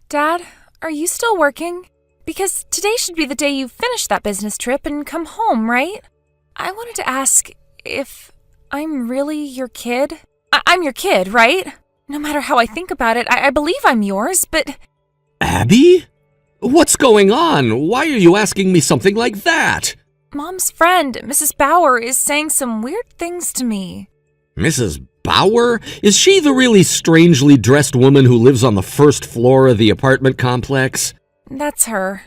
Dad, are you still working? Because today should be the day you finish that business trip and come home, right? I wanted to ask if I'm really your kid. I'm your kid, right? No matter how I think about it, I believe I'm yours, but... Abby? What's going on? Why are you asking me something like that? Mom's friend, Mrs. Bauer, is saying some weird things to me. Mrs. Bauer? Is she the really strangely dressed woman who lives on the first floor of the apartment complex? That's her.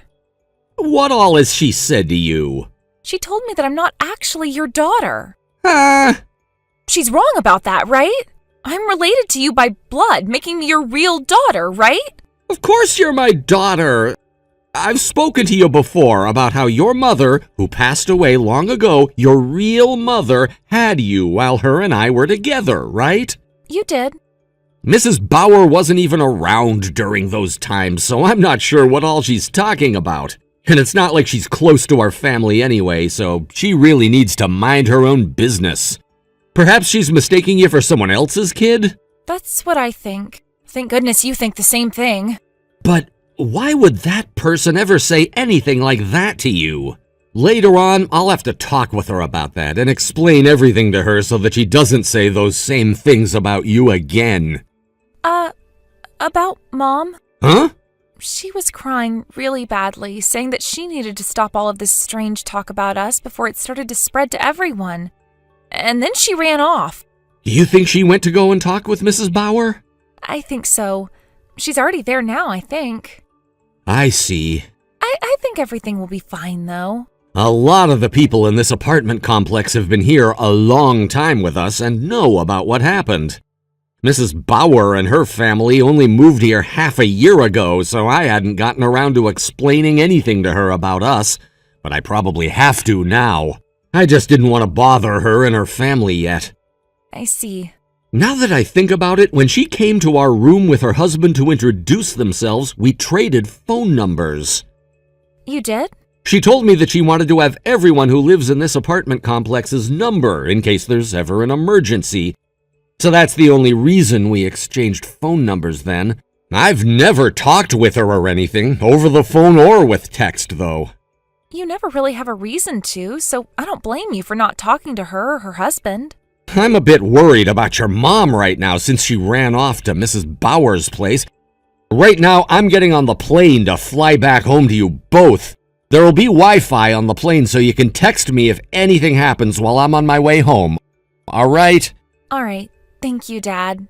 What all has she said to you? She told me that I'm not actually your daughter. Ah! She's wrong about that, right? I'm related to you by blood, making me your real daughter, right? Of course you're my daughter. I've spoken to you before about how your mother, who passed away long ago, your real mother, had you while her and I were together, right? You did. Mrs. Bauer wasn't even around during those times, so I'm not sure what all she's talking about. And it's not like she's close to our family anyway, so she really needs to mind her own business. Perhaps she's mistaking you for someone else's kid? That's what I think. Thank goodness you think the same thing. But why would that person ever say anything like that to you? Later on, I'll have to talk with her about that and explain everything to her so that she doesn't say those same things about you again. About Mom? Huh? She was crying really badly, saying that she needed to stop all of this strange talk about us before it started to spread to everyone. And then she ran off. You think she went to go and talk with Mrs. Bauer? I think so. She's already there now, I think. I see. I think everything will be fine, though. A lot of the people in this apartment complex have been here a long time with us and know about what happened. Mrs. Bauer and her family only moved here half a year ago, so I hadn't gotten around to explaining anything to her about us, but I probably have to now. I just didn't want to bother her and her family yet. I see. Now that I think about it, when she came to our room with her husband to introduce themselves, we traded phone numbers. You did? She told me that she wanted to have everyone who lives in this apartment complex's number in case there's ever an emergency. So that's the only reason we exchanged phone numbers then. I've never talked with her or anything, over the phone or with text, though. You never really have a reason to, so I don't blame you for not talking to her or her husband. I'm a bit worried about your mom right now since she ran off to Mrs. Bauer's place. Right now, I'm getting on the plane to fly back home to you both. There will be Wi-Fi on the plane so you can text me if anything happens while I'm on my way home. All right? All right. Thank you, Dad.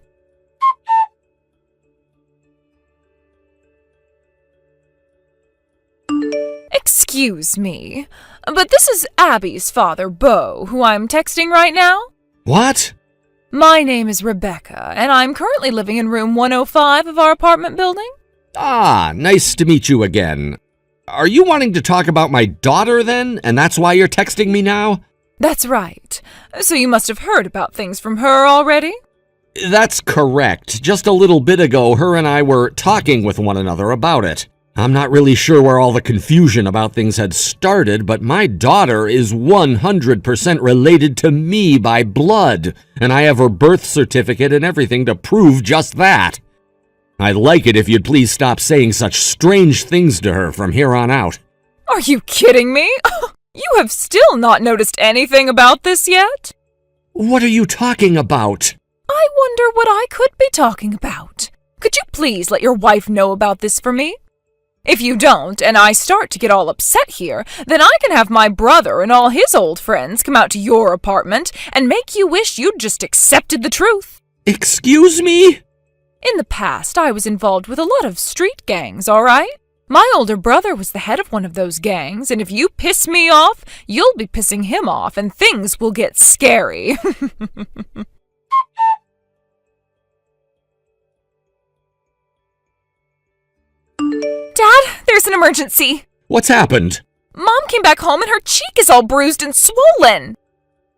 Excuse me, but this is Abby's father, Beau, who I'm texting right now? What? My name is Rebecca, and I'm currently living in room 105 of our apartment building. Ah, nice to meet you again. Are you wanting to talk about my daughter then, and that's why you're texting me now? That's right. So you must have heard about things from her already? That's correct. Just a little bit ago, her and I were talking with one another about it. I'm not really sure where all the confusion about things had started, but my daughter is 100% related to me by blood, and I have her birth certificate and everything to prove just that. I'd like it if you'd please stop saying such strange things to her from here on out. Are you kidding me? You have still not noticed anything about this yet? What are you talking about? I wonder what I could be talking about. Could you please let your wife know about this for me? If you don't, and I start to get all upset here, then I can have my brother and all his old friends come out to your apartment and make you wish you'd just accepted the truth. Excuse me? In the past, I was involved with a lot of street gangs, all right? My older brother was the head of one of those gangs, and if you piss me off, you'll be pissing him off, and things will get scary. Dad, there's an emergency. What's happened? Mom came back home and her cheek is all bruised and swollen.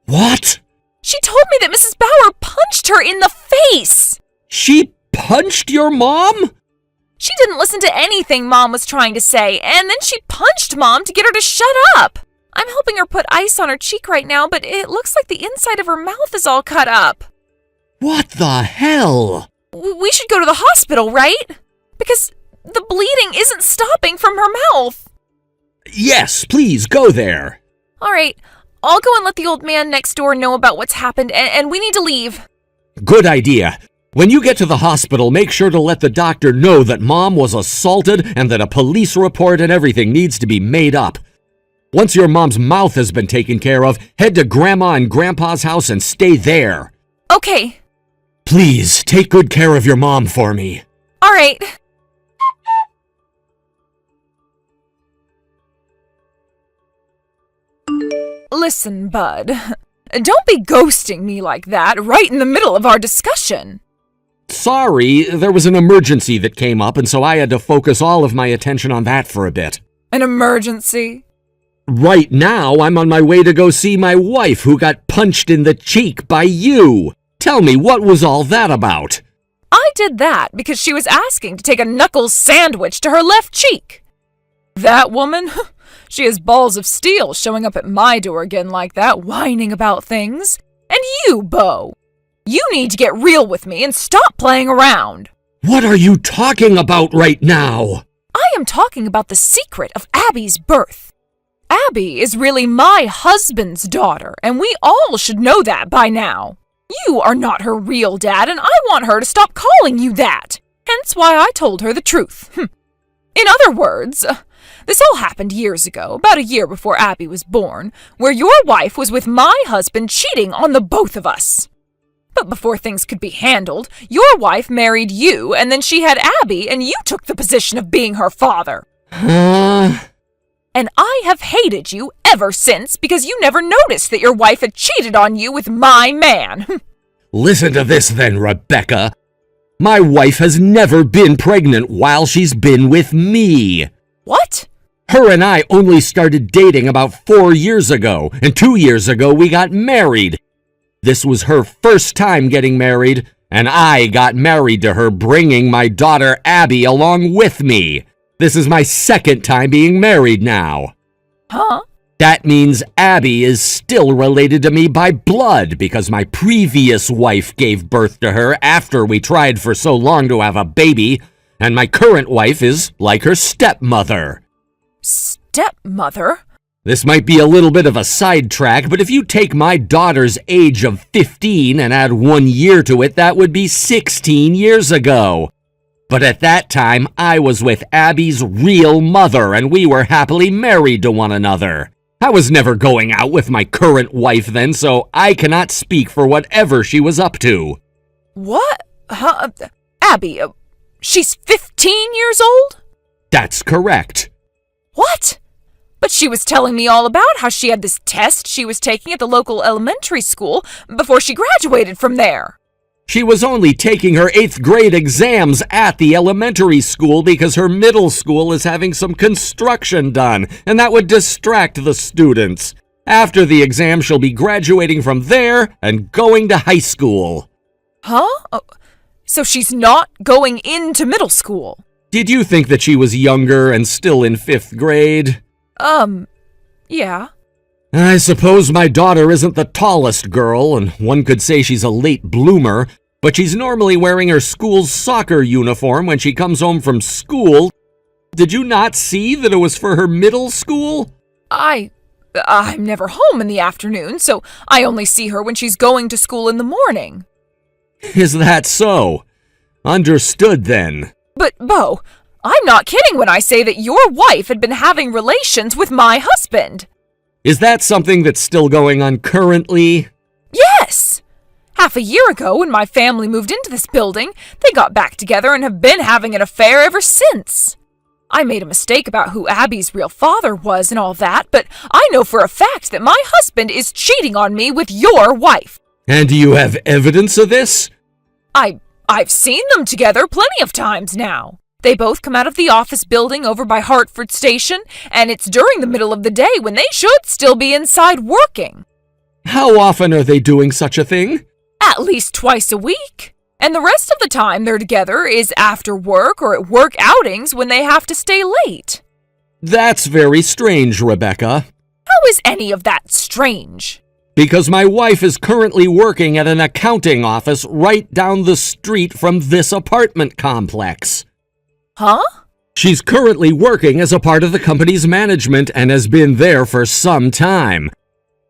What? She told me that Mrs. Bauer punched her in the face. She punched your mom? She didn't listen to anything Mom was trying to say, and then she punched Mom to get her to shut up. I'm helping her put ice on her cheek right now, but it looks like the inside of her mouth is all cut up. What the hell? We should go to the hospital, right? Because the bleeding isn't stopping from her mouth. Yes, please, go there. All right, I'll go and let the old man next door know about what's happened, and we need to leave. Good idea. When you get to the hospital, make sure to let the doctor know that Mom was assaulted and that a police report and everything needs to be made up. Once your mom's mouth has been taken care of, head to Grandma and Grandpa's house and stay there. Okay. Please, take good care of your mom for me. All right. Listen, bud. Don't be ghosting me like that right in the middle of our discussion. Sorry, there was an emergency that came up, and so I had to focus all of my attention on that for a bit. An emergency? Right now, I'm on my way to go see my wife who got punched in the cheek by you. Tell me, what was all that about? I did that because she was asking to take a knuckles sandwich to her left cheek. That woman? She has balls of steel showing up at my door again like that, whining about things. And you, Bo. You need to get real with me and stop playing around. What are you talking about right now? I am talking about the secret of Abby's birth. Abby is really my husband's daughter, and we all should know that by now. You are not her real dad, and I want her to stop calling you that. Hence why I told her the truth. In other words, this all happened years ago, about a year before Abby was born, where your wife was with my husband cheating on the both of us. But before things could be handled, your wife married you, and then she had Abby, and you took the position of being her father. And I have hated you ever since because you never noticed that your wife had cheated on you with my man. Listen to this then, Rebecca. My wife has never been pregnant while she's been with me. What? Her and I only started dating about 4 years ago, and 2 years ago we got married. This was her first time getting married, and I got married to her, bringing my daughter Abby along with me. This is my second time being married now. Huh? That means Abby is still related to me by blood because my previous wife gave birth to her after we tried for so long to have a baby, and my current wife is like her stepmother. Stepmother? This might be a little bit of a sidetrack, but if you take my daughter's age of 15 and add 1 year to it, that would be 16 years ago. But at that time, I was with Abby's real mother, and we were happily married to one another. I was never going out with my current wife then, so I cannot speak for whatever she was up to. What? Huh? Abby, she's 15 years old? That's correct. What? But she was telling me all about how she had this test she was taking at the local elementary school before she graduated from there. She was only taking her 8th grade exams at the elementary school because her middle school is having some construction done, and that would distract the students. After the exam, she'll be graduating from there and going to high school. Huh? Oh, so she's not going into middle school? Did you think that she was younger and still in 5th grade? Yeah. I suppose my daughter isn't the tallest girl, and one could say she's a late bloomer, but she's normally wearing her school's soccer uniform when she comes home from school. Did you not see that it was for her middle school? I'm never home in the afternoon, so I only see her when she's going to school in the morning. Is that so? Understood then. But, Bo, I'm not kidding when I say that your wife had been having relations with my husband. Is that something that's still going on currently? Yes! Half a year ago, when my family moved into this building, they got back together and have been having an affair ever since. I made a mistake about who Abby's real father was and all that, but I know for a fact that my husband is cheating on me with your wife. And do you have evidence of this? I've seen them together plenty of times now. They both come out of the office building over by Hartford Station, and it's during the middle of the day when they should still be inside working. How often are they doing such a thing? At least twice a week. And the rest of the time they're together is after work or at work outings when they have to stay late. That's very strange, Rebecca. How is any of that strange? Because my wife is currently working at an accounting office right down the street from this apartment complex. Huh? She's currently working as a part of the company's management and has been there for some time.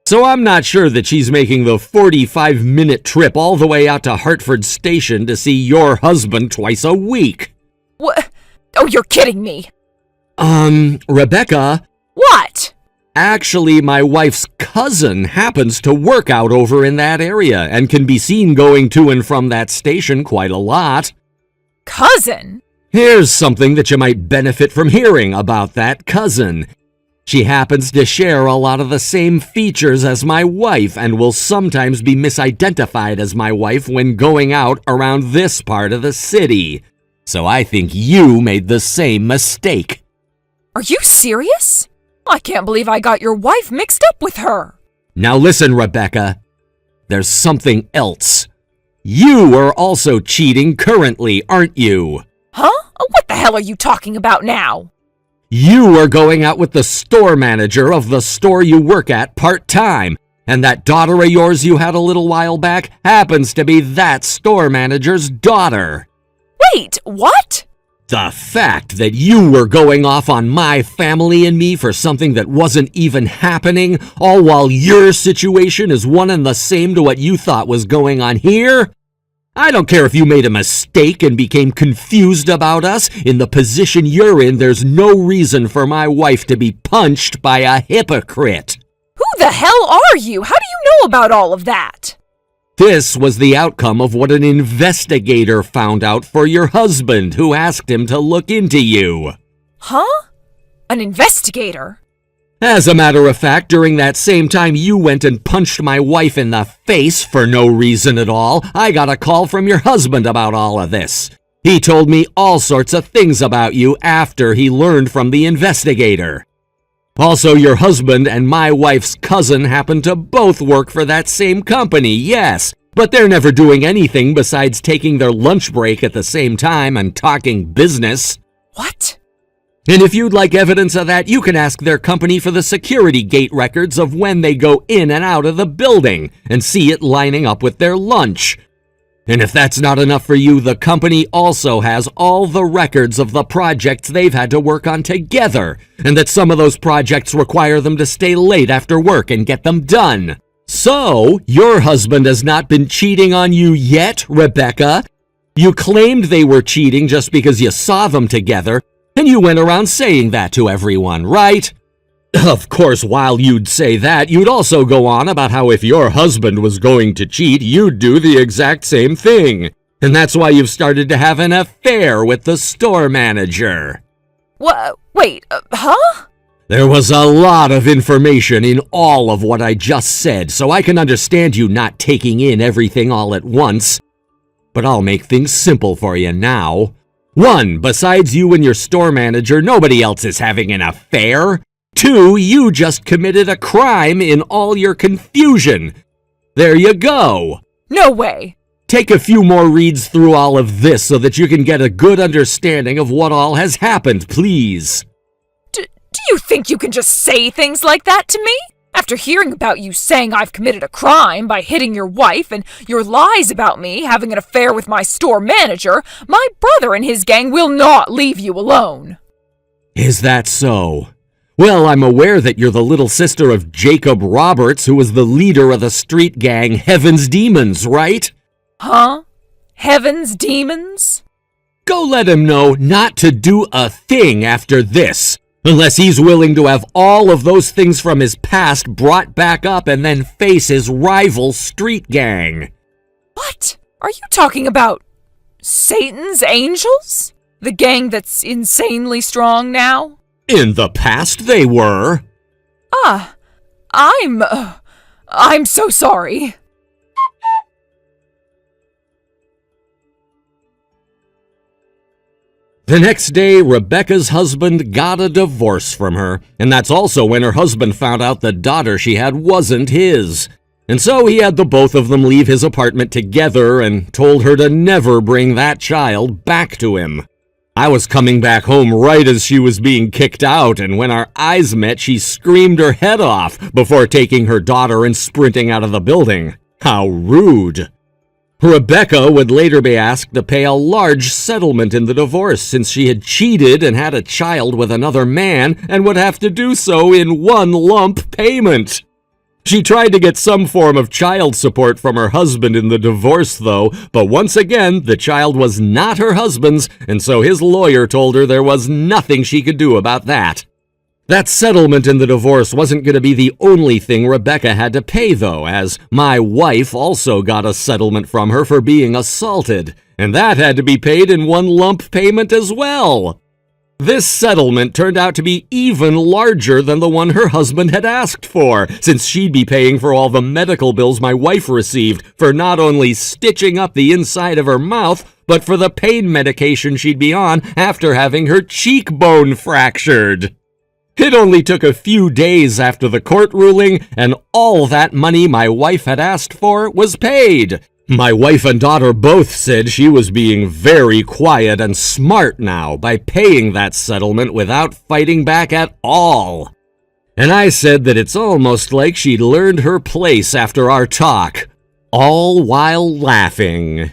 So I'm not sure that she's making the 45-minute trip all the way out to Hartford Station to see your husband twice a week. What? Oh, you're kidding me. Rebecca. What? Actually, my wife's cousin happens to work out over in that area and can be seen going to and from that station quite a lot. Cousin? Here's something that you might benefit from hearing about that cousin. She happens to share a lot of the same features as my wife and will sometimes be misidentified as my wife when going out around this part of the city. So I think you made the same mistake. Are you serious? I can't believe I got your wife mixed up with her. Now listen, Rebecca. There's something else. You are also cheating currently, aren't you? Huh? What the hell are you talking about now? You are going out with the store manager of the store you work at part-time, and that daughter of yours you had a little while back happens to be that store manager's daughter. Wait, what? The fact that you were going off on my family and me for something that wasn't even happening, all while your situation is one and the same to what you thought was going on here? I don't care if you made a mistake and became confused about us. In the position you're in, there's no reason for my wife to be punched by a hypocrite. Who the hell are you? How do you know about all of that? This was the outcome of what an investigator found out for your husband, who asked him to look into you. Huh? An investigator? As a matter of fact, during that same time you went and punched my wife in the face for no reason at all, I got a call from your husband about all of this. He told me all sorts of things about you after he learned from the investigator. Also, your husband and my wife's cousin happen to both work for that same company, yes, but they're never doing anything besides taking their lunch break at the same time and talking business. What? And if you'd like evidence of that, you can ask their company for the security gate records of when they go in and out of the building and see it lining up with their lunch. And if that's not enough for you, the company also has all the records of the projects they've had to work on together, and that some of those projects require them to stay late after work and get them done. So, your husband has not been cheating on you yet, Rebecca. You claimed they were cheating just because you saw them together, and you went around saying that to everyone, right? Of course, while you'd say that, you'd also go on about how if your husband was going to cheat, you'd do the exact same thing. And that's why you've started to have an affair with the store manager. What? Wait, huh? There was a lot of information in all of what I just said, so I can understand you not taking in everything all at once. But I'll make things simple for you now. 1, besides you and your store manager, nobody else is having an affair. 2, you just committed a crime in all your confusion. There you go. No way. Take a few more reads through all of this so that you can get a good understanding of what all has happened, please. Do you think you can just say things like that to me? After hearing about you saying I've committed a crime by hitting your wife and your lies about me having an affair with my store manager, my brother and his gang will not leave you alone. Is that so? Well, I'm aware that you're the little sister of Jacob Roberts, who was the leader of the street gang Heaven's Demons, right? Huh? Heaven's Demons? Go let him know not to do a thing after this, unless he's willing to have all of those things from his past brought back up and then face his rival street gang. What? Are you talking about Satan's Angels? The gang that's insanely strong now? In the past they were. I'm so sorry. The next day, Rebecca's husband got a divorce from her, and that's also when her husband found out the daughter she had wasn't his. And so he had the both of them leave his apartment together and told her to never bring that child back to him. I was coming back home right as she was being kicked out, and when our eyes met, she screamed her head off before taking her daughter and sprinting out of the building. How rude. Rebecca would later be asked to pay a large settlement in the divorce since she had cheated and had a child with another man and would have to do so in one lump payment. She tried to get some form of child support from her husband in the divorce, though, but once again, the child was not her husband's, and so his lawyer told her there was nothing she could do about that. That settlement in the divorce wasn't going to be the only thing Rebecca had to pay, though, as my wife also got a settlement from her for being assaulted, and that had to be paid in one lump payment as well. This settlement turned out to be even larger than the one her husband had asked for, since she'd be paying for all the medical bills my wife received for not only stitching up the inside of her mouth, but for the pain medication she'd be on after having her cheekbone fractured. It only took a few days after the court ruling, and all that money my wife had asked for was paid. My wife and daughter both said she was being very quiet and smart now by paying that settlement without fighting back at all. And I said that it's almost like she'd learned her place after our talk, all while laughing.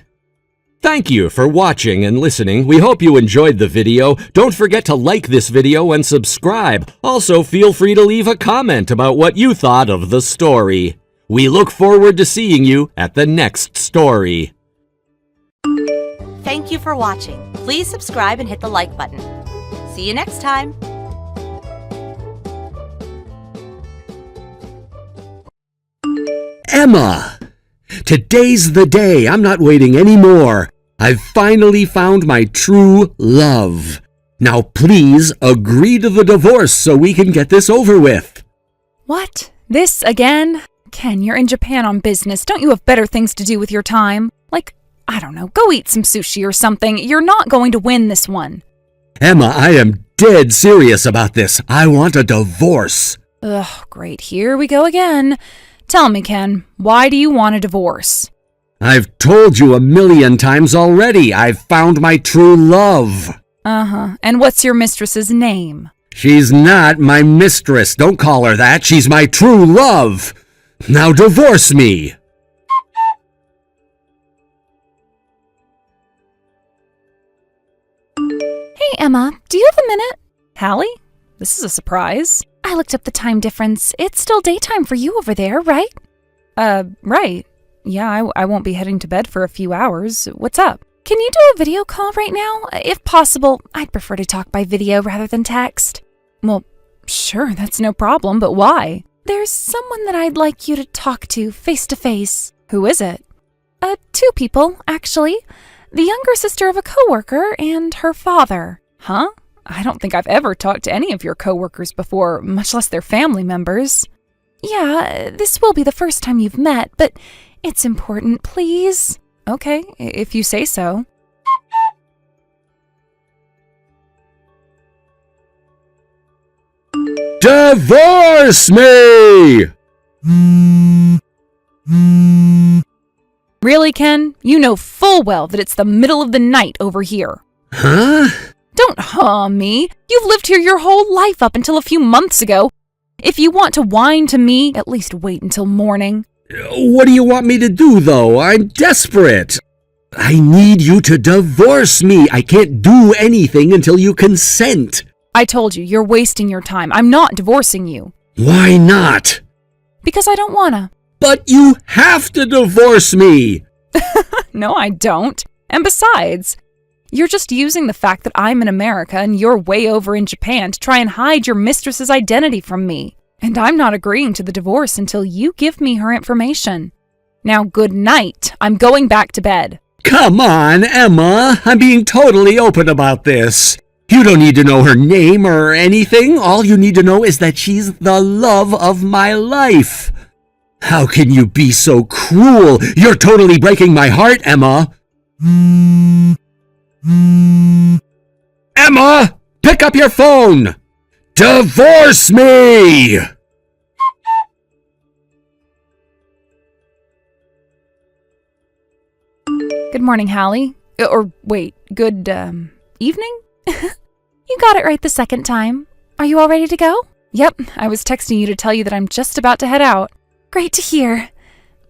Thank you for watching and listening. We hope you enjoyed the video. Don't forget to like this video and subscribe. Also, feel free to leave a comment about what you thought of the story. We look forward to seeing you at the next story. Thank you for watching. Please subscribe and hit the like button. See you next time. Emma! Today's the day. I'm not waiting anymore. I've finally found my true love. Now please agree to the divorce so we can get this over with. What? This again? Ken, you're in Japan on business. Don't you have better things to do with your time? Like, I don't know, go eat some sushi or something. You're not going to win this one. Emma, I am dead serious about this. I want a divorce. Ugh, great. Here we go again. Tell me, Ken, why do you want a divorce? I've told you 1,000,000 times already. I've found my true love. Uh-huh. And what's your mistress's name? She's not my mistress. Don't call her that. She's my true love. Now divorce me. Hey, Emma, do you have a minute? Hallie? This is a surprise. I looked up the time difference. It's still daytime for you over there, right? Right. Yeah, I won't be heading to bed for a few hours. What's up? Can you do a video call right now? If possible, I'd prefer to talk by video rather than text. Well, sure, that's no problem, but why? There's someone that I'd like you to talk to face to face. Who is it? Two people, actually. The younger sister of a coworker and her father. Huh? I don't think I've ever talked to any of your coworkers before, much less their family members. Yeah, this will be the first time you've met, but it's important, please. Okay, if you say so. Divorce me! Really, Ken? You know full well that it's the middle of the night over here. Huh? Don't huh me. You've lived here your whole life up until a few months ago. If you want to whine to me, at least wait until morning. What do you want me to do, though? I'm desperate. I need you to divorce me. I can't do anything until you consent. I told you, you're wasting your time. I'm not divorcing you. Why not? Because I don't wanna. But you have to divorce me. No, I don't. And besides, you're just using the fact that I'm in America and you're way over in Japan to try and hide your mistress's identity from me. And I'm not agreeing to the divorce until you give me her information. Now, good night. I'm going back to bed. Come on, Emma. I'm being totally open about this. You don't need to know her name or anything. All you need to know is that she's the love of my life. How can you be so cruel? You're totally breaking my heart, Emma. Emma, pick up your phone. Divorce me! Good morning, Hallie. Or wait, good, evening? You got it right the second time. Are you all ready to go? Yep, I was texting you to tell you that I'm just about to head out. Great to hear.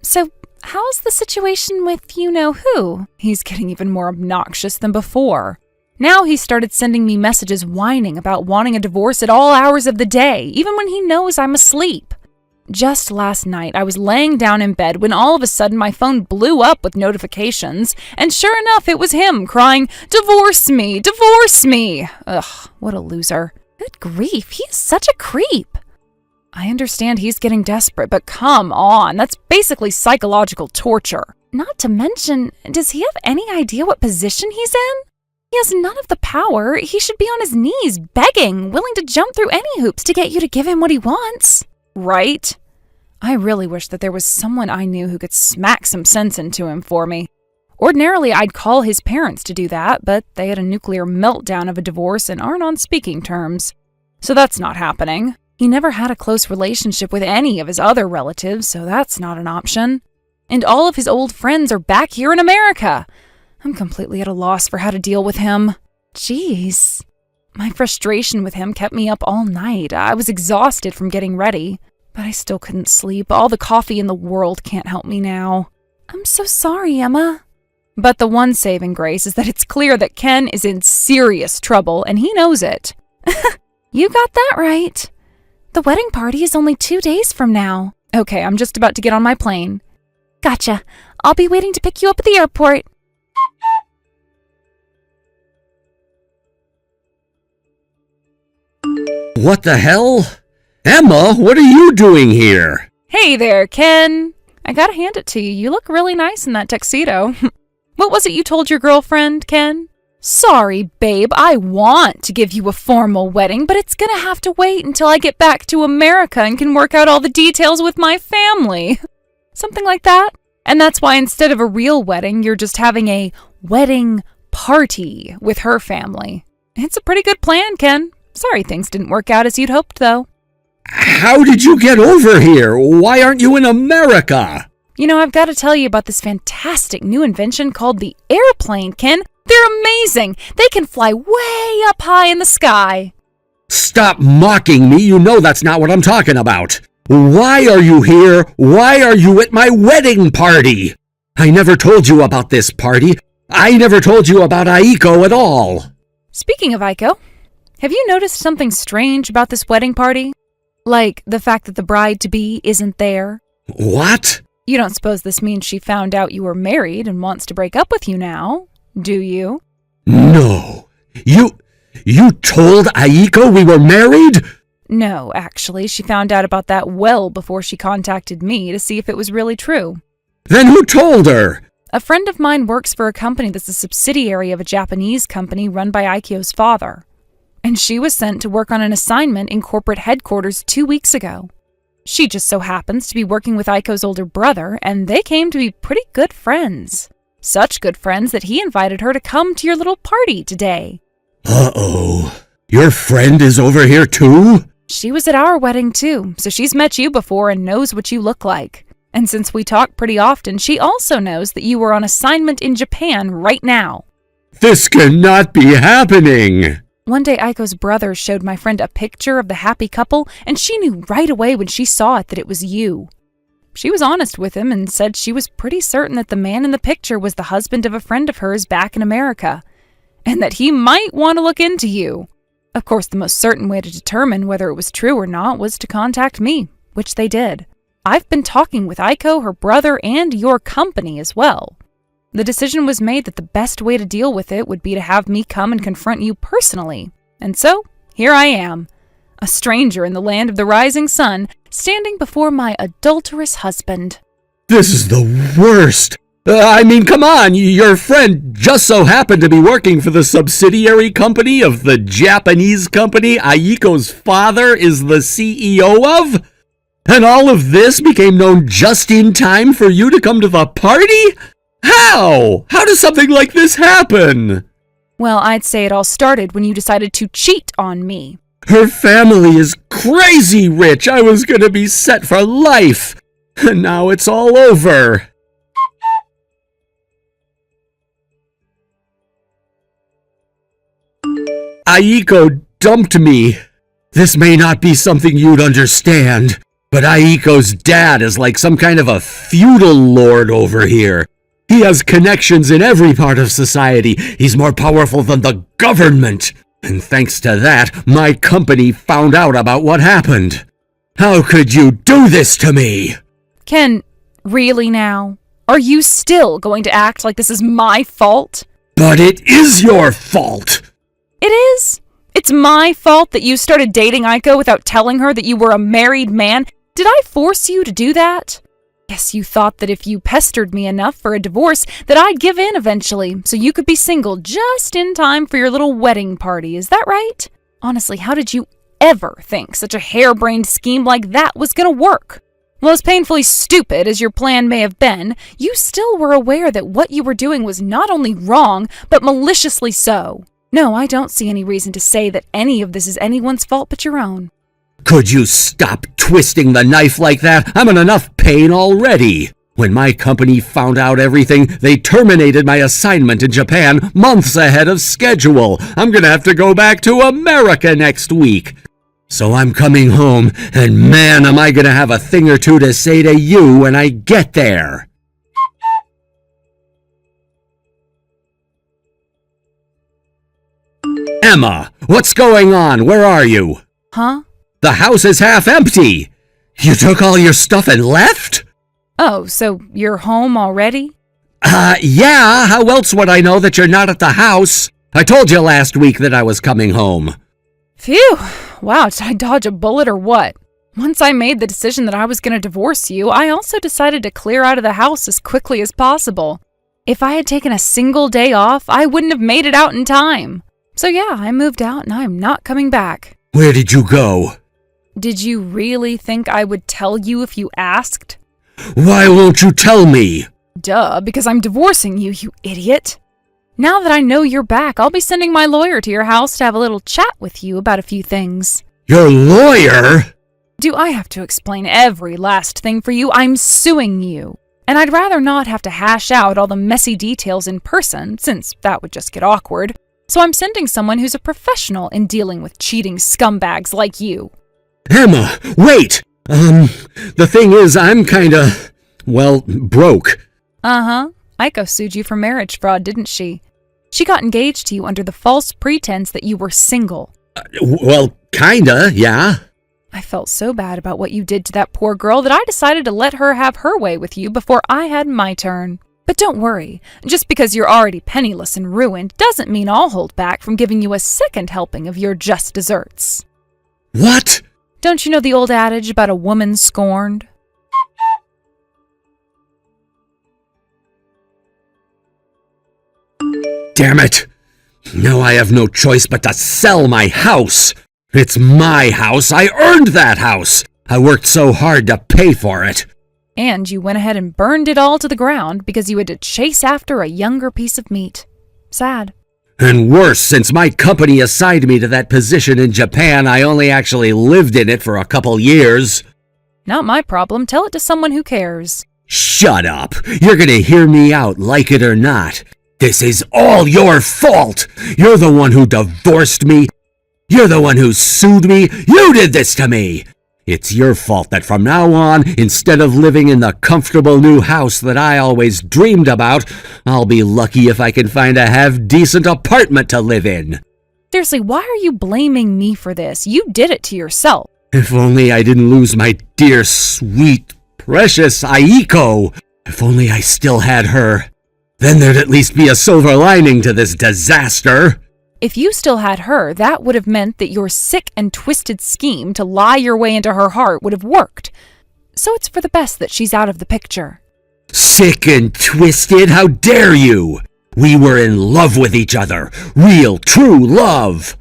So, How's the situation with you-know-who? He's getting even more obnoxious than before. Now he started sending me messages whining about wanting a divorce at all hours of the day, even when he knows I'm asleep. Just last night, I was laying down in bed when all of a sudden my phone blew up with notifications, and sure enough, it was him crying, "Divorce me! Divorce me!" Ugh, what a loser. Good grief, he is such a creep. I understand he's getting desperate, but come on, that's basically psychological torture. Not to mention, does he have any idea what position he's in? He has none of the power. He should be on his knees, begging, willing to jump through any hoops to get you to give him what he wants. Right? I really wish that there was someone I knew who could smack some sense into him for me. Ordinarily, I'd call his parents to do that, but they had a nuclear meltdown of a divorce and aren't on speaking terms. So that's not happening. He never had a close relationship with any of his other relatives, so that's not an option. And all of his old friends are back here in America. I'm completely at a loss for how to deal with him. Jeez. My frustration with him kept me up all night. I was exhausted from getting ready, but I still couldn't sleep. All the coffee in the world can't help me now. I'm so sorry, Emma. But the one saving grace is that it's clear that Ken is in serious trouble, and he knows it. You got that right. The wedding party is only 2 days from now. Okay, I'm just about to get on my plane. Gotcha. I'll be waiting to pick you up at the airport. What the hell? Emma, what are you doing here? Hey there, Ken. I gotta hand it to you. You look really nice in that tuxedo. What was it you told your girlfriend, Ken? Sorry, babe, I want to give you a formal wedding, but it's gonna have to wait until I get back to America and can work out all the details with my family. Something like that. And that's why instead of a real wedding, you're just having a wedding party with her family. It's a pretty good plan, Ken. Sorry things didn't work out as you'd hoped, though. How did you get over here? Why aren't you in America? I've got to tell you about this fantastic new invention called the airplane, Ken. They're amazing. They can fly way up high in the sky. Stop mocking me. You know that's not what I'm talking about. Why are you here? Why are you at my wedding party? I never told you about this party. I never told you about Aiko at all. Speaking of Aiko, have you noticed something strange about this wedding party? Like the fact that the bride-to-be isn't there? What? You don't suppose this means she found out you were married and wants to break up with you now, do you? No. You told Aiko we were married? No, actually, she found out about that well before she contacted me to see if it was really true. Then who told her? A friend of mine works for a company that's a subsidiary of a Japanese company run by Aiko's father. And she was sent to work on an assignment in corporate headquarters 2 weeks ago. She just so happens to be working with Aiko's older brother, and they came to be pretty good friends. Such good friends that he invited her to come to your little party today. Uh-oh. Your friend is over here too? She was at our wedding too, so she's met you before and knows what you look like. And since we talk pretty often, she also knows that you were on assignment in Japan right now. This cannot be happening. One day, Aiko's brother showed my friend a picture of the happy couple, and she knew right away when she saw it that it was you. She was honest with him and said she was pretty certain that the man in the picture was the husband of a friend of hers back in America, and that he might want to look into you. Of course, the most certain way to determine whether it was true or not was to contact me, which they did. I've been talking with Aiko, her brother, and your company as well. The decision was made that the best way to deal with it would be to have me come and confront you personally. And so, here I am, a stranger in the land of the rising sun, standing before my adulterous husband. This is the worst. Come on, your friend just so happened to be working for the subsidiary company of the Japanese company Aiko's father is the CEO of? And all of this became known just in time for you to come to the party? How? How does something like this happen? Well, I'd say it all started when you decided to cheat on me. Her family is crazy rich. I was gonna be set for life. And now it's all over. Aiko dumped me. This may not be something you'd understand, But Aiko's dad is like some kind of a feudal lord over here. He has connections in every part of society. He's more powerful than the government. And thanks to that, my company found out about what happened. How could you do this to me? Ken, really now? Are you still going to act like this is my fault? But it is your fault! It is? It's my fault that you started dating Aiko without telling her that you were a married man? Did I force you to do that? Guess you thought that if you pestered me enough for a divorce that I'd give in eventually, so you could be single just in time for your little wedding party, is that right? Honestly, how did you ever think such a harebrained scheme like that was gonna work? Well, as painfully stupid as your plan may have been, you still were aware that what you were doing was not only wrong, but maliciously so. No, I don't see any reason to say that any of this is anyone's fault but your own. Could you stop twisting the knife like that? I'm in enough pain already. When my company found out everything, they terminated my assignment in Japan months ahead of schedule. I'm gonna have to go back to America next week. So I'm coming home, and man, am I gonna have a thing or two to say to you when I get there. Emma, what's going on? Where are you? Huh? The house is half empty. You took all your stuff and left? Oh, so you're home already? Yeah, how else would I know that you're not at the house? I told you last week that I was coming home. Phew! Wow, did I dodge a bullet or what? Once I made the decision that I was going to divorce you, I also decided to clear out of the house as quickly as possible. If I had taken a single day off, I wouldn't have made it out in time. So yeah, I moved out and I'm not coming back. Where did you go? Did you really think I would tell you if you asked? Why won't you tell me? Duh, because I'm divorcing you, you idiot. Now that I know you're back, I'll be sending my lawyer to your house to have a little chat with you about a few things. Your lawyer? Do I have to explain every last thing for you? I'm suing you. And I'd rather not have to hash out all the messy details in person, since that would just get awkward. So I'm sending someone who's a professional in dealing with cheating scumbags like you. Emma, wait! The thing is, I'm broke. Uh-huh. Aiko sued you for marriage fraud, didn't she? She got engaged to you under the false pretense that you were single. Yeah. I felt so bad about what you did to that poor girl that I decided to let her have her way with you before I had my turn. But don't worry, just because you're already penniless and ruined doesn't mean I'll hold back from giving you a second helping of your just desserts. What? Don't you know the old adage about a woman scorned? Damn it! Now I have no choice but to sell my house! It's my house! I earned that house! I worked so hard to pay for it! And you went ahead and burned it all to the ground because you had to chase after a younger piece of meat. Sad. And worse, since my company assigned me to that position in Japan, I only actually lived in it for a couple years. Not my problem. Tell it to someone who cares. Shut up! You're gonna hear me out, like it or not. This is all your fault! You're the one who divorced me. You're the one who sued me. You did this to me! It's your fault that from now on, instead of living in the comfortable new house that I always dreamed about, I'll be lucky if I can find a half-decent apartment to live in. Seriously, why are you blaming me for this? You did it to yourself. If only I didn't lose my dear, sweet, precious Aiko. If only I still had her. Then there'd at least be a silver lining to this disaster. If you still had her, that would have meant that your sick and twisted scheme to lie your way into her heart would have worked. So it's for the best that she's out of the picture. Sick and twisted? How dare you! We were in love with each other. Real, true love.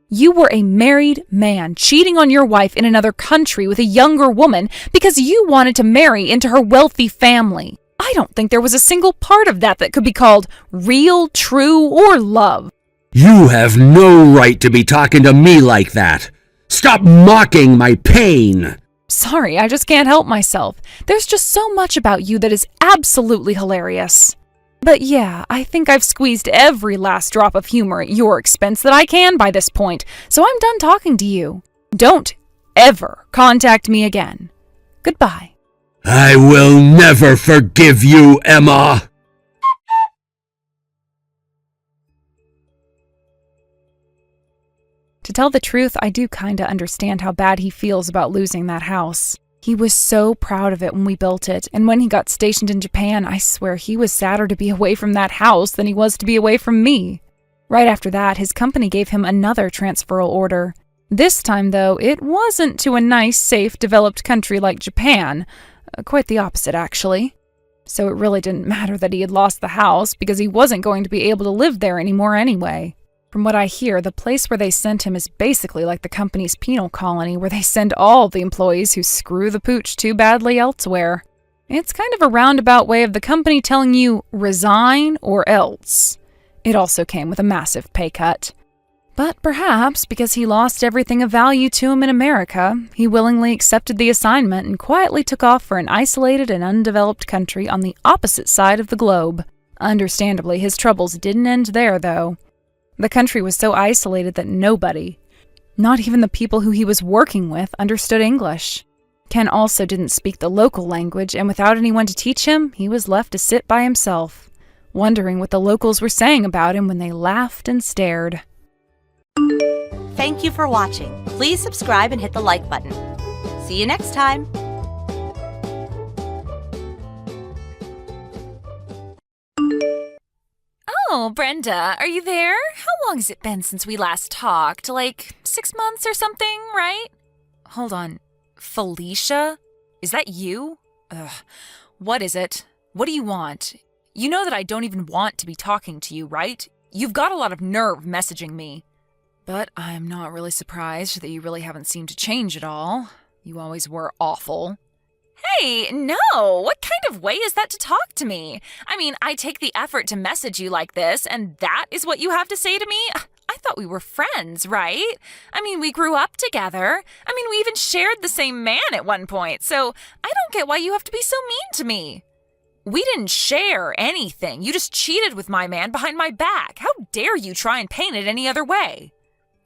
You were a married man cheating on your wife in another country with a younger woman because you wanted to marry into her wealthy family. I don't think there was a single part of that could be called real, true, or love. You have no right to be talking to me like that. Stop mocking my pain. Sorry, I just can't help myself. There's just so much about you that is absolutely hilarious. But yeah, I think I've squeezed every last drop of humor at your expense that I can by this point, so I'm done talking to you. Don't ever contact me again. Goodbye. I will never forgive you, Emma. To tell the truth, I do kinda understand how bad he feels about losing that house. He was so proud of it when we built it, and when he got stationed in Japan, I swear he was sadder to be away from that house than he was to be away from me. Right after that, his company gave him another transferal order. This time, though, it wasn't to a nice, safe, developed country like Japan. Quite the opposite, actually. So it really didn't matter that he had lost the house, because he wasn't going to be able to live there anymore anyway. From what I hear, the place where they sent him is basically like the company's penal colony, where they send all the employees who screw the pooch too badly elsewhere. It's kind of a roundabout way of the company telling you, resign or else. It also came with a massive pay cut. But perhaps because he lost everything of value to him in America, he willingly accepted the assignment and quietly took off for an isolated and undeveloped country on the opposite side of the globe. Understandably, his troubles didn't end there, though. The country was so isolated that nobody, not even the people who he was working with, understood English. Ken also didn't speak the local language, and without anyone to teach him, he was left to sit by himself, wondering what the locals were saying about him when they laughed and stared. Thank you for watching. Please subscribe and hit the like button. See you next time. Oh, Brenda, are you there? How long has it been since we last talked? Like 6 months or something, right? Hold on. Felicia? Is that you? Ugh. What is it? What do you want? You know that I don't even want to be talking to you, right? You've got a lot of nerve messaging me. But I'm not really surprised that you really haven't seemed to change at all. You always were awful. Hey, no! What kind of way is that to talk to me? I mean, I take the effort to message you like this, and that is what you have to say to me? I thought we were friends, right? I mean, we grew up together. I mean, we even shared the same man at one point, so I don't get why you have to be so mean to me. We didn't share anything. You just cheated with my man behind my back. How dare you try and paint it any other way?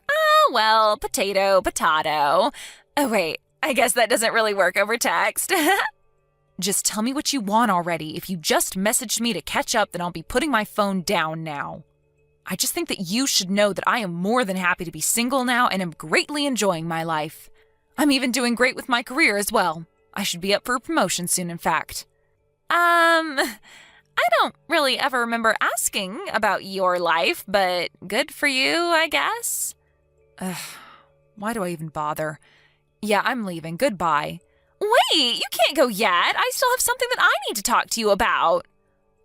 Oh, well, potato, potato. Oh, wait. I guess that doesn't really work over text. Just tell me what you want already. If you just messaged me to catch up, then I'll be putting my phone down now. I just think that you should know that I am more than happy to be single now and am greatly enjoying my life. I'm even doing great with my career as well. I should be up for a promotion soon, in fact. I don't really ever remember asking about your life, but good for you, I guess. Why do I even bother? Yeah, I'm leaving. Goodbye. Wait, you can't go yet. I still have something that I need to talk to you about.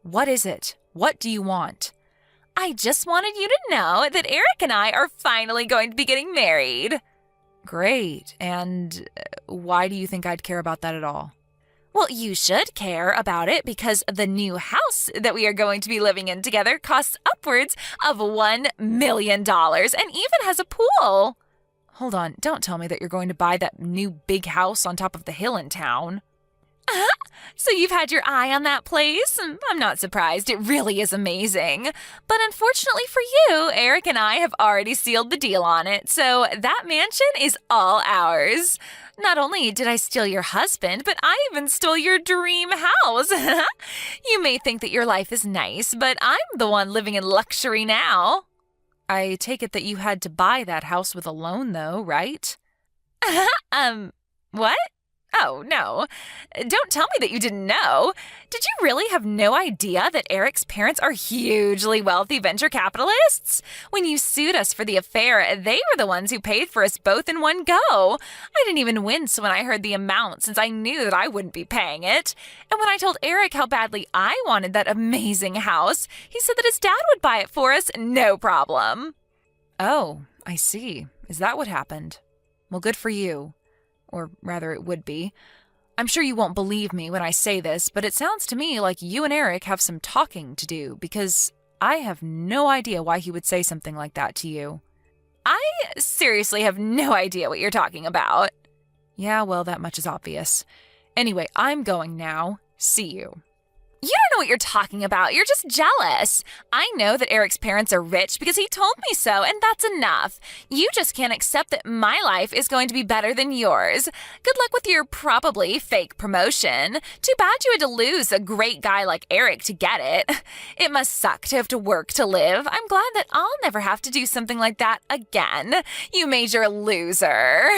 What is it? What do you want? I just wanted you to know that Eric and I are finally going to be getting married. Great. And why do you think I'd care about that at all? Well, you should care about it because the new house that we are going to be living in together costs upwards of $1 million and even has a pool. Hold on, don't tell me that you're going to buy that new big house on top of the hill in town. So you've had your eye on that place? I'm not surprised, it really is amazing. But unfortunately for you, Eric and I have already sealed the deal on it, so that mansion is all ours. Not only did I steal your husband, but I even stole your dream house. You may think that your life is nice, but I'm the one living in luxury now. I take it that you had to buy that house with a loan, though, right? What? Oh, no. Don't tell me that you didn't know. Did you really have no idea that Eric's parents are hugely wealthy venture capitalists? When you sued us for the affair, they were the ones who paid for us both in one go. I didn't even wince when I heard the amount since I knew that I wouldn't be paying it. And when I told Eric how badly I wanted that amazing house, he said that his dad would buy it for us, no problem. Oh, I see. Is that what happened? Well, good for you. Or rather, it would be. I'm sure you won't believe me when I say this, but it sounds to me like you and Eric have some talking to do, because I have no idea why he would say something like that to you. I seriously have no idea what you're talking about. Yeah, well, that much is obvious. Anyway, I'm going now. See you. You don't know what you're talking about. You're just jealous. I know that Eric's parents are rich because he told me so, and that's enough. You just can't accept that my life is going to be better than yours. Good luck with your probably fake promotion. Too bad you had to lose a great guy like Eric to get it. It must suck to have to work to live. I'm glad that I'll never have to do something like that again. You major loser.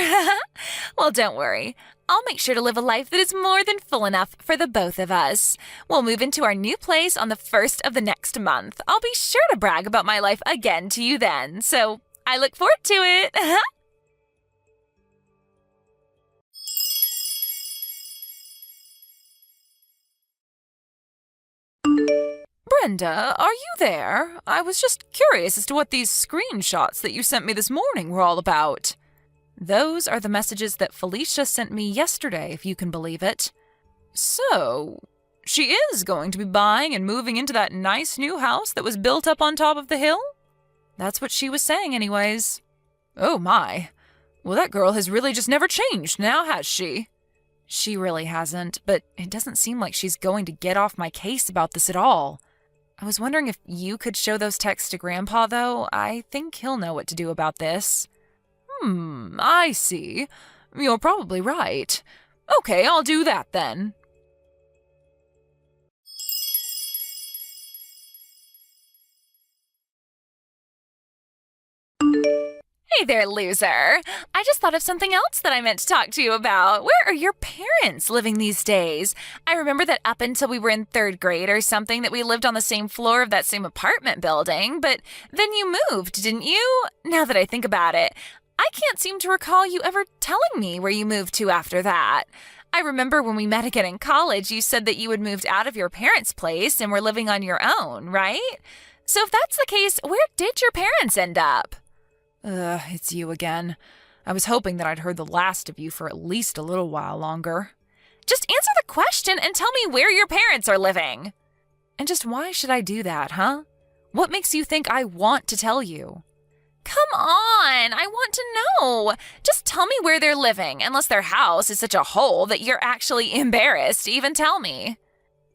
Well, don't worry. I'll make sure to live a life that is more than full enough for the both of us. We'll move into our new place on the 1st of the next month. I'll be sure to brag about my life again to you then, so I look forward to it. Brenda, are you there? I was just curious as to what these screenshots that you sent me this morning were all about. Those are the messages that Felicia sent me yesterday, if you can believe it. So, she is going to be buying and moving into that nice new house that was built up on top of the hill? That's what she was saying anyways. Oh my. Well, that girl has really just never changed now, has she? She really hasn't, but it doesn't seem like she's going to get off my case about this at all. I was wondering if you could show those texts to Grandpa, though. I think he'll know what to do about this. I see. You're probably right. Okay, I'll do that then. Hey there, loser. I just thought of something else that I meant to talk to you about. Where are your parents living these days? I remember that up until we were in 3rd grade or something that we lived on the same floor of that same apartment building, but then you moved, didn't you? Now that I think about it, I can't seem to recall you ever telling me where you moved to after that. I remember when we met again in college, you said that you had moved out of your parents' place and were living on your own, right? So if that's the case, where did your parents end up? It's you again. I was hoping that I'd heard the last of you for at least a little while longer. Just answer the question and tell me where your parents are living. And just why should I do that, huh? What makes you think I want to tell you? Come on, I want to know. Just tell me where they're living, unless their house is such a hole that you're actually embarrassed to even tell me.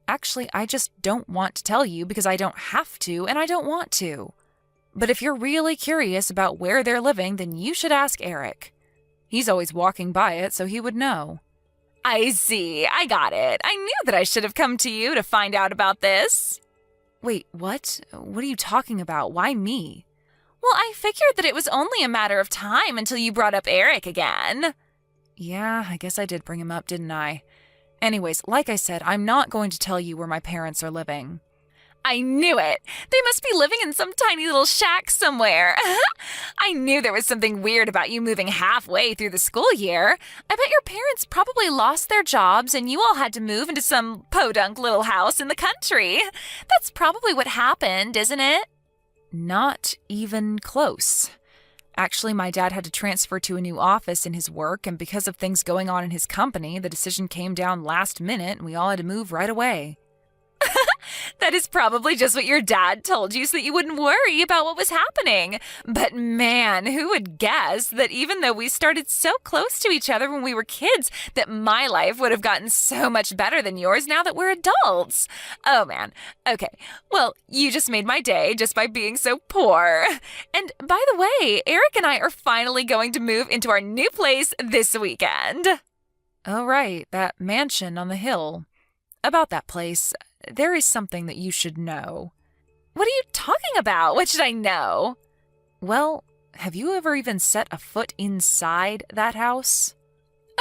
Actually, I just don't want to tell you because I don't have to and I don't want to. But if you're really curious about where they're living, then you should ask Eric. He's always walking by it, so he would know. I see, I got it. I knew that I should have come to you to find out about this. Wait, what? What are you talking about? Why me? Well, I figured that it was only a matter of time until you brought up Eric again. Yeah, I guess I did bring him up, didn't I? Anyways, like I said, I'm not going to tell you where my parents are living. I knew it! They must be living in some tiny little shack somewhere. I knew there was something weird about you moving halfway through the school year. I bet your parents probably lost their jobs and you all had to move into some podunk little house in the country. That's probably what happened, isn't it? Not even close. Actually, my dad had to transfer to a new office in his work, and because of things going on in his company, the decision came down last minute and we all had to move right away. That is probably just what your dad told you so that you wouldn't worry about what was happening. But man, who would guess that even though we started so close to each other when we were kids, that my life would have gotten so much better than yours now that we're adults? Oh man. Okay. Well, you just made my day just by being so poor. And by the way, Eric and I are finally going to move into our new place this weekend. Oh, right. That mansion on the hill. About that place, there is something that you should know. What are you talking about? What should I know? Well, have you ever even set a foot inside that house?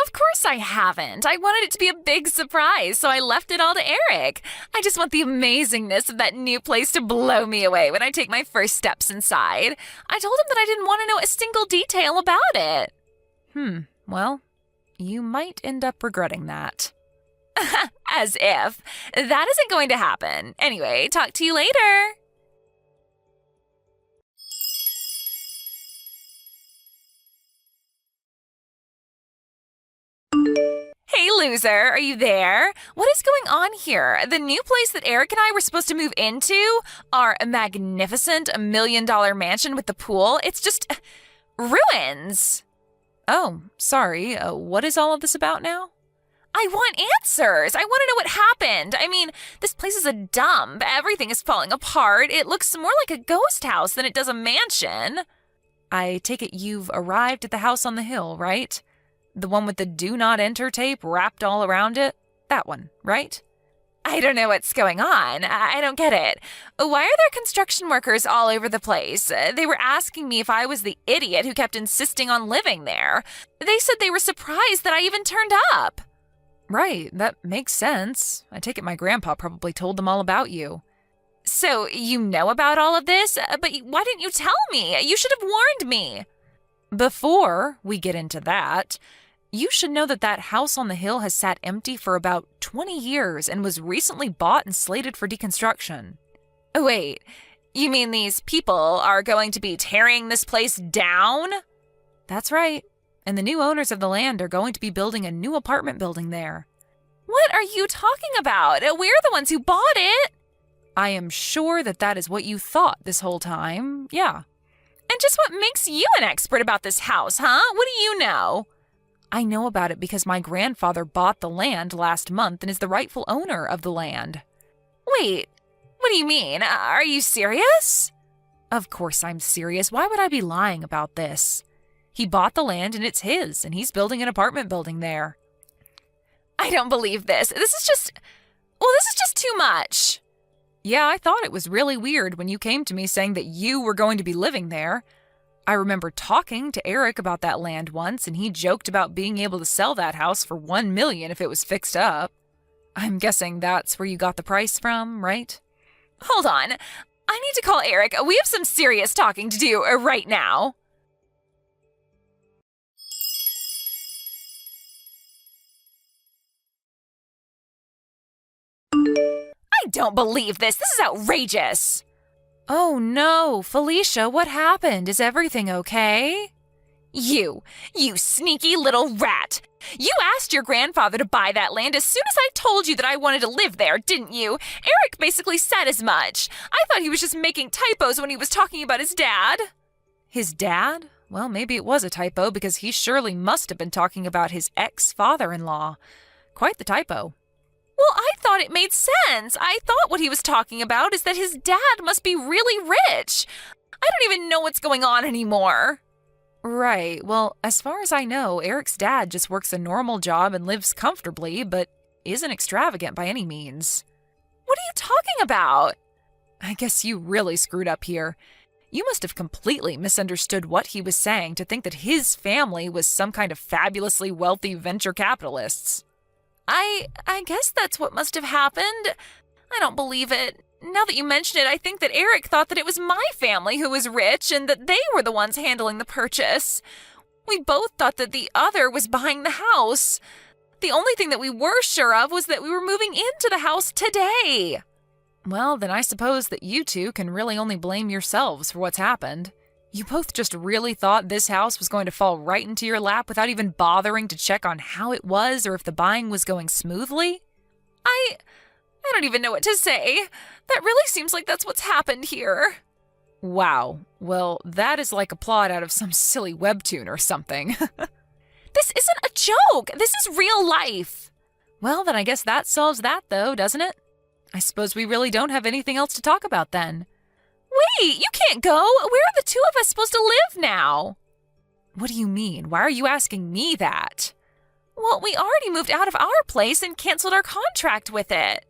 Of course I haven't. I wanted it to be a big surprise, so I left it all to Eric. I just want the amazingness of that new place to blow me away when I take my first steps inside. I told him that I didn't want to know a single detail about it. Well, you might end up regretting that. As if. That isn't going to happen. Anyway, talk to you later. Hey, loser, are you there? What is going on here? The new place that Eric and I were supposed to move into, our magnificent $1 million mansion with the pool, it's just ruins. Oh, sorry. What is all of this about now? I want answers. I want to know what happened. I mean, this place is a dump. Everything is falling apart. It looks more like a ghost house than it does a mansion. I take it you've arrived at the house on the hill, right? The one with the do not enter tape wrapped all around it? That one, right? I don't know what's going on. I don't get it. Why are there construction workers all over the place? They were asking me if I was the idiot who kept insisting on living there. They said they were surprised that I even turned up. Right, that makes sense. I take it my grandpa probably told them all about you. So, you know about all of this? But why didn't you tell me? You should have warned me. Before we get into that, you should know that that house on the hill has sat empty for about 20 years and was recently bought and slated for deconstruction. Wait, you mean these people are going to be tearing this place down? That's right. And the new owners of the land are going to be building a new apartment building there. What are you talking about? We're the ones who bought it. I am sure that that is what you thought this whole time, yeah. And just what makes you an expert about this house, huh? What do you know? I know about it because my grandfather bought the land last month and is the rightful owner of the land. Wait, what do you mean? Are you serious? Of course I'm serious. Why would I be lying about this? He bought the land and it's his, and he's building an apartment building there. I don't believe this. This is just too much. Yeah, I thought it was really weird when you came to me saying that you were going to be living there. I remember talking to Eric about that land once, and he joked about being able to sell that house for $1 million if it was fixed up. I'm guessing that's where you got the price from, right? Hold on. I need to call Eric. We have some serious talking to do right now. I don't believe this. This is outrageous. Oh no, Felicia, what happened? Is everything okay? You sneaky little rat. You asked your grandfather to buy that land as soon as I told you that I wanted to live there, didn't you? Eric basically said as much. I thought he was just making typos when he was talking about his dad. His dad? Well, maybe it was a typo because he surely must have been talking about his ex-father-in-law. Quite the typo. Well, I thought it made sense. I thought what he was talking about is that his dad must be really rich. I don't even know what's going on anymore. Right. Well, as far as I know, Eric's dad just works a normal job and lives comfortably, but isn't extravagant by any means. What are you talking about? I guess you really screwed up here. You must have completely misunderstood what he was saying to think that his family was some kind of fabulously wealthy venture capitalists. I guess that's what must have happened. I don't believe it. Now that you mention it, I think that Eric thought that it was my family who was rich and that they were the ones handling the purchase. We both thought that the other was buying the house. The only thing that we were sure of was that we were moving into the house today. Well, then I suppose that you two can really only blame yourselves for what's happened. You both just really thought this house was going to fall right into your lap without even bothering to check on how it was or if the buying was going smoothly? I don't even know what to say. That really seems like that's what's happened here. Wow. Well, that is like a plot out of some silly webtoon or something. This isn't a joke. This is real life. Well, then I guess that solves that, though, doesn't it? I suppose we really don't have anything else to talk about then. Wait, you can't go. Where are the two of us supposed to live now? What do you mean? Why are you asking me that? Well, we already moved out of our place and canceled our contract with it.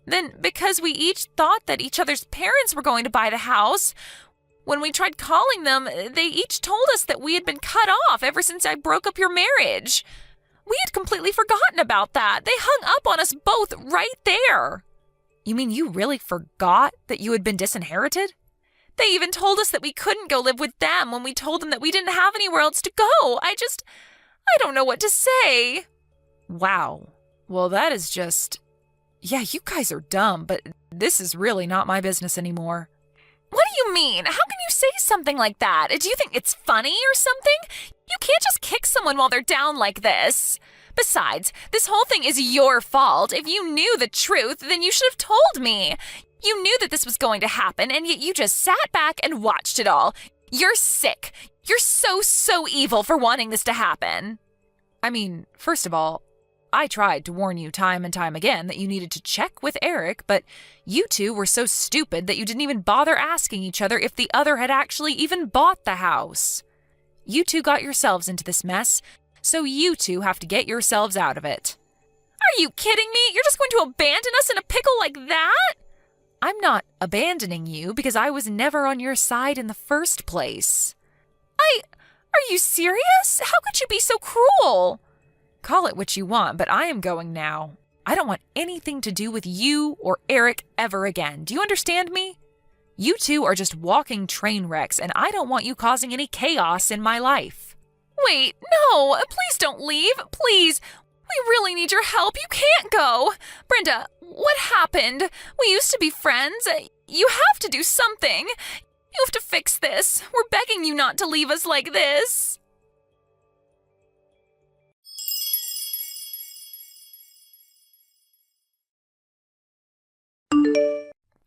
Then, because we each thought that each other's parents were going to buy the house, when we tried calling them, they each told us that we had been cut off ever since I broke up your marriage. We had completely forgotten about that. They hung up on us both right there. You mean you really forgot that you had been disinherited? They even told us that we couldn't go live with them when we told them that we didn't have anywhere else to go. I don't know what to say. Wow. Well, that is just... Yeah, you guys are dumb, but this is really not my business anymore. What do you mean? How can you say something like that? Do you think it's funny or something? You can't just kick someone while they're down like this. Besides, this whole thing is your fault. If you knew the truth, then you should have told me. You knew that this was going to happen, and yet you just sat back and watched it all. You're sick. You're so evil for wanting this to happen. I mean, first of all, I tried to warn you time and time again that you needed to check with Eric, but you two were so stupid that you didn't even bother asking each other if the other had actually even bought the house. You two got yourselves into this mess, so you two have to get yourselves out of it. Are you kidding me? You're just going to abandon us in a pickle like that? I'm not abandoning you because I was never on your side in the first place. Are you serious? How could you be so cruel? Call it what you want, but I am going now. I don't want anything to do with you or Eric ever again. Do you understand me? You two are just walking train wrecks, and I don't want you causing any chaos in my life. Wait, no, please don't leave, please. We really need your help. You can't go. Brenda, what happened? We used to be friends. You have to do something. You have to fix this. We're begging you not to leave us like this.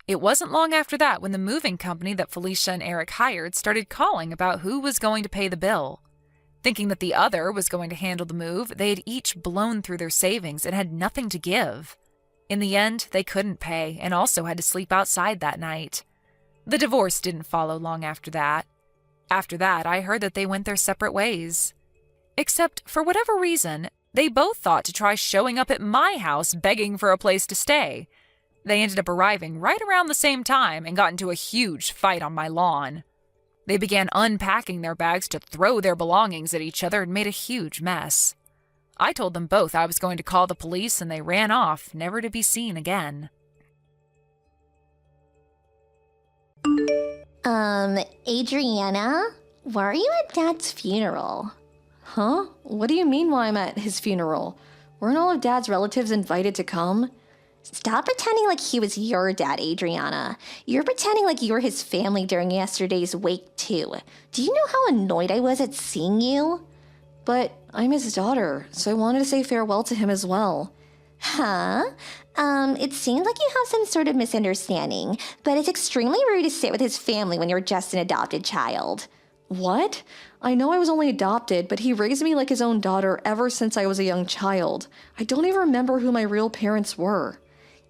It wasn't long after that when the moving company that Felicia and Eric hired started calling about who was going to pay the bill. Thinking that the other was going to handle the move, they had each blown through their savings and had nothing to give. In the end, they couldn't pay and also had to sleep outside that night. The divorce didn't follow long after that. After that, I heard that they went their separate ways. Except, for whatever reason, they both thought to try showing up at my house begging for a place to stay. They ended up arriving right around the same time and got into a huge fight on my lawn. They began unpacking their bags to throw their belongings at each other and made a huge mess. I told them both I was going to call the police and they ran off, never to be seen again. Adriana, why are you at Dad's funeral? Huh? What do you mean why I'm at his funeral? Weren't all of Dad's relatives invited to come? Stop pretending like he was your dad, Adriana. You're pretending like you were his family during yesterday's wake, too. Do you know how annoyed I was at seeing you? But I'm his daughter, so I wanted to say farewell to him as well. Huh? It seems like you have some sort of misunderstanding, but it's extremely rude to sit with his family when you're just an adopted child. What? I know I was only adopted, but he raised me like his own daughter ever since I was a young child. I don't even remember who my real parents were.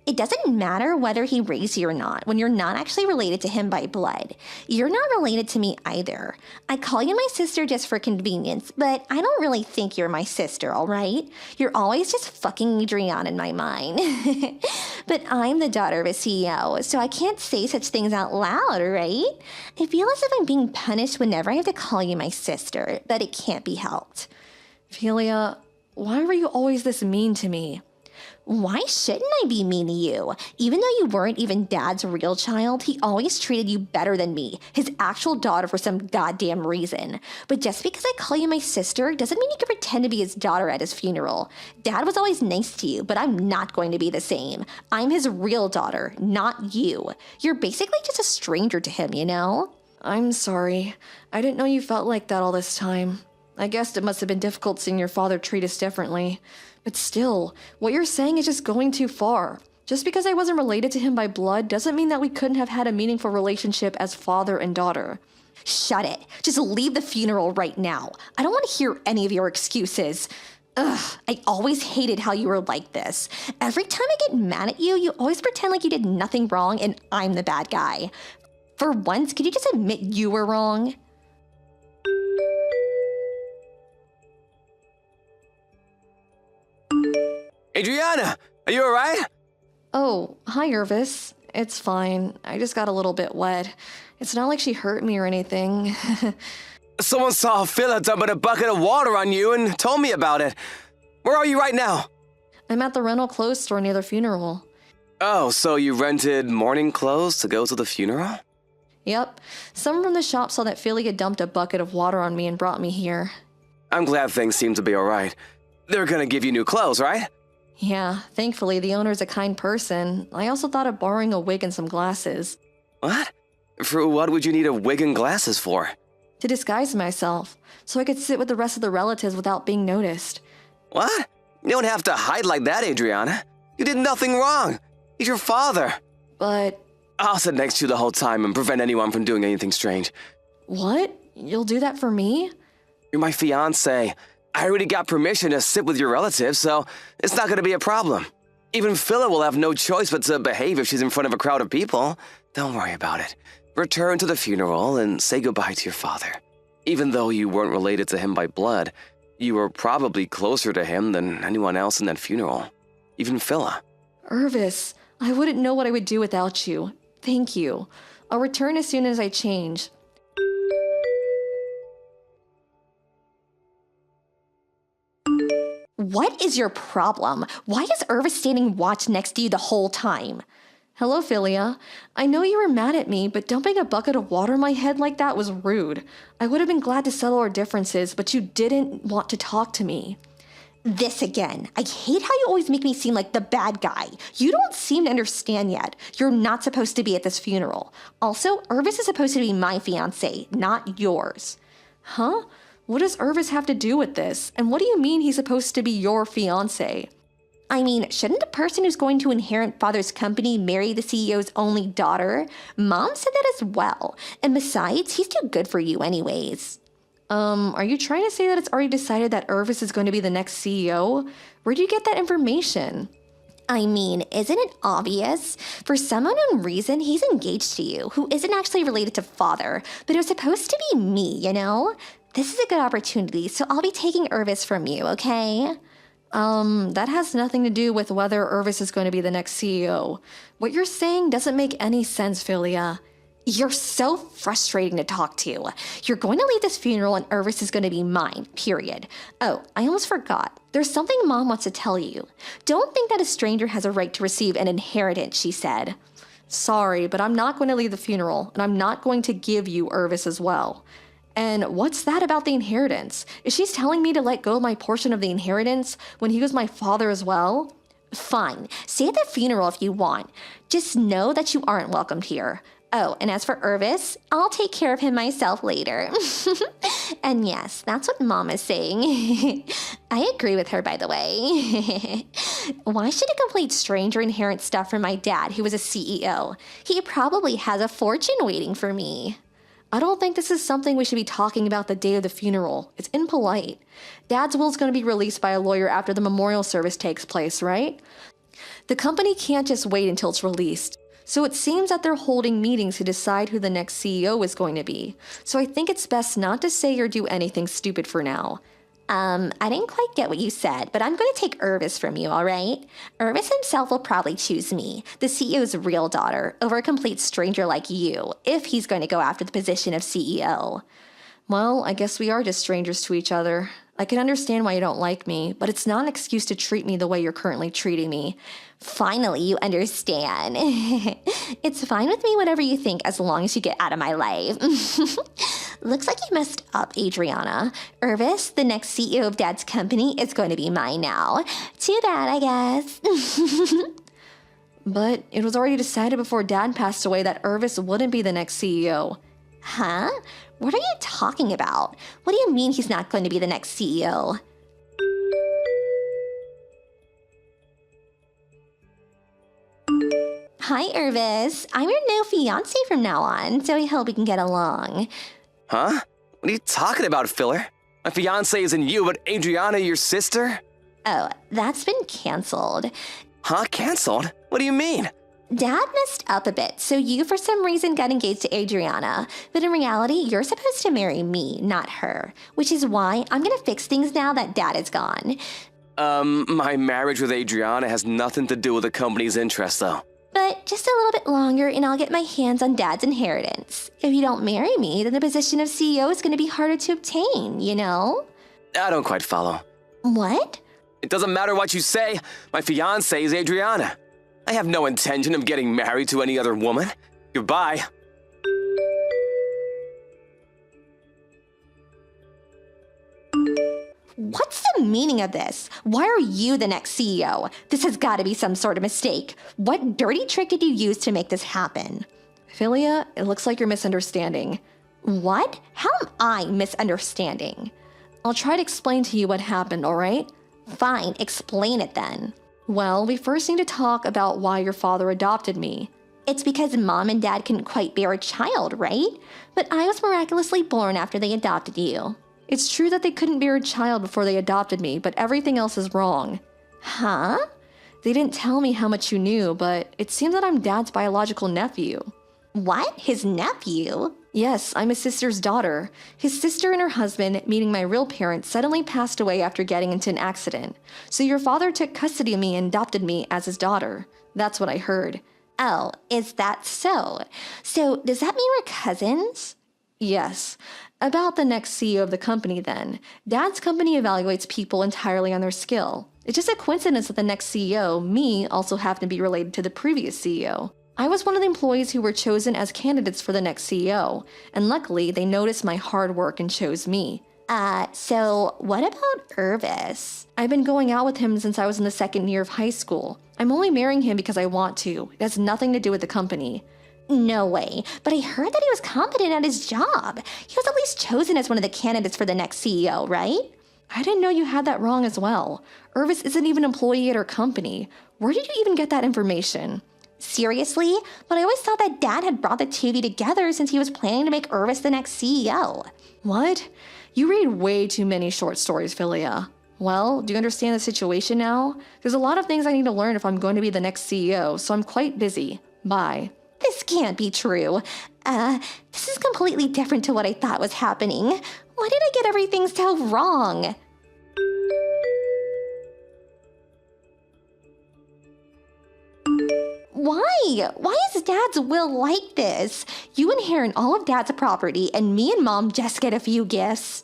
It doesn't matter whether he raised you or not when you're not actually related to him by blood. You're not related to me either. I call you my sister just for convenience, but I don't really think you're my sister, alright? You're always just fucking Adriana in my mind. But I'm the daughter of a CEO, so I can't say such things out loud, right? I feel as if I'm being punished whenever I have to call you my sister, but it can't be helped. Philia, why were you always this mean to me? Why shouldn't I be mean to you? Even though you weren't even Dad's real child, he always treated you better than me, his actual daughter for some goddamn reason. But just because I call you my sister doesn't mean you can pretend to be his daughter at his funeral. Dad was always nice to you, but I'm not going to be the same. I'm his real daughter, not you. You're basically just a stranger to him, you know? I'm sorry. I didn't know you felt like that all this time. I guess it must have been difficult seeing your father treat us differently. But still, what you're saying is just going too far. Just because I wasn't related to him by blood doesn't mean that we couldn't have had a meaningful relationship as father and daughter. Shut it. Just leave the funeral right now. I don't want to hear any of your excuses. Ugh, I always hated how you were like this. Every time I get mad at you, you always pretend like you did nothing wrong and I'm the bad guy. For once, could you just admit you were wrong? Adriana, are you alright? Oh, hi, Irvis. It's fine. I just got a little bit wet. It's not like she hurt me or anything. Someone saw Phila dumping a bucket of water on you and told me about it. Where are you right now? I'm at the rental clothes store near the funeral. Oh, so you rented morning clothes to go to the funeral? Yep. Someone from the shop saw that Philly had dumped a bucket of water on me and brought me here. I'm glad things seem to be alright. They're gonna give you new clothes, right? Yeah, thankfully the owner's a kind person. I also thought of borrowing a wig and some glasses. What? For what would you need a wig and glasses for? To disguise myself, so I could sit with the rest of the relatives without being noticed. What? You don't have to hide like that, Adriana. You did nothing wrong. He's your father. But... I'll sit next to you the whole time and prevent anyone from doing anything strange. What? You'll do that for me? You're my fiancé. I already got permission to sit with your relatives, so it's not gonna be a problem. Even Phila will have no choice but to behave if she's in front of a crowd of people. Don't worry about it. Return to the funeral and say goodbye to your father. Even though you weren't related to him by blood, you were probably closer to him than anyone else in that funeral. Even Phila. Irvis, I wouldn't know what I would do without you. Thank you. I'll return as soon as I change. What is your problem? Why is Irvis standing watch next to you the whole time? Hello, Philia. I know you were mad at me, but dumping a bucket of water on my head like that was rude. I would have been glad to settle our differences, but you didn't want to talk to me. This again. I hate how you always make me seem like the bad guy. You don't seem to understand yet. You're not supposed to be at this funeral. Also, Irvis is supposed to be my fiancé, not yours. Huh? What does Irvis have to do with this? And what do you mean he's supposed to be your fiancé? I mean, shouldn't the person who's going to inherit father's company marry the CEO's only daughter? Mom said that as well. And besides, he's too good for you anyways. Are you trying to say that it's already decided that Irvis is going to be the next CEO? Where'd you get that information? I mean, isn't it obvious? For some unknown reason, he's engaged to you, who isn't actually related to father, but it was supposed to be me, you know? This is a good opportunity, so I'll be taking Irvis from you, okay? That has nothing to do with whether Irvis is going to be the next CEO. What you're saying doesn't make any sense, Philia. You're so frustrating to talk to. You're going to leave this funeral and Irvis is going to be mine, period. Oh, I almost forgot. There's something Mom wants to tell you. Don't think that a stranger has a right to receive an inheritance, she said. Sorry, but I'm not going to leave the funeral, and I'm not going to give you Irvis as well. And what's that about the inheritance? Is she telling me to let go of my portion of the inheritance when he was my father as well? Fine. Stay at the funeral if you want. Just know that you aren't welcomed here. Oh, and as for Irvis, I'll take care of him myself later. And yes, that's what Mom is saying. I agree with her, by the way. Why should a complete stranger inherit stuff from my dad, who was a CEO? He probably has a fortune waiting for me. I don't think this is something we should be talking about the day of the funeral. It's impolite. Dad's will's going to be released by a lawyer after the memorial service takes place, right? The company can't just wait until it's released. So it seems that they're holding meetings to decide who the next CEO is going to be. So I think it's best not to say or do anything stupid for now. I didn't quite get what you said, but I'm going to take Irvis from you, all right? Irvis himself will probably choose me, the CEO's real daughter, over a complete stranger like you, if he's going to go after the position of CEO. Well, I guess we are just strangers to each other. I can understand why you don't like me, but it's not an excuse to treat me the way you're currently treating me. Finally, you understand. It's fine with me, whatever you think, as long as you get out of my life. Looks like you messed up, Adriana. Irvis, the next CEO of Dad's company, is going to be mine now. Too bad, I guess. But it was already decided before Dad passed away that Irvis wouldn't be the next CEO. Huh? What are you talking about? What do you mean he's not going to be the next CEO? Hi, Irvis. I'm your new fiancé from now on, so I hope we can get along. Huh? What are you talking about, Filler? My fiancé isn't you, but Adriana, your sister? Oh, that's been canceled. Huh? Canceled? What do you mean? Dad messed up a bit, so you for some reason got engaged to Adriana. But in reality, you're supposed to marry me, not her. Which is why I'm gonna fix things now that Dad is gone. My marriage with Adriana has nothing to do with the company's interests, though. But just a little bit longer and I'll get my hands on Dad's inheritance. If you don't marry me, then the position of CEO is gonna be harder to obtain, you know? I don't quite follow. What? It doesn't matter what you say. My fiancé is Adriana. I have no intention of getting married to any other woman. Goodbye. What's the meaning of this? Why are you the next CEO? This has got to be some sort of mistake. What dirty trick did you use to make this happen? Philia, it looks like you're misunderstanding. What? How am I misunderstanding? I'll try to explain to you what happened, all right? Fine, explain it then. Well, we first need to talk about why your father adopted me. It's because Mom and Dad couldn't quite bear a child, right? But I was miraculously born after they adopted you. It's true that they couldn't bear a child before they adopted me, but everything else is wrong. Huh? They didn't tell me how much you knew, but it seems that I'm Dad's biological nephew. What? His nephew? Yes, I'm his sister's daughter. His sister and her husband, meaning my real parents, suddenly passed away after getting into an accident. So your father took custody of me and adopted me as his daughter. That's what I heard. Oh, is that so? So does that mean we're cousins? Yes. About the next CEO of the company then. Dad's company evaluates people entirely on their skill. It's just a coincidence that the next CEO, me, also happened to be related to the previous CEO. I was one of the employees who were chosen as candidates for the next CEO, and luckily they noticed my hard work and chose me. So what about Irvis? I've been going out with him since I was in the second year of high school. I'm only marrying him because I want to. It has nothing to do with the company. No way, but I heard that he was competent at his job. He was at least chosen as one of the candidates for the next CEO, right? I didn't know you had that wrong as well. Irvis isn't even an employee at our company. Where did you even get that information? Seriously? But I always thought that Dad had brought the two of you together since he was planning to make Irvis the next CEO. What? You read way too many short stories, Philia. Well, do you understand the situation now? There's a lot of things I need to learn if I'm going to be the next CEO, so I'm quite busy. Bye. This can't be true. This is completely different to what I thought was happening. Why did I get everything so wrong? Why? Why is Dad's will like this? You inherit all of Dad's property and me and Mom just get a few gifts.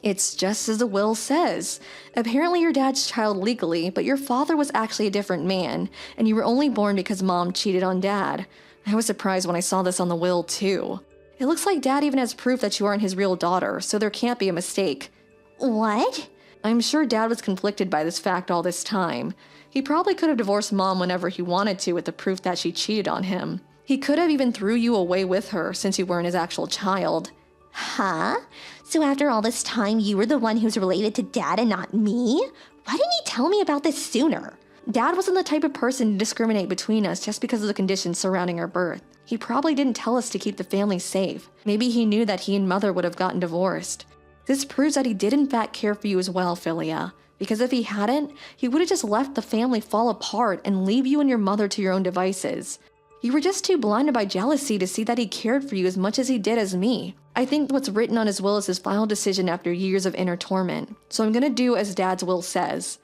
It's just as the will says. Apparently you're Dad's child legally, but your father was actually a different man, and you were only born because Mom cheated on Dad. I was surprised when I saw this on the will too. It looks like Dad even has proof that you aren't his real daughter, so there can't be a mistake. What? I'm sure Dad was conflicted by this fact all this time. He probably could have divorced Mom whenever he wanted to with the proof that she cheated on him. He could have even threw you away with her since you weren't his actual child. Huh? So after all this time, you were the one who's related to Dad and not me? Why didn't you tell me about this sooner? Dad wasn't the type of person to discriminate between us just because of the conditions surrounding our birth. He probably didn't tell us to keep the family safe. Maybe he knew that he and Mother would have gotten divorced. This proves that he did in fact care for you as well, Philia. Because if he hadn't, he would have just left the family fall apart and leave you and your mother to your own devices. You were just too blinded by jealousy to see that he cared for you as much as he did as me. I think what's written on his will is his final decision after years of inner torment. So I'm gonna do as Dad's will says.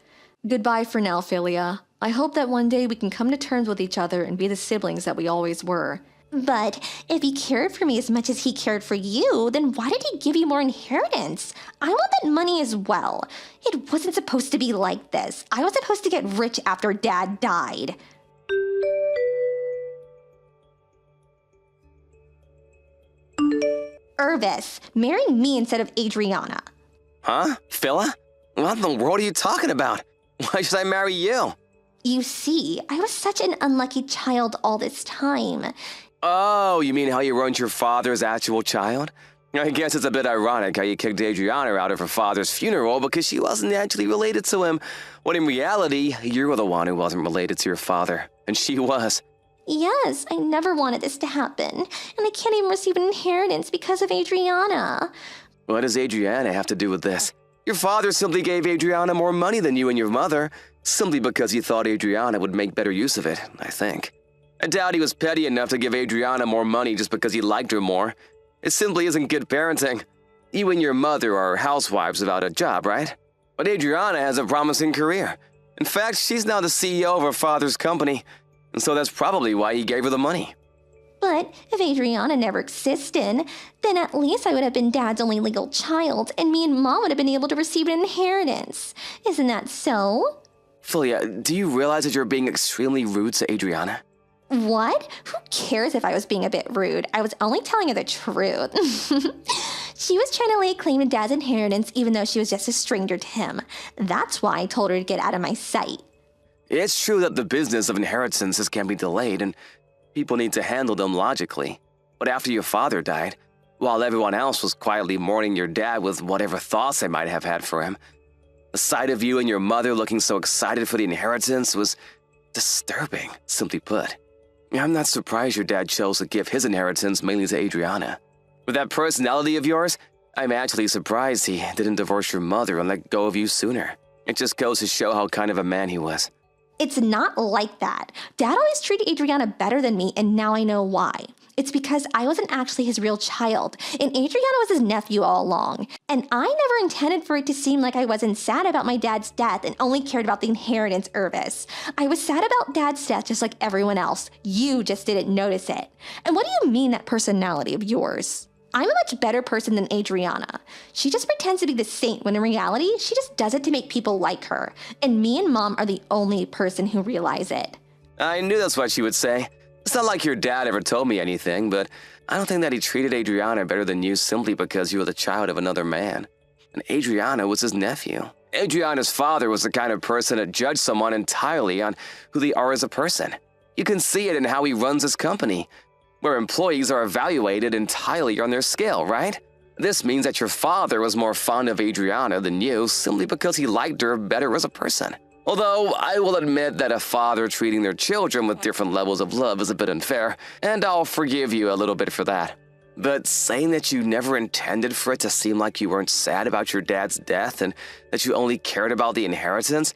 Goodbye for now, Philia. I hope that one day we can come to terms with each other and be the siblings that we always were. But if he cared for me as much as he cared for you, then why did he give you more inheritance? I want that money as well. It wasn't supposed to be like this. I was supposed to get rich after Dad died. Irvis, marry me instead of Adriana. Huh? Phila? What in the world are you talking about? Why should I marry you? You see, I was such an unlucky child all this time. Oh, you mean how you weren't your father's actual child? I guess it's a bit ironic how you kicked Adriana out of her father's funeral because she wasn't actually related to him, when in reality, you were the one who wasn't related to your father, and she was. Yes, I never wanted this to happen, and I can't even receive an inheritance because of Adriana. What does Adriana have to do with this? Your father simply gave Adriana more money than you and your mother, simply because he thought Adriana would make better use of it, I think. I doubt he was petty enough to give Adriana more money just because he liked her more. It simply isn't good parenting. You and your mother are housewives without a job, right? But Adriana has a promising career. In fact, she's now the CEO of her father's company, and so that's probably why he gave her the money. But if Adriana never existed, then at least I would have been Dad's only legal child, and me and Mom would have been able to receive an inheritance. Isn't that so? Philia, do you realize that you're being extremely rude to Adriana? What? Who cares if I was being a bit rude? I was only telling her the truth. She was trying to lay claim to Dad's inheritance even though she was just a stranger to him. That's why I told her to get out of my sight. It's true that the business of inheritances can be delayed and people need to handle them logically. But after your father died, while everyone else was quietly mourning your dad with whatever thoughts they might have had for him, the sight of you and your mother looking so excited for the inheritance was disturbing, simply put. I'm not surprised your dad chose to give his inheritance mainly to Adriana. With that personality of yours, I'm actually surprised he didn't divorce your mother and let go of you sooner. It just goes to show how kind of a man he was. It's not like that. Dad always treated Adriana better than me, and now I know why. It's because I wasn't actually his real child, and Adriana was his nephew all along. And I never intended for it to seem like I wasn't sad about my dad's death and only cared about the inheritance, Irvis. I was sad about Dad's death just like everyone else. You just didn't notice it. And what do you mean, that personality of yours? I'm a much better person than Adriana. She just pretends to be the saint when in reality, she just does it to make people like her. And me and Mom are the only person who realize it. I knew that's what she would say. It's not like your dad ever told me anything, but I don't think that he treated Adriana better than you simply because you were the child of another man. And Adriana was his nephew. Adriana's father was the kind of person to judge someone entirely on who they are as a person. You can see it in how he runs his company, where employees are evaluated entirely on their scale, right? This means that your father was more fond of Adriana than you simply because he liked her better as a person. Although, I will admit that a father treating their children with different levels of love is a bit unfair, and I'll forgive you a little bit for that. But saying that you never intended for it to seem like you weren't sad about your dad's death and that you only cared about the inheritance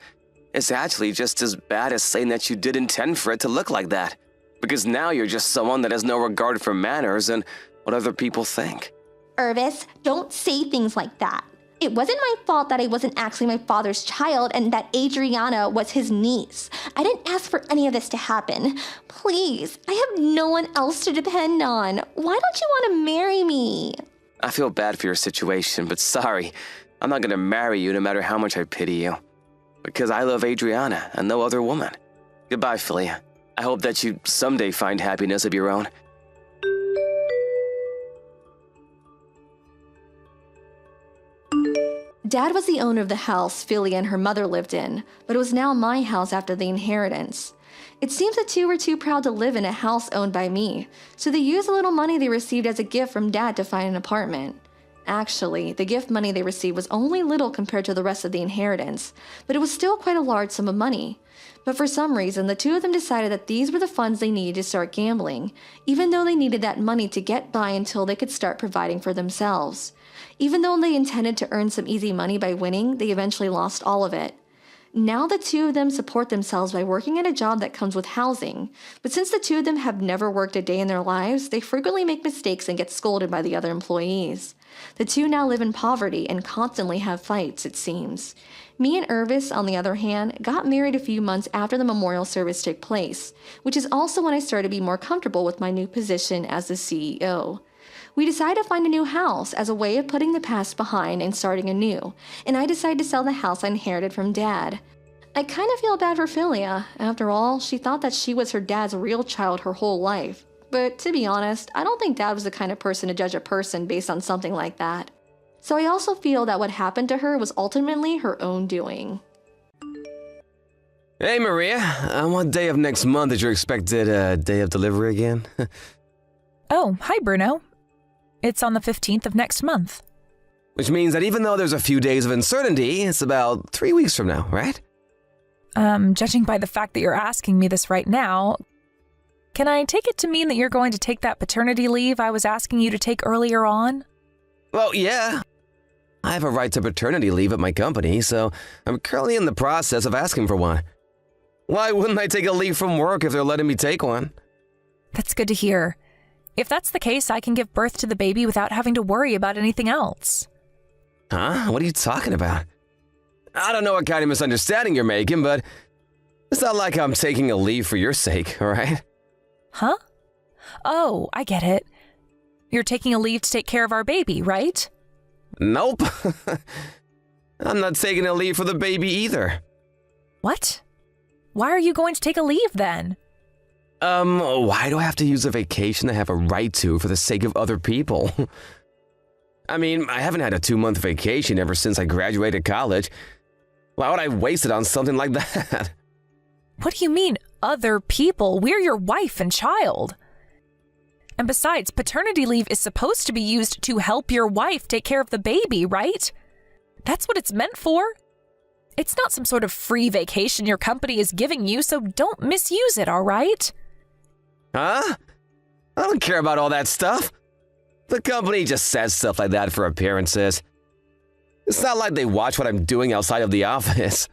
is actually just as bad as saying that you did intend for it to look like that. Because now you're just someone that has no regard for manners and what other people think. Irvis, don't say things like that. It wasn't my fault that I wasn't actually my father's child and that Adriana was his niece. I didn't ask for any of this to happen. Please, I have no one else to depend on. Why don't you want to marry me? I feel bad for your situation, but sorry. I'm not going to marry you no matter how much I pity you. Because I love Adriana and no other woman. Goodbye, Philia. I hope that you someday find happiness of your own. Dad was the owner of the house Philly and her mother lived in, but it was now my house after the inheritance. It seems the two were too proud to live in a house owned by me, so they used the little money they received as a gift from Dad to find an apartment. Actually, the gift money they received was only little compared to the rest of the inheritance, but it was still quite a large sum of money. But for some reason, the two of them decided that these were the funds they needed to start gambling, even though they needed that money to get by until they could start providing for themselves. Even though they intended to earn some easy money by winning, they eventually lost all of it. Now the two of them support themselves by working at a job that comes with housing, but since the two of them have never worked a day in their lives, they frequently make mistakes and get scolded by the other employees. The two now live in poverty and constantly have fights, it seems. Me and Irvis, on the other hand, got married a few months after the memorial service took place, which is also when I started to be more comfortable with my new position as the CEO. We decided to find a new house as a way of putting the past behind and starting anew, and I decided to sell the house I inherited from Dad. I kind of feel bad for Philia. After all, she thought that she was her dad's real child her whole life. But to be honest, I don't think Dad was the kind of person to judge a person based on something like that. So I also feel that what happened to her was ultimately her own doing. Hey, Maria. On what day of next month is your expected day of delivery again? Oh, hi, Bruno. It's on the 15th of next month. Which means that even though there's a few days of uncertainty, it's about 3 weeks from now, right? Judging by the fact that you're asking me this right now, can I take it to mean that you're going to take that paternity leave I was asking you to take earlier on? Well, yeah. I have a right to paternity leave at my company, so I'm currently in the process of asking for one. Why wouldn't I take a leave from work if they're letting me take one? That's good to hear. If that's the case, I can give birth to the baby without having to worry about anything else. Huh? What are you talking about? I don't know what kind of misunderstanding you're making, but it's not like I'm taking a leave for your sake, all right? Huh? Oh, I get it. You're taking a leave to take care of our baby, right? Nope. I'm not taking a leave for the baby either. What? Why are you going to take a leave then? Why do I have to use a vacation I have a right to for the sake of other people? I mean, I haven't had a 2-month vacation ever since I graduated college. Why would I waste it on something like that? What do you mean, other people? We're your wife and child. And besides, paternity leave is supposed to be used to help your wife take care of the baby, right? That's what it's meant for. It's not some sort of free vacation your company is giving you, so don't misuse it, all right? Huh? I don't care about all that stuff. The company just says stuff like that for appearances. It's not like they watch what I'm doing outside of the office.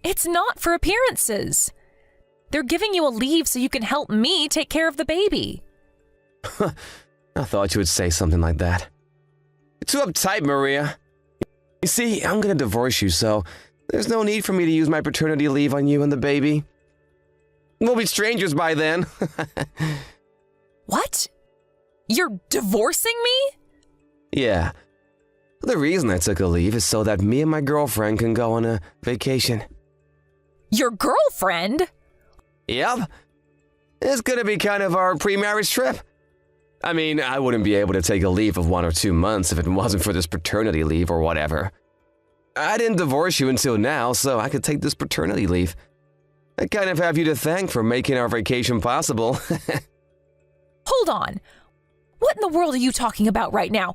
It's not for appearances. They're giving you a leave so you can help me take care of the baby. I thought you would say something like that. You're too uptight, Maria. You see, I'm gonna divorce you, so there's no need for me to use my paternity leave on you and the baby. We'll be strangers by then. What? You're divorcing me? Yeah. The reason I took a leave is so that me and my girlfriend can go on a vacation. Your girlfriend? Yep. It's gonna be kind of our pre-marriage trip. I mean, I wouldn't be able to take a leave of 1 or 2 months if it wasn't for this paternity leave or whatever. I didn't divorce you until now, so I could take this paternity leave. I kind of have you to thank for making our vacation possible. Hold on. What in the world are you talking about right now?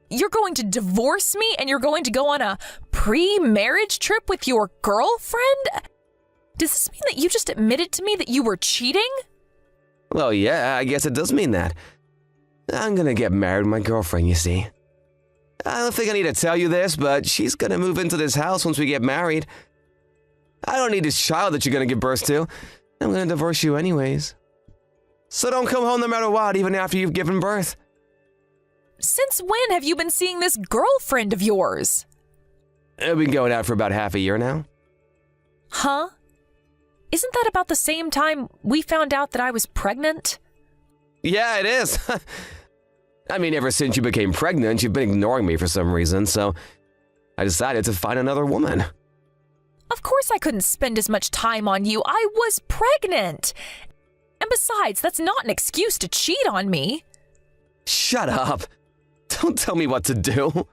You're going to divorce me and you're going to go on a pre-marriage trip with your girlfriend? Does this mean that you just admitted to me that you were cheating? Well, yeah, I guess it does mean that. I'm gonna get married with my girlfriend, you see. I don't think I need to tell you this, but she's gonna move into this house once we get married. I don't need this child that you're gonna give birth to. I'm gonna divorce you anyways. So don't come home no matter what, even after you've given birth. Since when have you been seeing this girlfriend of yours? We've been going out for about half a year now. Huh? Isn't that about the same time we found out that I was pregnant? Yeah, it is. I mean, ever since you became pregnant, you've been ignoring me for some reason, so I decided to find another woman. Of course I couldn't spend as much time on you. I was pregnant. And besides, that's not an excuse to cheat on me. Shut up. Don't tell me what to do.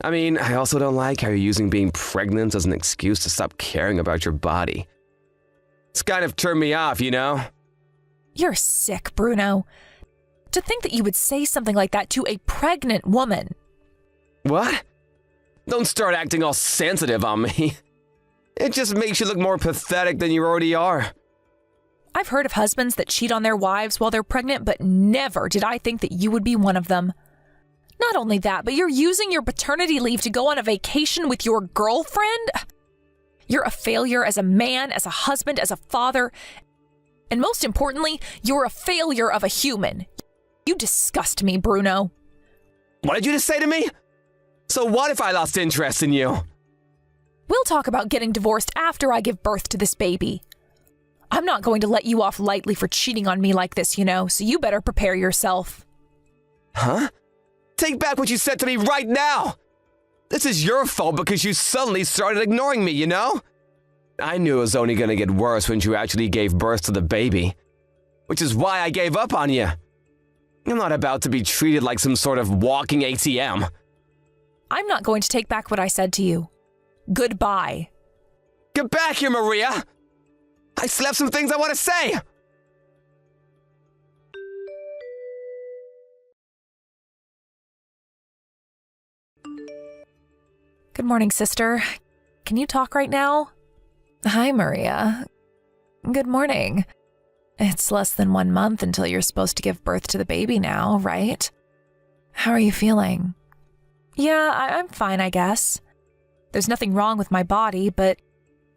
I mean, I also don't like how you're using being pregnant as an excuse to stop caring about your body. It's kind of turned me off, you know? You're sick, Bruno. To think that you would say something like that to a pregnant woman. What? Don't start acting all sensitive on me. It just makes you look more pathetic than you already are. I've heard of husbands that cheat on their wives while they're pregnant, but never did I think that you would be one of them. Not only that, but you're using your paternity leave to go on a vacation with your girlfriend? You're a failure as a man, as a husband, as a father. And most importantly, you're a failure of a human. You disgust me, Bruno. What did you just say to me? So what if I lost interest in you? We'll talk about getting divorced after I give birth to this baby. I'm not going to let you off lightly for cheating on me like this, you know, so you better prepare yourself. Huh? Take back what you said to me right now! This is your fault because you suddenly started ignoring me, you know? I knew it was only gonna get worse when you actually gave birth to the baby. Which is why I gave up on you. I'm not about to be treated like some sort of walking ATM. I'm not going to take back what I said to you. Goodbye. Get back here, Maria! I still have some things I want to say! Good morning, sister. Can you talk right now? Hi, Maria. Good morning. It's less than 1 month until you're supposed to give birth to the baby now, right? How are you feeling? Yeah, I'm fine, I guess. There's nothing wrong with my body, but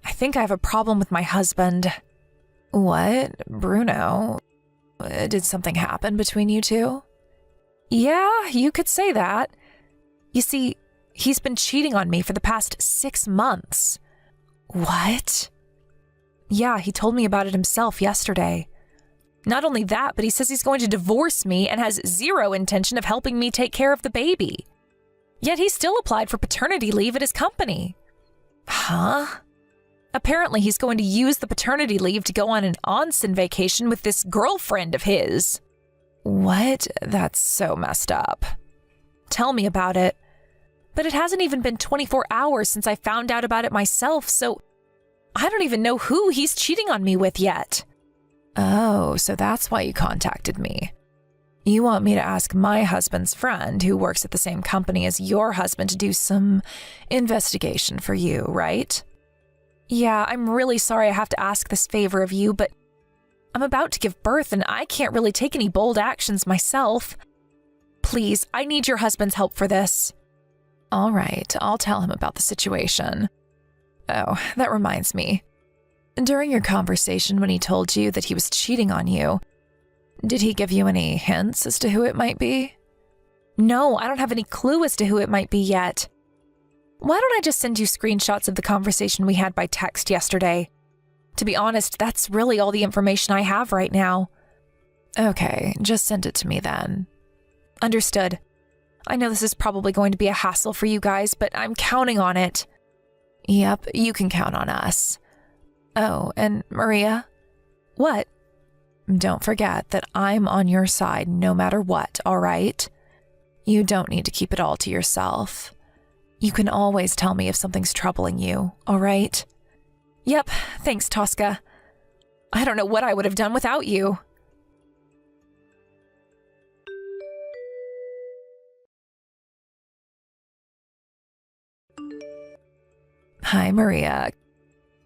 I think I have a problem with my husband. What? Bruno? Did something happen between you two? Yeah, you could say that. You see, he's been cheating on me for the past 6 months. What? Yeah, he told me about it himself yesterday. Not only that, but he says he's going to divorce me and has zero intention of helping me take care of the baby. Yet he still applied for paternity leave at his company. Huh? Apparently he's going to use the paternity leave to go on an onsen vacation with this girlfriend of his. What? That's so messed up. Tell me about it. But it hasn't even been 24 hours since I found out about it myself, so I don't even know who he's cheating on me with yet. Oh, so that's why you contacted me. You want me to ask my husband's friend, who works at the same company as your husband, to do some investigation for you, right? Yeah, I'm really sorry I have to ask this favor of you, but I'm about to give birth and I can't really take any bold actions myself. please, I need your husband's help for this. All right, I'll tell him about the situation. Oh, that reminds me. During your conversation when he told you that he was cheating on you, did he give you any hints as to who it might be? No, I don't have any clue as to who it might be yet. Why don't I just send you screenshots of the conversation we had by text yesterday? To be honest, that's really all the information I have right now. Okay, just send it to me then. Understood. I know this is probably going to be a hassle for you guys, but I'm counting on it. Yep, you can count on us. Oh, and Maria? What? Don't forget that I'm on your side no matter what, all right? You don't need to keep it all to yourself. You can always tell me if something's troubling you, all right? Yep, thanks, Tosca. I don't know what I would have done without you. Hi, Maria.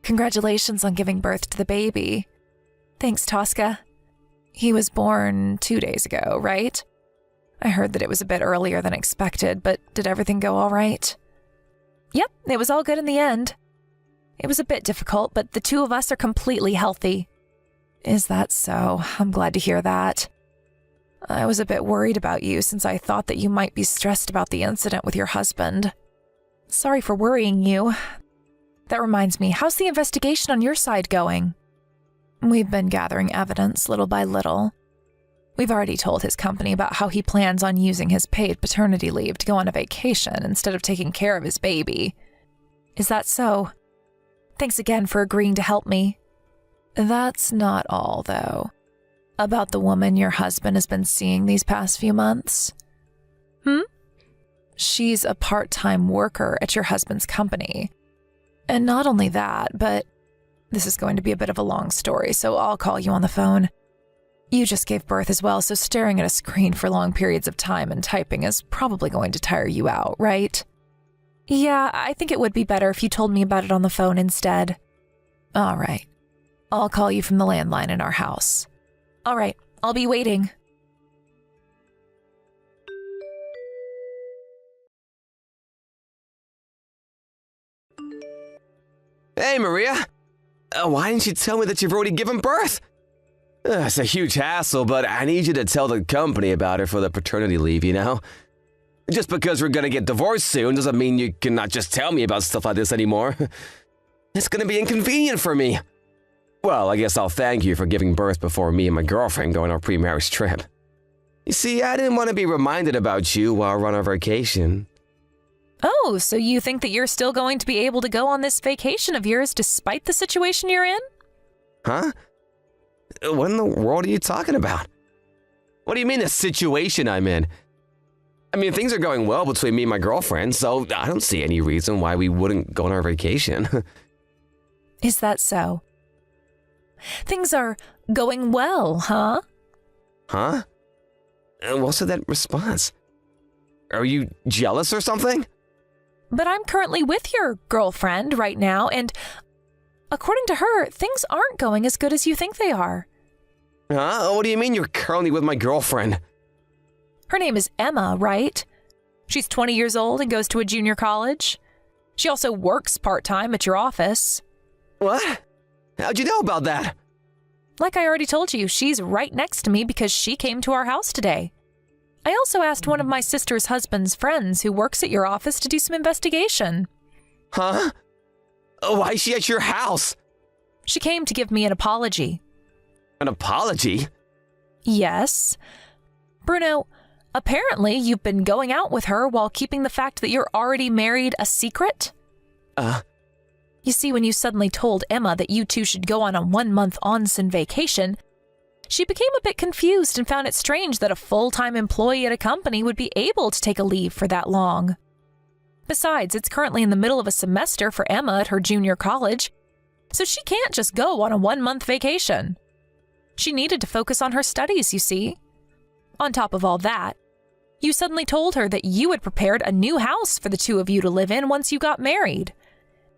Congratulations on giving birth to the baby. Thanks, Tosca. He was born 2 days ago, right? I heard that it was a bit earlier than expected, but did everything go all right? Yep, it was all good in the end. It was a bit difficult, but the two of us are completely healthy. Is that so? I'm glad to hear that. I was a bit worried about you since I thought that you might be stressed about the incident with your husband. Sorry for worrying you. That reminds me, how's the investigation on your side going? We've been gathering evidence little by little. We've already told his company about how he plans on using his paid paternity leave to go on a vacation instead of taking care of his baby. Is that so? Thanks again for agreeing to help me. That's not all, though. About the woman your husband has been seeing these past few months. She's a part-time worker at your husband's company. And not only that, but this is going to be a bit of a long story, so I'll call you on the phone. You just gave birth as well, so staring at a screen for long periods of time and typing is probably going to tire you out, right? Yeah, I think it would be better if you told me about it on the phone instead. All right. I'll call you from the landline in our house. All right, I'll be waiting. Hey, Maria. Why didn't you tell me that you've already given birth? It's a huge hassle, but I need you to tell the company about it for the paternity leave, you know? Just because we're gonna get divorced soon doesn't mean you cannot just tell me about stuff like this anymore. It's gonna be inconvenient for me. Well, I guess I'll thank you for giving birth before me and my girlfriend go on our pre-marriage trip. You see, I didn't want to be reminded about you while we're on our vacation. Oh, so you think that you're still going to be able to go on this vacation of yours despite the situation you're in? Huh? What in the world are you talking about? What do you mean the situation I'm in? I mean, things are going well between me and my girlfriend, so I don't see any reason why we wouldn't go on our vacation. Is that so? Things are going well, huh? Huh? What's with that response? Are you jealous or something? But I'm currently with your girlfriend right now, and according to her, things aren't going as good as you think they are. Huh? What do you mean you're currently with my girlfriend? Her name is Emma, right? She's 20 years old and goes to a junior college. She also works part-time at your office. What? How'd you know about that? Like I already told you, she's right next to me because she came to our house today. I also asked one of my sister's husband's friends who works at your office to do some investigation. Huh? Why is she at your house? She came to give me an apology. An apology? Yes. Bruno, apparently you've been going out with her while keeping the fact that you're already married a secret? You see, when you suddenly told Emma that you two should go on a 1-month onsen vacation, she became a bit confused and found it strange that a full-time employee at a company would be able to take a leave for that long. Besides, it's currently in the middle of a semester for Emma at her junior college, so she can't just go on a 1-month vacation. She needed to focus on her studies, you see. On top of all that, you suddenly told her that you had prepared a new house for the two of you to live in once you got married.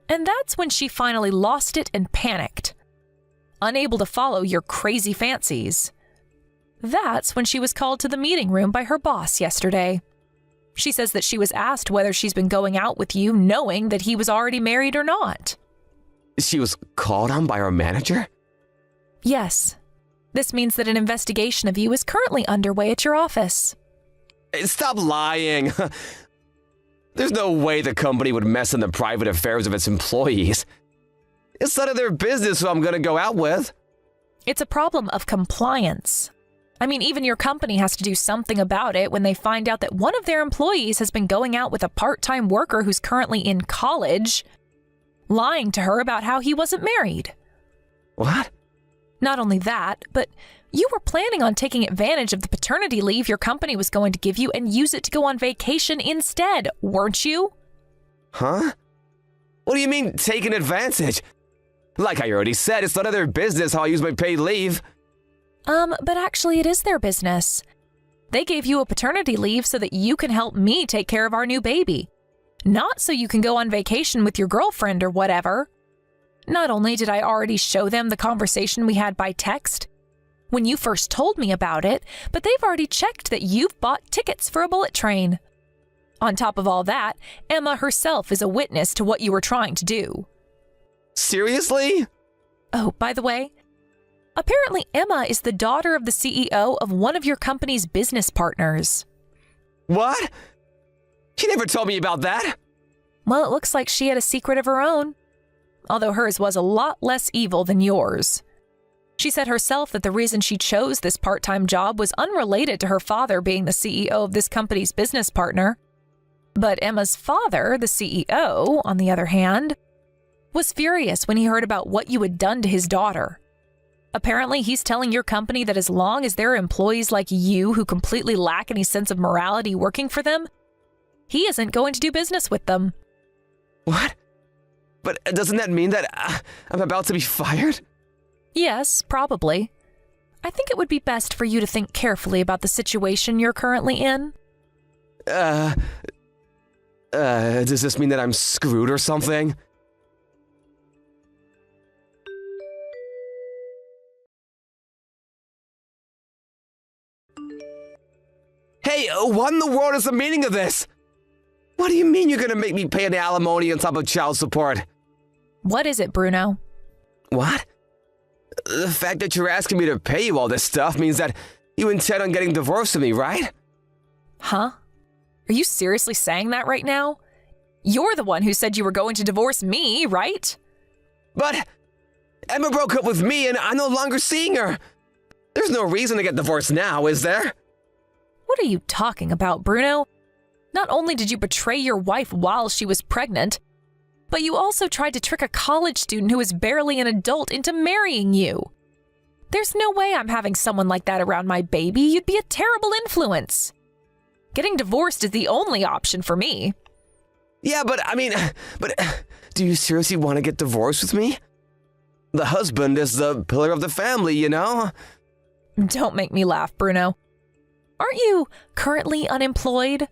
And that's when she finally lost it and panicked, unable to follow your crazy fancies. That's when she was called to the meeting room by her boss yesterday. She says that she was asked whether she's been going out with you knowing that he was already married or not. She was called on by her manager? Yes. This means that an investigation of you is currently underway at your office. Stop lying. There's no way the company would mess in the private affairs of its employees. It's none of their business who I'm going to go out with. It's a problem of compliance. I mean, even your company has to do something about it when they find out that one of their employees has been going out with a part-time worker who's currently in college, lying to her about how he wasn't married. What? Not only that, but you were planning on taking advantage of the paternity leave your company was going to give you and use it to go on vacation instead, weren't you? Huh? What do you mean, taking advantage? Like I already said, it's none of their business how I use my paid leave. But actually it is their business. They gave you a paternity leave so that you can help me take care of our new baby. Not so you can go on vacation with your girlfriend or whatever. Not only did I already show them the conversation we had by text when you first told me about it, but they've already checked that you've bought tickets for a bullet train. On top of all that, Emma herself is a witness to what you were trying to do. Seriously? Oh, by the way, apparently Emma is the daughter of the CEO of one of your company's business partners. What? She never told me about that. Well, it looks like she had a secret of her own, although hers was a lot less evil than yours. She said herself that the reason she chose this part-time job was unrelated to her father being the CEO of this company's business partner. But Emma's father, the CEO, on the other hand, was furious when he heard about what you had done to his daughter. Apparently, he's telling your company that as long as there are employees like you who completely lack any sense of morality working for them, he isn't going to do business with them. What? But doesn't that mean that I'm about to be fired? Yes, probably. I think it would be best for you to think carefully about the situation you're currently in. Does this mean that I'm screwed or something? Hey, what in the world is the meaning of this? What do you mean you're gonna make me pay an alimony on top of child support? What is it, Bruno? What? The fact that you're asking me to pay you all this stuff means that you intend on getting divorced with me, right? Huh? Are you seriously saying that right now? You're the one who said you were going to divorce me, right? But Emma broke up with me and I'm no longer seeing her. There's no reason to get divorced now, is there? What are you talking about, Bruno? Not only did you betray your wife while she was pregnant, but you also tried to trick a college student who is barely an adult into marrying you. There's no way I'm having someone like that around my baby. You'd be a terrible influence. Getting divorced is the only option for me. Yeah, but do you seriously want to get divorced with me? The husband is the pillar of the family, you know? Don't make me laugh, Bruno. Aren't you currently unemployed?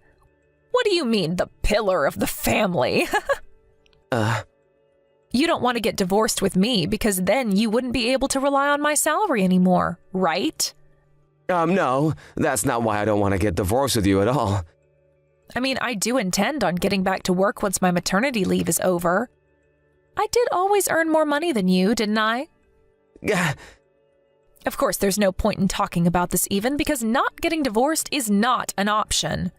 What do you mean, the pillar of the family? You don't want to get divorced with me because then you wouldn't be able to rely on my salary anymore, right? No, that's not why I don't want to get divorced with you at all. I mean, I do intend on getting back to work once my maternity leave is over. I did always earn more money than you, didn't I? Of course, there's no point in talking about this even because not getting divorced is not an option.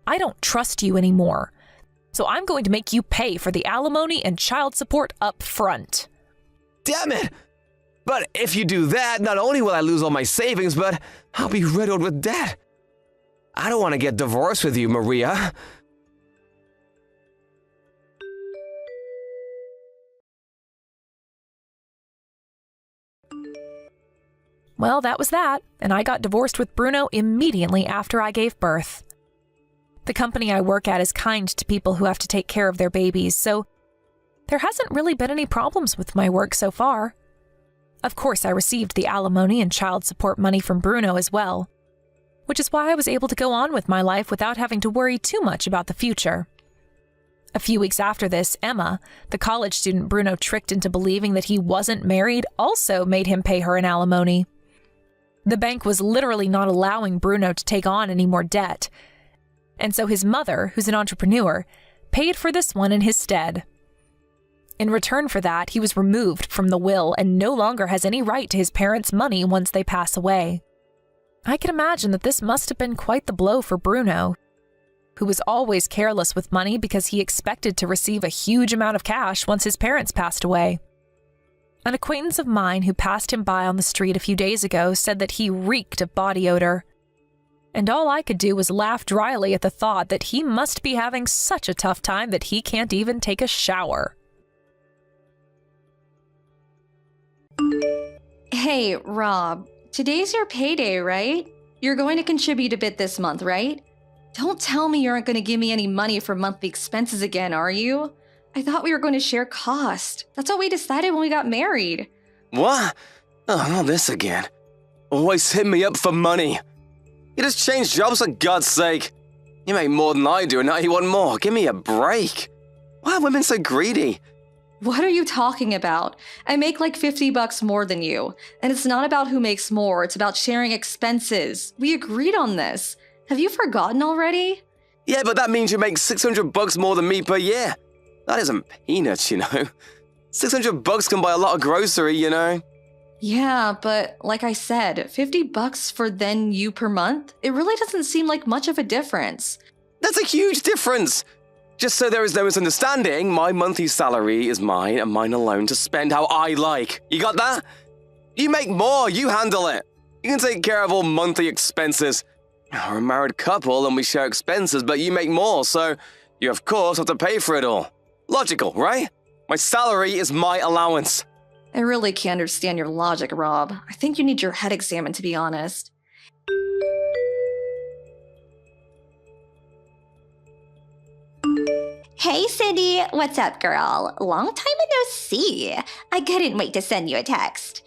I don't trust you anymore, so I'm going to make you pay for the alimony and child support up front. Damn it! But if you do that, not only will I lose all my savings, but I'll be riddled with debt. I don't want to get divorced with you, Maria. Well, that was that, and I got divorced with Bruno immediately after I gave birth. The company I work at is kind to people who have to take care of their babies, so there hasn't really been any problems with my work so far. Of course, I received the alimony and child support money from Bruno as well, which is why I was able to go on with my life without having to worry too much about the future. A few weeks after this, Emma, the college student Bruno tricked into believing that he wasn't married, also made him pay her an alimony. The bank was literally not allowing Bruno to take on any more debt. And so his mother, who's an entrepreneur, paid for this one in his stead. In return for that, he was removed from the will and no longer has any right to his parents' money once they pass away. I can imagine that this must have been quite the blow for Bruno, who was always careless with money because he expected to receive a huge amount of cash once his parents passed away. An acquaintance of mine who passed him by on the street a few days ago said that he reeked of body odor. And all I could do was laugh dryly at the thought that he must be having such a tough time that he can't even take a shower. Hey, Rob, today's your payday, right? You're going to contribute a bit this month, right? Don't tell me you aren't going to give me any money for monthly expenses again, are you? I thought we were going to share cost. That's what we decided when we got married. What? Oh, not this again. Always hit me up for money. You just changed jobs for God's sake. You make more than I do and now you want more. Give me a break. Why are women so greedy? What are you talking about? I make like $50 more than you. And it's not about who makes more, it's about sharing expenses. We agreed on this. Have you forgotten already? Yeah, but that means you make $600 more than me per year. That isn't peanuts, you know. $600 can buy a lot of grocery, you know. Yeah, but like I said, $50 for then you per month? It really doesn't seem like much of a difference. That's a huge difference. Just so there is no misunderstanding, my monthly salary is mine and mine alone to spend how I like. You got that? You make more, you handle it. You can take care of all monthly expenses. We're a married couple and we share expenses, but you make more, so you of course have to pay for it all. Logical, right? My salary is my allowance. I really can't understand your logic, Rob. I think you need your head examined, to be honest. Hey, Cindy. What's up, girl? Long time no see. I couldn't wait to send you a text.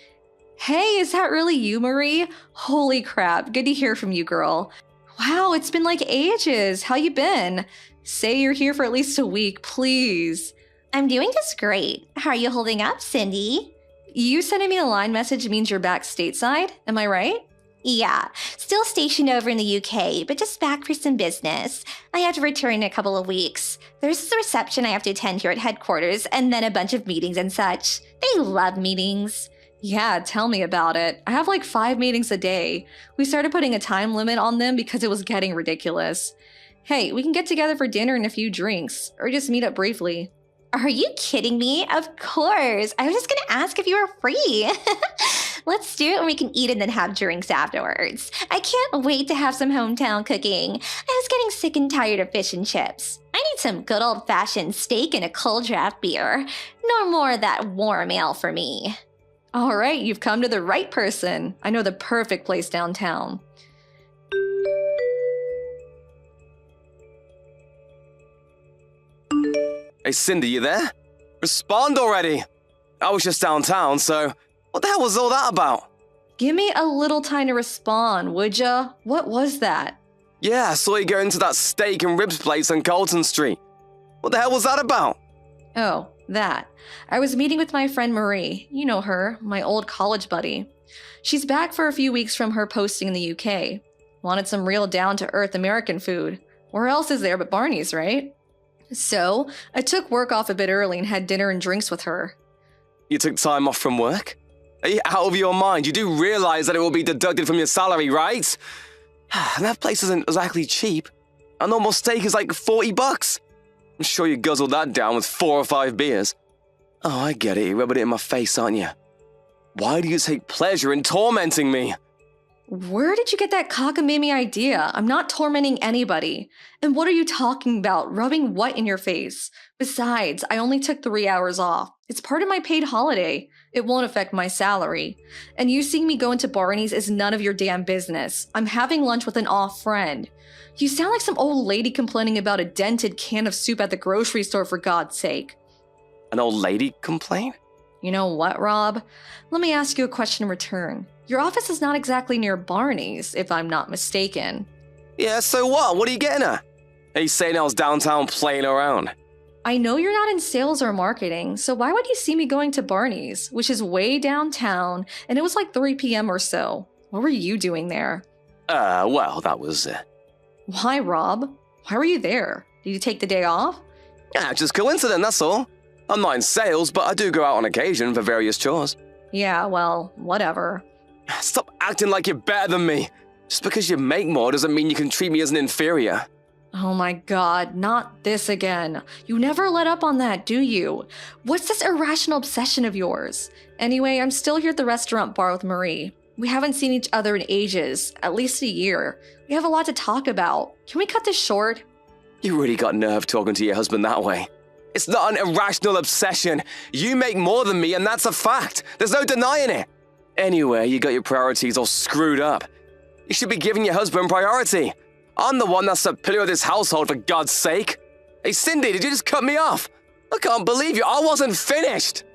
Hey, is that really you, Marie? Holy crap, good to hear from you, girl. Wow, it's been like ages. How you been? Say you're here for at least a week, please. I'm doing just great. How are you holding up, Cindy? You sending me a line message means you're back stateside, am I right? Yeah, still stationed over in the UK, but just back for some business. I have to return in a couple of weeks. There's a reception I have to attend here at headquarters, and then a bunch of meetings and such. They love meetings. Yeah, tell me about it. I have like 5 meetings a day. We started putting a time limit on them because it was getting ridiculous. Hey, we can get together for dinner and a few drinks, or just meet up briefly. Are you kidding me? Of course. I was just gonna ask if you were free. Let's do it and we can eat and then have drinks afterwards. I can't wait to have some hometown cooking. I was getting sick and tired of fish and chips. I need some good old-fashioned steak and a cold draft beer. No more of that warm ale for me. All right, you've come to the right person. I know the perfect place downtown. Hey, Cindy, you there? Respond already. I was just downtown, so what the hell was all that about? Give me a little time to respond, would ya? What was that? Yeah, I saw you go into that steak and ribs place on Colton Street. What the hell was that about? Oh, that. I was meeting with my friend Marie. You know her, my old college buddy. She's back for a few weeks from her posting in the UK. Wanted some real down-to-earth American food. Where else is there but Barney's, right? So, I took work off a bit early and had dinner and drinks with her. You took time off from work? Are you out of your mind? You do realize that it will be deducted from your salary, right? And that place isn't exactly cheap. A normal steak is like $40. I'm sure you guzzled that down with 4 or 5 beers. Oh, I get it. You're rubbing it in my face, aren't you? Why do you take pleasure in tormenting me? Where did you get that cockamamie idea? I'm not tormenting anybody. And what are you talking about? Rubbing what in your face? Besides, I only took 3 hours off. It's part of my paid holiday. It won't affect my salary. And you seeing me go into Barney's is none of your damn business. I'm having lunch with an off friend. You sound like some old lady complaining about a dented can of soup at the grocery store, for God's sake. An old lady complain? You know what, Rob? Let me ask you a question in return. Your office is not exactly near Barney's, if I'm not mistaken. Yeah, so what? What are you getting at? Are you saying I was downtown playing around? I know you're not in sales or marketing, so why would you see me going to Barney's, which is way downtown, and it was like 3 p.m. or so? What were you doing there? Well, that was, Why, Rob? Why were you there? Did you take the day off? just coincidence, that's all. I'm not in sales, but I do go out on occasion for various chores. Yeah, well, whatever. Stop acting like you're better than me. Just because you make more doesn't mean you can treat me as an inferior. Oh my god, not this again. You never let up on that, do you? What's this irrational obsession of yours? Anyway, I'm still here at the restaurant bar with Marie. We haven't seen each other in ages, at least a year. We have a lot to talk about. Can we cut this short? You really got nerve talking to your husband that way. It's not an irrational obsession. You make more than me, and that's a fact. There's no denying it. Anyway, you got your priorities all screwed up. You should be giving your husband priority. I'm the one that's the pillar of this household, for God's sake. Hey, Cindy, did you just cut me off? I can't believe you. I wasn't finished.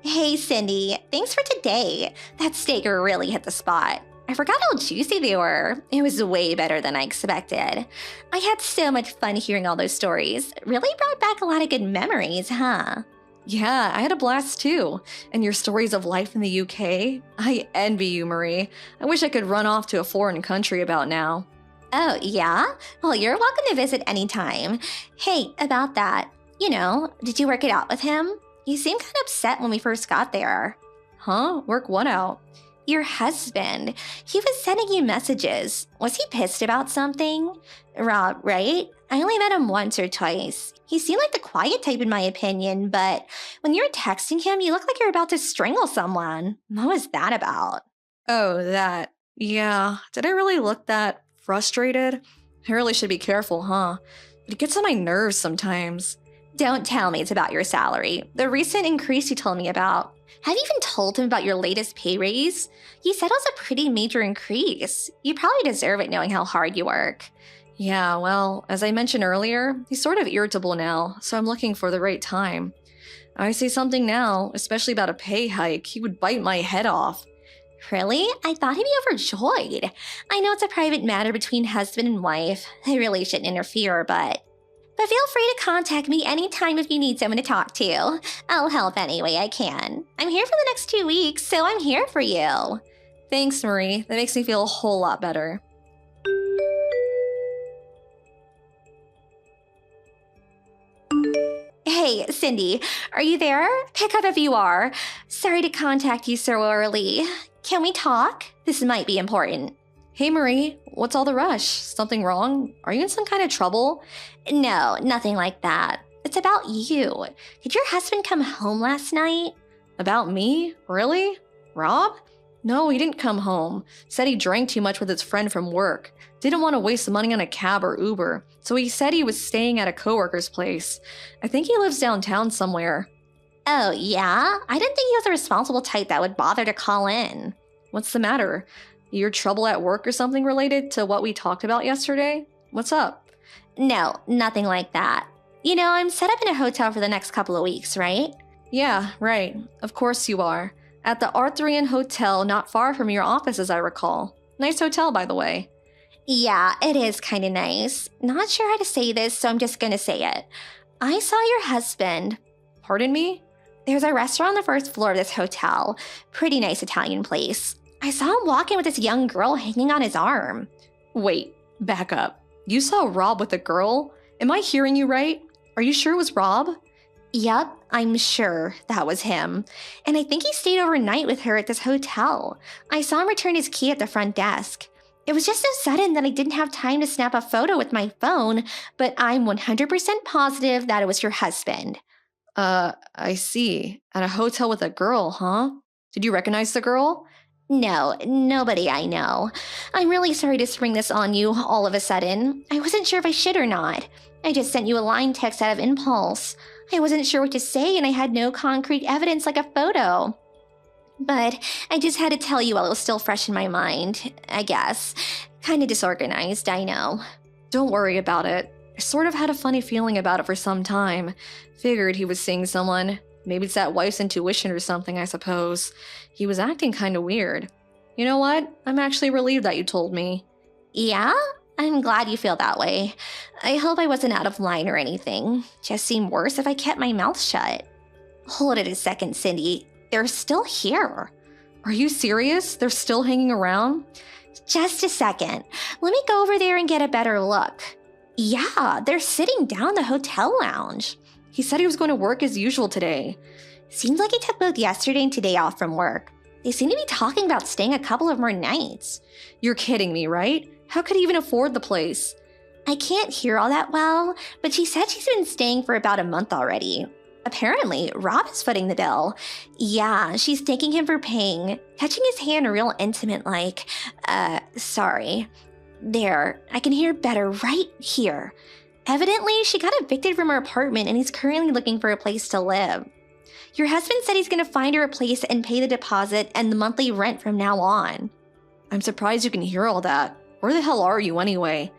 Hey, Cindy. Thanks for today. That steak really hit the spot. I forgot how juicy they were. It was way better than I expected. I had so much fun hearing all those stories. Really brought back a lot of good memories, huh? Yeah, I had a blast too. And your stories of life in the UK? I envy you, Marie. I wish I could run off to a foreign country about now. Oh, yeah? Well, you're welcome to visit anytime. Hey, about that. Did you work it out with him? You seemed kind of upset when we first got there. Huh? Work what out? Your husband. He was sending you messages. Was he pissed about something? Rob, right? I only met him once or twice. He seemed like the quiet type in my opinion, but when you were texting him, you looked like you were about to strangle someone. What was that about? Oh, that. Yeah. Did I really look that frustrated? I really should be careful, huh? But it gets on my nerves sometimes. Don't tell me it's about your salary. The recent increase you told me about. Have you even told him about your latest pay raise? You said it was a pretty major increase. You probably deserve it knowing how hard you work. Yeah, well, as I mentioned earlier, he's sort of irritable now, so I'm looking for the right time. I say something now, especially about a pay hike, he would bite my head off. Really? I thought he'd be overjoyed. I know it's a private matter between husband and wife. I really shouldn't interfere, but feel free to contact me anytime if you need someone to talk to. I'll help any way I can. I'm here for the next 2 weeks, so I'm here for you. Thanks, Marie. That makes me feel a whole lot better. Hey, Cindy, are you there? Pick up if you are. Sorry to contact you so early. Can we talk? This might be important. Hey, Marie, what's all the rush? Something wrong? Are you in some kind of trouble? No, nothing like that. It's about you. Did your husband come home last night? About me? Really? Rob? No, he didn't come home. Said he drank too much with his friend from work. Didn't want to waste the money on a cab or Uber, so he said he was staying at a coworker's place. I think he lives downtown somewhere. Oh, yeah? I didn't think he was a responsible type that would bother to call in. What's the matter? Your trouble at work or something related to what we talked about yesterday? What's up? No, nothing like that. I'm set up in a hotel for the next couple of weeks, right? Yeah, right. Of course you are. At the Arthurian Hotel not far from your office, as I recall. Nice hotel, by the way. Yeah, it is kind of nice. Not sure how to say this, so I'm just gonna say it. I saw your husband. Pardon me? There's a restaurant on the first floor of this hotel. Pretty nice Italian place. I saw him walking with this young girl hanging on his arm. Wait, back up. You saw Rob with a girl? Am I hearing you right? Are you sure it was Rob? Yep, I'm sure that was him. And I think he stayed overnight with her at this hotel. I saw him return his key at the front desk. It was just so sudden that I didn't have time to snap a photo with my phone, but I'm 100% positive that it was your husband. I see. At a hotel with a girl, huh? Did you recognize the girl? No, nobody I know. I'm really sorry to spring this on you all of a sudden. I wasn't sure if I should or not. I just sent you a line text out of impulse. I wasn't sure what to say and I had no concrete evidence like a photo. But I just had to tell you while it was still fresh in my mind, I guess. Kinda disorganized, I know. Don't worry about it. I sort of had a funny feeling about it for some time. Figured he was seeing someone. Maybe it's that wife's intuition or something, I suppose. He was acting kinda weird. You know what? I'm actually relieved that you told me. Yeah? I'm glad you feel that way. I hope I wasn't out of line or anything. Just seemed worse if I kept my mouth shut. Hold it a second, Cindy. They're still here. Are you serious? They're still hanging around? Just a second. Let me go over there and get a better look. Yeah, they're sitting down in the hotel lounge. He said he was going to work as usual today. Seems like he took both yesterday and today off from work. They seem to be talking about staying a couple of more nights. You're kidding me, right? How could he even afford the place? I can't hear all that well, but she said she's been staying for about a month already. Apparently, Rob is footing the bill. Yeah, she's thanking him for paying, touching his hand real intimate like, sorry. There, I can hear better right here. Evidently, she got evicted from her apartment and he's currently looking for a place to live. Your husband said he's going to find her a place and pay the deposit and the monthly rent from now on. I'm surprised you can hear all that. Where the hell are you anyway?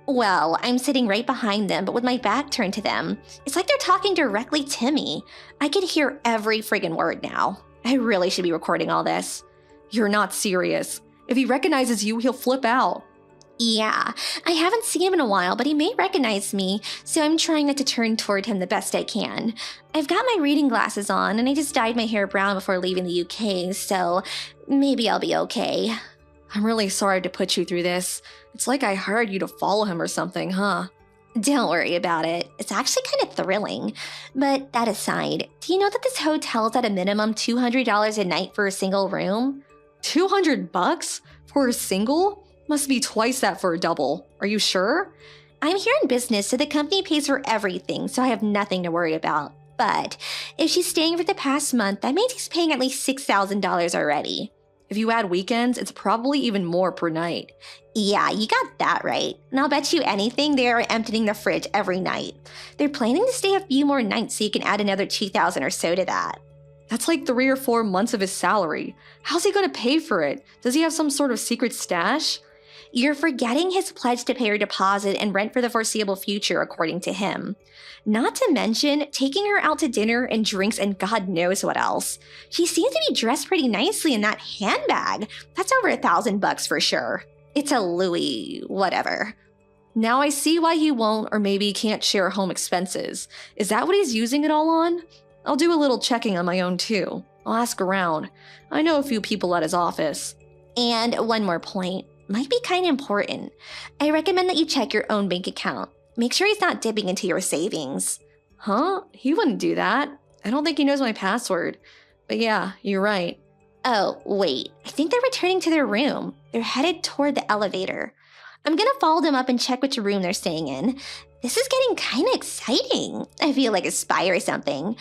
Well, I'm sitting right behind them, but with my back turned to them. It's like they're talking directly to me. I can hear every friggin' word now. I really should be recording all this. You're not serious. If he recognizes you, he'll flip out. Yeah, I haven't seen him in a while, but he may recognize me, so I'm trying not to turn toward him the best I can. I've got my reading glasses on, and I just dyed my hair brown before leaving the UK, so maybe I'll be okay. I'm really sorry to put you through this. It's like I hired you to follow him or something, huh? Don't worry about it. It's actually kind of thrilling. But that aside, do you know that this hotel's at a minimum $200 a night for a single room? $200 for a single? Must be twice that for a double. Are you sure? I'm here in business, so the company pays for everything, so I have nothing to worry about. But if she's staying for the past month, that means he's paying at least $6,000 already. If you add weekends, it's probably even more per night. Yeah, you got that right. And I'll bet you anything they are emptying the fridge every night. They're planning to stay a few more nights so you can add another $2,000 or so to that. That's like 3 or 4 months of his salary. How's he going to pay for it? Does he have some sort of secret stash? You're forgetting his pledge to pay her deposit and rent for the foreseeable future, according to him. Not to mention taking her out to dinner and drinks and God knows what else. She seems to be dressed pretty nicely in that handbag. That's over $1,000 for sure. It's a Louis whatever. Now I see why he won't or maybe can't share home expenses. Is that what he's using it all on? I'll do a little checking on my own too. I'll ask around. I know a few people at his office. And one more point. Might be kind of important. I recommend that you check your own bank account. Make sure he's not dipping into your savings. Huh? He wouldn't do that. I don't think he knows my password. But yeah, you're right. Oh, wait. I think they're returning to their room. They're headed toward the elevator. I'm gonna follow them up and check which room they're staying in. This is getting kind of exciting. I feel like a spy or something.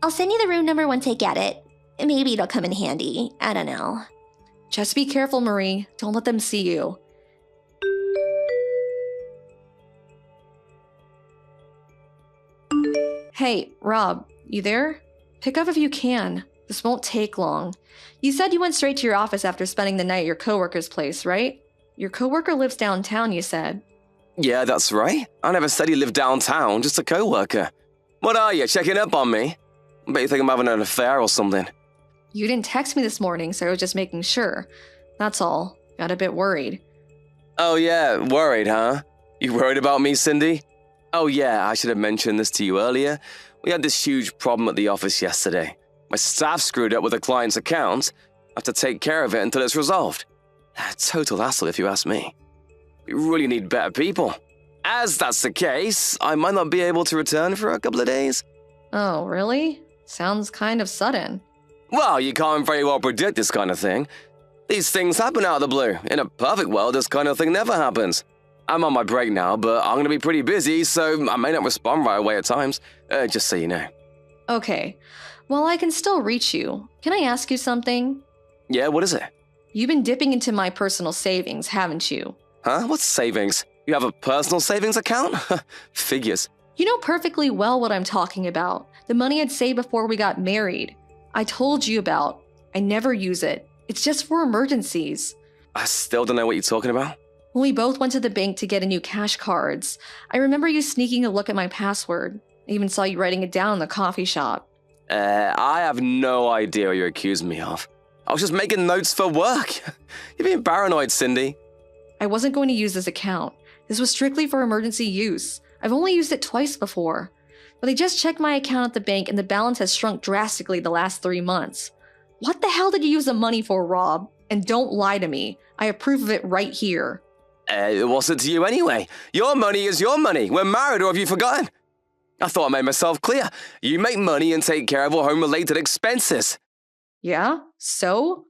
I'll send you the room number once I get it. Maybe it'll come in handy. I don't know. Just be careful, Marie. Don't let them see you. Hey, Rob, you there? Pick up if you can. This won't take long. You said you went straight to your office after spending the night at your coworker's place, right? Your coworker lives downtown, you said. Yeah, that's right. I never said he lived downtown, just a co-worker. What are you, checking up on me? Bet you think I'm having an affair or something. You didn't text me this morning, so I was just making sure. That's all. Got a bit worried. Oh yeah, worried, huh? You worried about me, Cindy? Oh yeah, I should have mentioned this to you earlier. We had this huge problem at the office yesterday. My staff screwed up with a client's account. I have to take care of it until it's resolved. A total hassle if you ask me. We really need better people. As that's the case, I might not be able to return for a couple of days. Oh, really? Sounds kind of sudden. Well, you can't very well predict this kind of thing. These things happen out of the blue. In a perfect world, this kind of thing never happens. I'm on my break now, but I'm going to be pretty busy, so I may not respond right away at times, just so you know. Okay. Well, I can still reach you. Can I ask you something? Yeah, what is it? You've been dipping into my personal savings, haven't you? Huh? What's savings? You have a personal savings account? Figures. You know perfectly well what I'm talking about. The money I'd saved before we got married. I told you about. I never use it. It's just for emergencies. I still don't know what you're talking about. When we both went to the bank to get a new cash cards, I remember you sneaking a look at my password. I even saw you writing it down in the coffee shop. I have no idea what you're accusing me of. I was just making notes for work. You're being paranoid, Cindy. I wasn't going to use this account. This was strictly for emergency use. I've only used it twice before. But they just checked my account at the bank and the balance has shrunk drastically the last 3 months. What the hell did you use the money for, Rob? And don't lie to me. I have proof of it right here. It wasn't to you anyway. Your money is your money. We're married, or have you forgotten? I thought I made myself clear. You make money and take care of all home-related expenses. Yeah? So?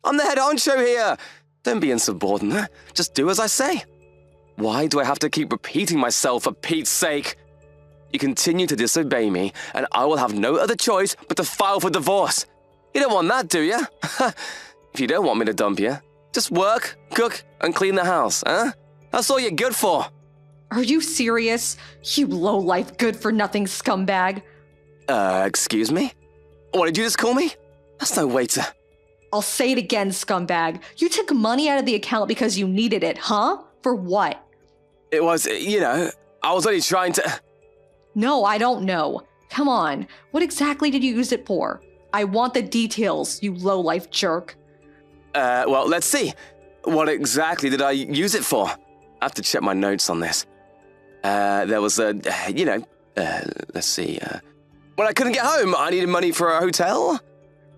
I'm the head honcho here. Don't be insubordinate. Just do as I say. Why do I have to keep repeating myself for Pete's sake? You continue to disobey me, and I will have no other choice but to file for divorce. You don't want that, do you? If you don't want me to dump you, just work, cook, and clean the house, huh? That's all you're good for. Are you serious? You low-life, good-for-nothing scumbag. Excuse me? What did you just call me? That's no way to... I'll say it again, scumbag. You took money out of the account because you needed it, huh? For what? It was, I was only trying to... No, I don't know. Come on, what exactly did you use it for? I want the details, you low-life jerk. Well, let's see. What exactly did I use it for? I have to check my notes on this. There was let's see. When I couldn't get home, I needed money for a hotel.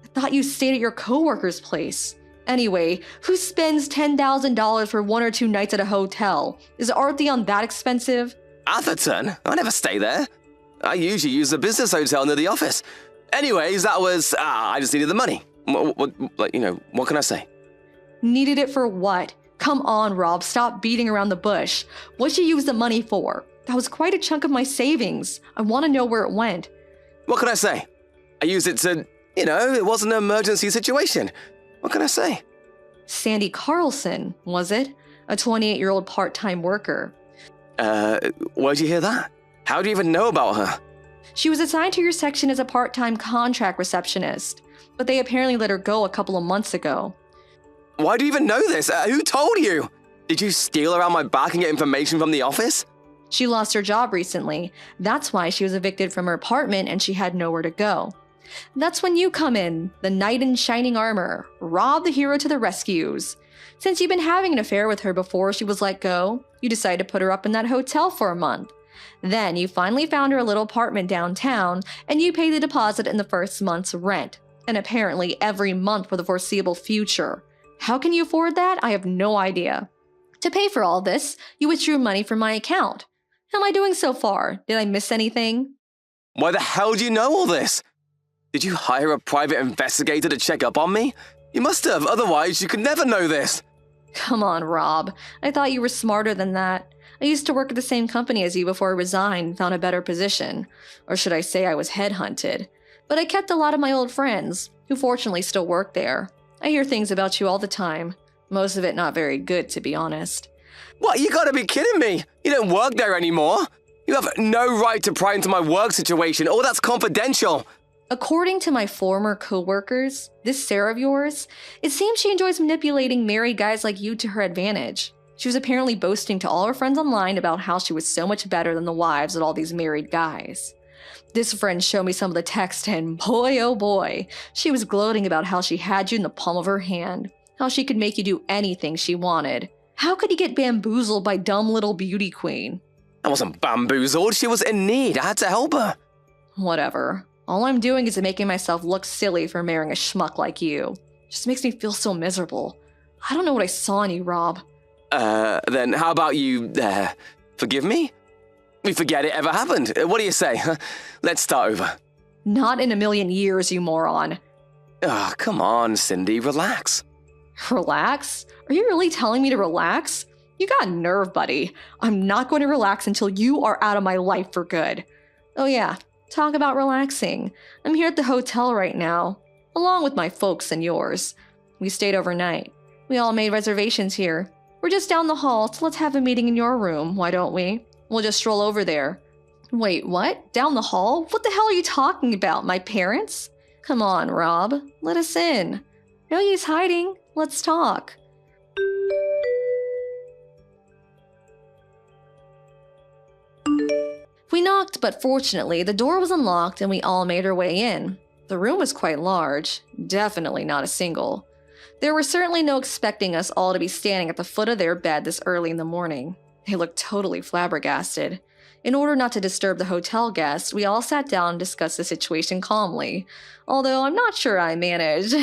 I thought you stayed at your coworker's place. Anyway, who spends $10,000 for 1 or 2 nights at a hotel? Is Artheon that expensive? Atherton? I never stay there. I usually use the business hotel near the office. Anyways, that was, I just needed the money. What can I say? Needed it for what? Come on, Rob, stop beating around the bush. What'd you use the money for? That was quite a chunk of my savings. I want to know where it went. What can I say? I used it to, it wasn't an emergency situation. What can I say? Sandy Carlson, was it? A 28-year-old part-time worker. Where'd you hear that? How do you even know about her? She was assigned to your section as a part-time contract receptionist, but they apparently let her go a couple of months ago. Why do you even know this? Who told you? Did you steal around my back and get information from the office? She lost her job recently. That's why she was evicted from her apartment and she had nowhere to go. That's when you come in, the knight in shining armor, Rob the hero to the rescues. Since you've been having an affair with her before she was let go, you decided to put her up in that hotel for a month. Then you finally found her a little apartment downtown and you paid the deposit in the first month's rent, and apparently every month for the foreseeable future. How can you afford that? I have no idea. To pay for all this, you withdrew money from my account. How am I doing so far? Did I miss anything? Why the hell do you know all this? Did you hire a private investigator to check up on me? You must have, otherwise you could never know this. Come on, Rob. I thought you were smarter than that. I used to work at the same company as you before I resigned and found a better position. Or should I say I was headhunted. But I kept a lot of my old friends, who fortunately still work there. I hear things about you all the time. Most of it not very good, to be honest. What? You gotta be kidding me! You don't work there anymore! You have no right to pry into my work situation. All that's confidential! According to my former co-workers, this Sarah of yours, it seems she enjoys manipulating married guys like you to her advantage. She was apparently boasting to all her friends online about how she was so much better than the wives of all these married guys. This friend showed me some of the text and boy oh boy, she was gloating about how she had you in the palm of her hand, how she could make you do anything she wanted. How could you get bamboozled by dumb little beauty queen? I wasn't bamboozled, she was in need, I had to help her. Whatever. All I'm doing is making myself look silly for marrying a schmuck like you. Just makes me feel so miserable. I don't know what I saw in you, Rob. Then how about you, forgive me? We forget it ever happened. What do you say? Let's start over. Not in a million years, you moron. Oh, come on, Cindy, relax. Relax? Are you really telling me to relax? You got nerve, buddy. I'm not going to relax until you are out of my life for good. Oh yeah, talk about relaxing. I'm here at the hotel right now, along with my folks and yours. We stayed overnight. We all made reservations here. We're just down the hall, so let's have a meeting in your room, why don't we? We'll just stroll over there. Wait, what? Down the hall? What the hell are you talking about? My parents? Come on, Rob. Let us in. No use hiding. Let's talk. We knocked, but fortunately, the door was unlocked and we all made our way in. The room was quite large. Definitely not a single. There were certainly no expecting us all to be standing at the foot of their bed this early in the morning. They looked totally flabbergasted. In order not to disturb the hotel guests, we all sat down and discussed the situation calmly, although I'm not sure I managed.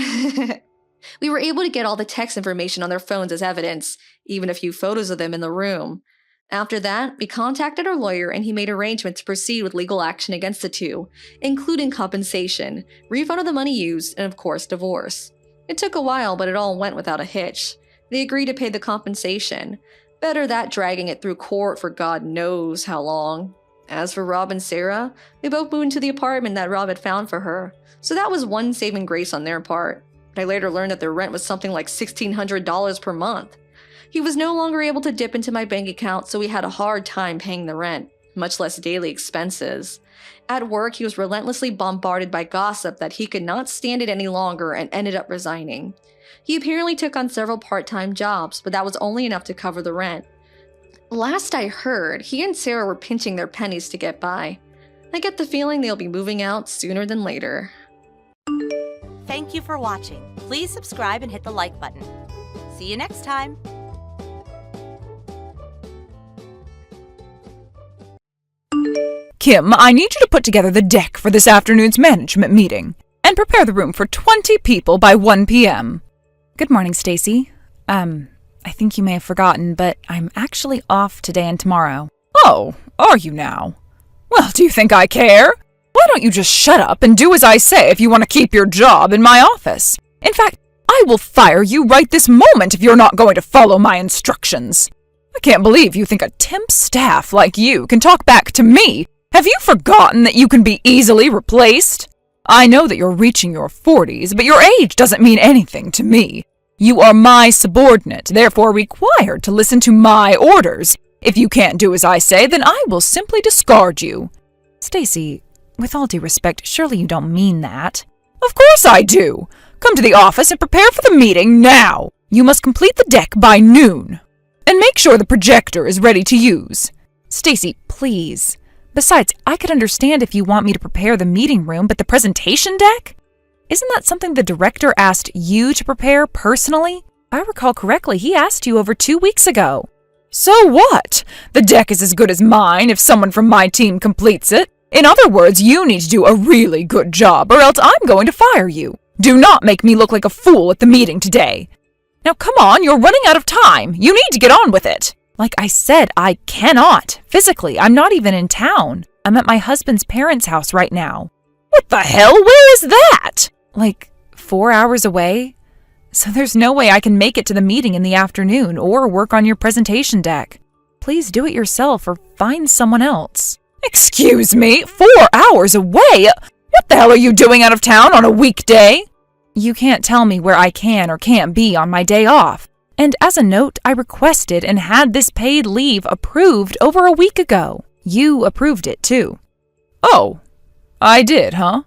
We were able to get all the text information on their phones as evidence, even a few photos of them in the room. After that, we contacted our lawyer and he made arrangements to proceed with legal action against the two, including compensation, refund of the money used, and of course, divorce. It took a while, but it all went without a hitch. They agreed to pay the compensation. Better that dragging it through court for God knows how long. As for Rob and Sarah, they both moved into the apartment that Rob had found for her, so that was one saving grace on their part. But I later learned that their rent was something like $1,600 per month. He was no longer able to dip into my bank account, so we had a hard time paying the rent, much less daily expenses. At work, he was relentlessly bombarded by gossip that he could not stand it any longer and ended up resigning. He apparently took on several part-time jobs, but that was only enough to cover the rent. Last I heard, he and Sarah were pinching their pennies to get by. I get the feeling they'll be moving out sooner than later. Thank you for watching. Please subscribe and hit the like button. See you next time. Kim, I need you to put together the deck for this afternoon's management meeting and prepare the room for 20 people by 1 p.m. Good morning, Stacy. I think you may have forgotten, but I'm actually off today and tomorrow. Oh, are you now? Well, do you think I care? Why don't you just shut up and do as I say if you want to keep your job in my office? In fact, I will fire you right this moment if you're not going to follow my instructions. I can't believe you think a temp staff like you can talk back to me. Have you forgotten that you can be easily replaced? I know that you're reaching your 40s, but your age doesn't mean anything to me. You are my subordinate, therefore required to listen to my orders. If you can't do as I say, then I will simply discard you. Stacy, with all due respect, surely you don't mean that. Of course I do. Come to the office and prepare for the meeting now. You must complete the deck by noon. And make sure the projector is ready to use. Stacy, please. Besides, I could understand if you want me to prepare the meeting room, but the presentation deck? Isn't that something the director asked you to prepare personally? If I recall correctly, he asked you over 2 weeks ago. So what? The deck is as good as mine if someone from my team completes it. In other words, you need to do a really good job, or else I'm going to fire you. Do not make me look like a fool at the meeting today. Now come on, you're running out of time. You need to get on with it. Like I said, I cannot. Physically, I'm not even in town. I'm at my husband's parents' house right now. What the hell? Where is that? Like 4 hours away? So there's no way I can make it to the meeting in the afternoon or work on your presentation deck. Please do it yourself or find someone else. Excuse me? 4 hours away? What the hell are you doing out of town on a weekday? You can't tell me where I can or can't be on my day off. And as a note, I requested and had this paid leave approved over a week ago. You approved it too. Oh, I did, huh?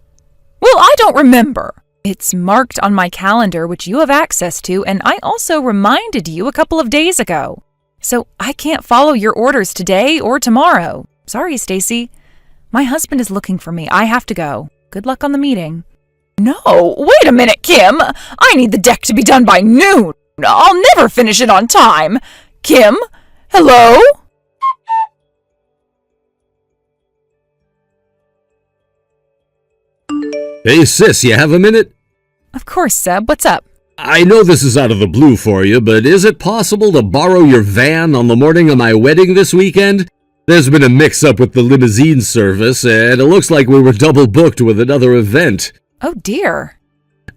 Well, I don't remember. It's marked on my calendar, which you have access to, and I also reminded you a couple of days ago. So I can't follow your orders today or tomorrow. Sorry, Stacy. My husband is looking for me. I have to go. Good luck on the meeting. No, wait a minute, Kim. I need the deck to be done by noon. I'll never finish it on time. Kim? Hello? Hey sis, you have a minute? Of course, Seb. What's up? I know this is out of the blue for you, but is it possible to borrow your van on the morning of my wedding this weekend? There's been a mix-up with the limousine service, and it looks like we were double booked with another event. Oh dear.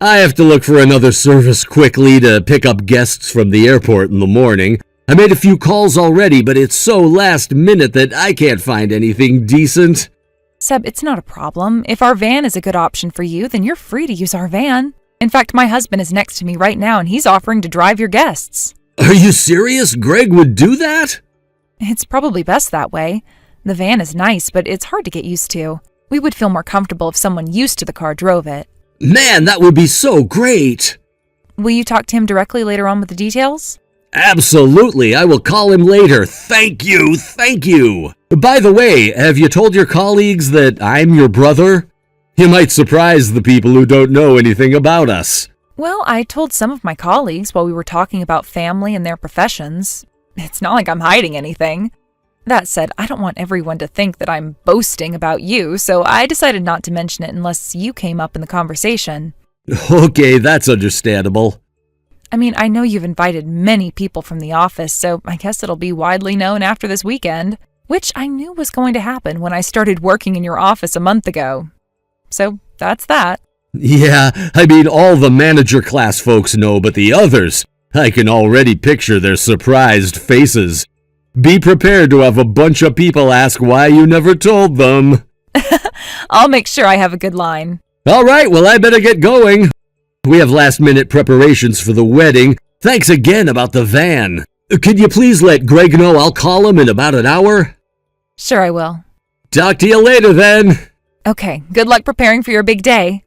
I have to look for another service quickly to pick up guests from the airport in the morning. I made a few calls already, but it's so last minute that I can't find anything decent. Seb, it's not a problem. If our van is a good option for you, then you're free to use our van. In fact, my husband is next to me right now, and he's offering to drive your guests. Are you serious? Greg would do that? It's probably best that way. The van is nice, but it's hard to get used to. We would feel more comfortable if someone used to the car drove it. Man, that would be so great! Will you talk to him directly later on with the details? Absolutely, I will call him later. Thank you, thank you! By the way, have you told your colleagues that I'm your brother? You might surprise the people who don't know anything about us. Well, I told some of my colleagues while we were talking about family and their professions. It's not like I'm hiding anything. That said, I don't want everyone to think that I'm boasting about you, so I decided not to mention it unless you came up in the conversation. Okay, that's understandable. I mean, I know you've invited many people from the office, so I guess it'll be widely known after this weekend, which I knew was going to happen when I started working in your office a month ago. So that's that. Yeah, I mean, all the manager class folks know, but the others, I can already picture their surprised faces. Be prepared to have a bunch of people ask why you never told them. I'll make sure I have a good line. All right, well, I better get going. We have last-minute preparations for the wedding. Thanks again about the van. Could you please let Greg know I'll call him in about an hour? Sure I will. Talk to you later, then. Okay, good luck preparing for your big day.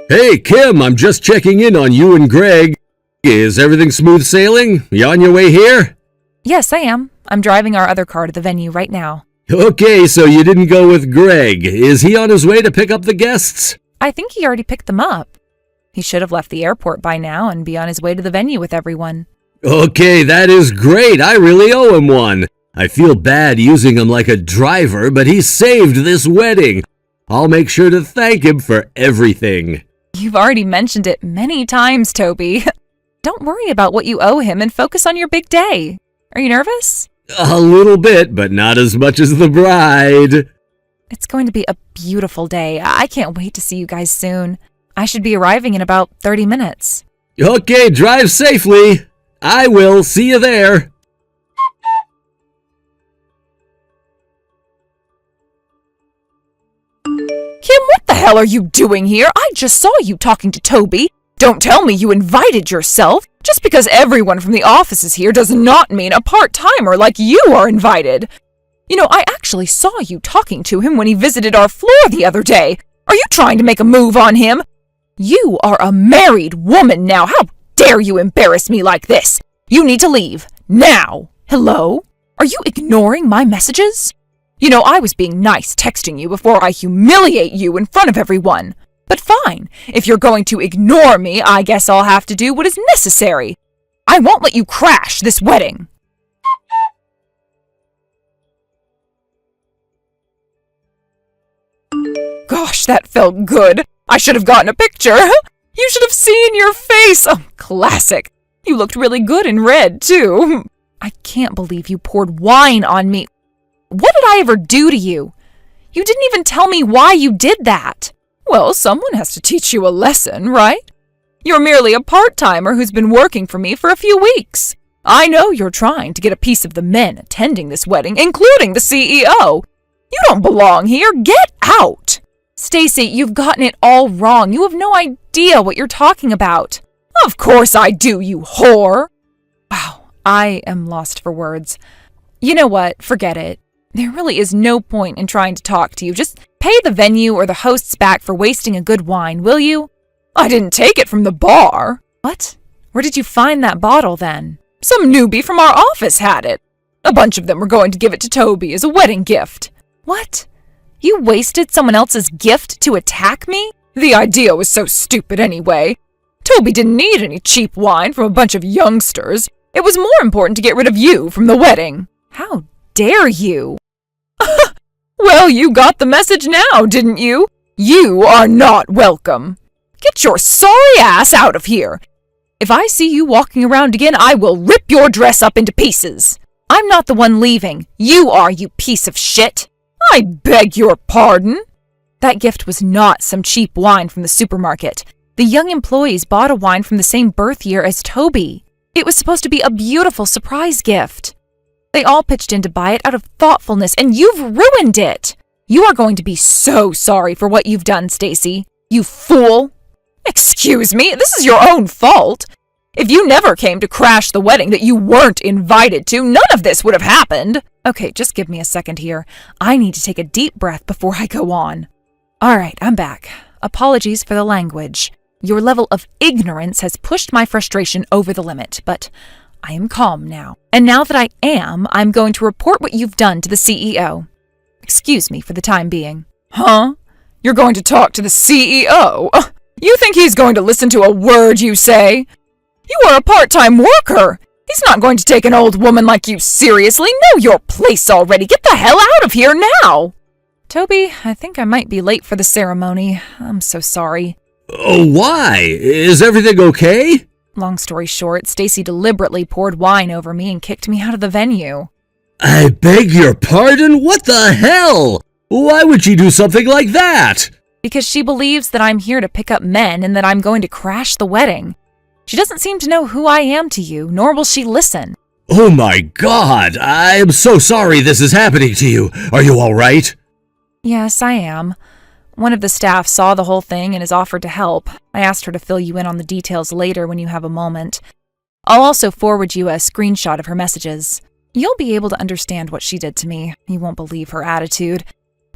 Hey, Kim, I'm just checking in on you and Greg. Is everything smooth sailing? You on your way here? Yes, I am. I'm driving our other car to the venue right now. Okay, so you didn't go with Greg. Is he on his way to pick up the guests? I think he already picked them up. He should have left the airport by now and be on his way to the venue with everyone. Okay, that is great. I really owe him one. I feel bad using him like a driver, but he saved this wedding. I'll make sure to thank him for everything. You've already mentioned it many times, Toby. Don't worry about what you owe him and focus on your big day. Are you nervous? A little bit, but not as much as the bride. It's going to be a beautiful day. I can't wait to see you guys soon. I should be arriving in about 30 minutes. Okay, drive safely. I will. See you there. Kim, what the hell are you doing here? I just saw you talking to Toby. Don't tell me you invited yourself. Just because everyone from the office is here does not mean a part-timer like you are invited. You know, I actually saw you talking to him when he visited our floor the other day. Are you trying to make a move on him? You are a married woman now. How dare you embarrass me like this? You need to leave. Now. Hello? Are you ignoring my messages? You know, I was being nice texting you before I humiliate you in front of everyone. But fine, if you're going to ignore me, I guess I'll have to do what is necessary. I won't let you crash this wedding. Gosh, that felt good. I should have gotten a picture. You should have seen your face. Oh, classic. You looked really good in red, too. I can't believe you poured wine on me. What did I ever do to you? You didn't even tell me why you did that. Well, someone has to teach you a lesson, right? You're merely a part-timer who's been working for me for a few weeks. I know you're trying to get a piece of the men attending this wedding, including the CEO. You don't belong here. Get out! Stacy, you've gotten it all wrong. You have no idea what you're talking about. Of course I do, you whore! Wow, I am lost for words. You know what? Forget it. There really is no point in trying to talk to you. Just pay the venue or the hosts back for wasting a good wine, will you? I didn't take it from the bar. What? Where did you find that bottle, then? Some newbie from our office had it. A bunch of them were going to give it to Toby as a wedding gift. What? You wasted someone else's gift to attack me? The idea was so stupid anyway. Toby didn't need any cheap wine from a bunch of youngsters. It was more important to get rid of you from the wedding. How dare you? Well, you got the message now, didn't you? You are not welcome. Get your sorry ass out of here. If I see you walking around again, I will rip your dress up into pieces. I'm not the one leaving. You are, you piece of shit. I beg your pardon. That gift was not some cheap wine from the supermarket. The young employees bought a wine from the same birth year as Toby. It was supposed to be a beautiful surprise gift. They all pitched in to buy it out of thoughtfulness, and you've ruined it. You are going to be so sorry for what you've done, Stacy. You fool. Excuse me, this is your own fault. If you never came to crash the wedding that you weren't invited to, none of this would have happened. Okay, just give me a second here. I need to take a deep breath before I go on. All right, I'm back. Apologies for the language. Your level of ignorance has pushed my frustration over the limit, but I am calm now. And now that I am, I'm going to report what you've done to the CEO. Excuse me for the time being. Huh? You're going to talk to the CEO? You think he's going to listen to a word you say? You are a part-time worker! He's not going to take an old woman like you seriously! Know your place already! Get the hell out of here now! Toby, I think I might be late for the ceremony. I'm so sorry. Oh, why? Is everything okay? Long story short, Stacy deliberately poured wine over me and kicked me out of the venue. I beg your pardon? What the hell? Why would she do something like that? Because she believes that I'm here to pick up men and that I'm going to crash the wedding. She doesn't seem to know who I am to you, nor will she listen. Oh my God, I am so sorry this is happening to you. Are you all right? Yes, I am. One of the staff saw the whole thing and has offered to help. I asked her to fill you in on the details later when you have a moment. I'll also forward you a screenshot of her messages. You'll be able to understand what she did to me. You won't believe her attitude.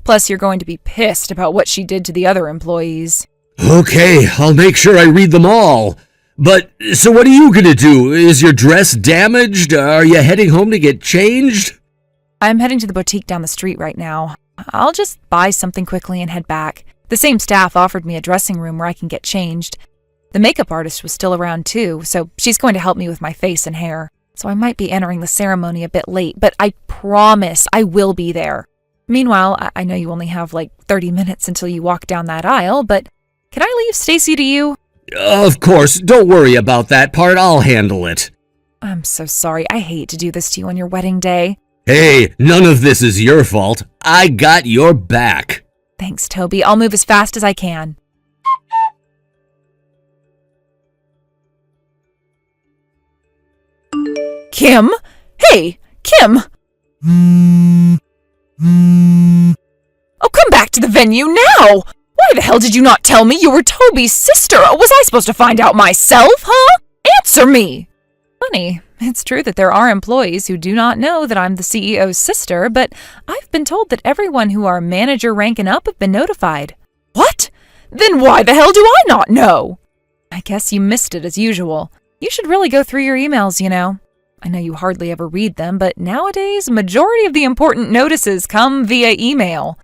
Plus, you're going to be pissed about what she did to the other employees. Okay, I'll make sure I read them all. But, so what are you gonna do? Is your dress damaged? Are you heading home to get changed? I'm heading to the boutique down the street right now. I'll just buy something quickly and head back. The same staff offered me a dressing room where I can get changed. The makeup artist was still around too, so she's going to help me with my face and hair. So I might be entering the ceremony a bit late, but I promise I will be there. Meanwhile, I know you only have like 30 minutes until you walk down that aisle, but can I leave Stacy to you? Of course, don't worry about that part, I'll handle it. I'm so sorry, I hate to do this to you on your wedding day. Hey, none of this is your fault. I got your back. Thanks, Toby. I'll move as fast as I can. Kim? Hey, Kim! Oh, come back to the venue now! Why the hell did you not tell me you were Toby's sister? Was I supposed to find out myself, huh? Answer me! Funny, it's true that there are employees who do not know that I'm the CEO's sister, but I've been told that everyone who are manager rank and up have been notified. What? Then why the hell do I not know? I guess you missed it as usual. You should really go through your emails, you know. I know you hardly ever read them, but nowadays, a majority of the important notices come via email.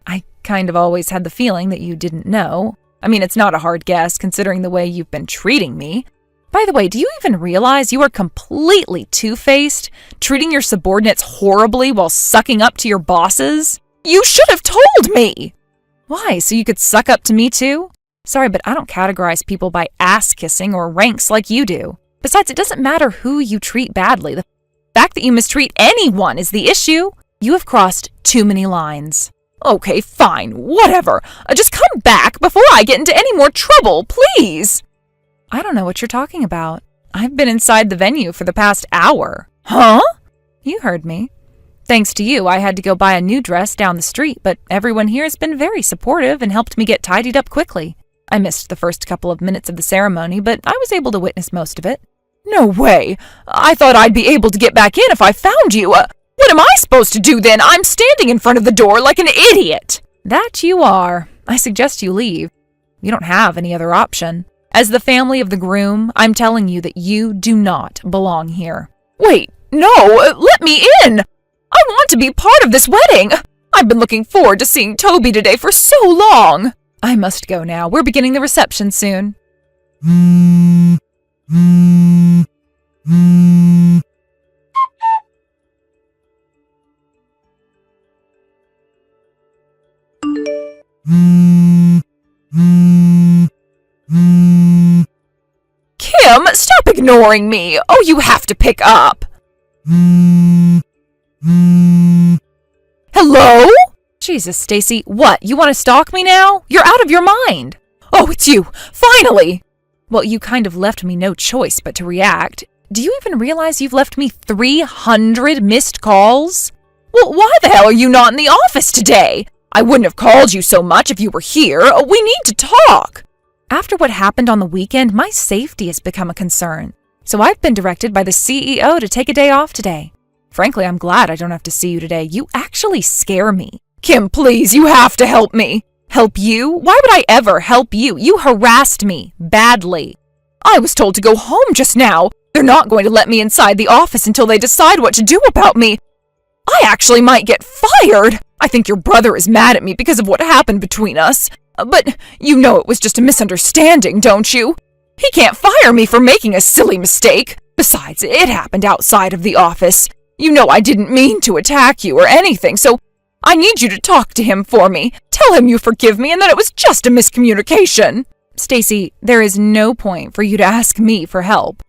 I kind of always had the feeling that you didn't know. I mean, it's not a hard guess considering the way you've been treating me. By the way, do you even realize you are completely two-faced, treating your subordinates horribly while sucking up to your bosses? You should have told me! Why, so you could suck up to me too? Sorry, but I don't categorize people by ass-kissing or ranks like you do. Besides, it doesn't matter who you treat badly. The fact that you mistreat anyone is the issue. You have crossed too many lines. Okay, fine, whatever. Just come back before I get into any more trouble, please! I don't know what you're talking about. I've been inside the venue for the past hour. Huh? You heard me. Thanks to you, I had to go buy a new dress down the street, but everyone here has been very supportive and helped me get tidied up quickly. I missed the first couple of minutes of the ceremony, but I was able to witness most of it. No way! I thought I'd be able to get back in if I found you. What am I supposed to do then? I'm standing in front of the door like an idiot! That you are. I suggest you leave. You don't have any other option. As the family of the groom, I'm telling you that you do not belong here. Wait, no, let me in! I want to be part of this wedding! I've been looking forward to seeing Toby today for so long! I must go now. We're beginning the reception soon. Kim, stop ignoring me! Oh, you have to pick up! Hello? Jesus, Stacy, what? You want to stalk me now? You're out of your mind! Oh, it's you! Finally! Well, you kind of left me no choice but to react. Do you even realize you've left me 300 missed calls? Well, why the hell are you not in the office today? I wouldn't have called you so much if you were here. We need to talk! After what happened on the weekend, my safety has become a concern. So I've been directed by the CEO to take a day off today. Frankly, I'm glad I don't have to see you today. You actually scare me. Kim, please, you have to help me. Help you? Why would I ever help you? You harassed me badly. I was told to go home just now. They're not going to let me inside the office until they decide what to do about me. I actually might get fired. I think your brother is mad at me because of what happened between us. But you know it was just a misunderstanding, don't you? He can't fire me for making a silly mistake. Besides, it happened outside of the office. You know I didn't mean to attack you or anything, so I need you to talk to him for me. Tell him you forgive me and that it was just a miscommunication. Stacy, there is no point for you to ask me for help,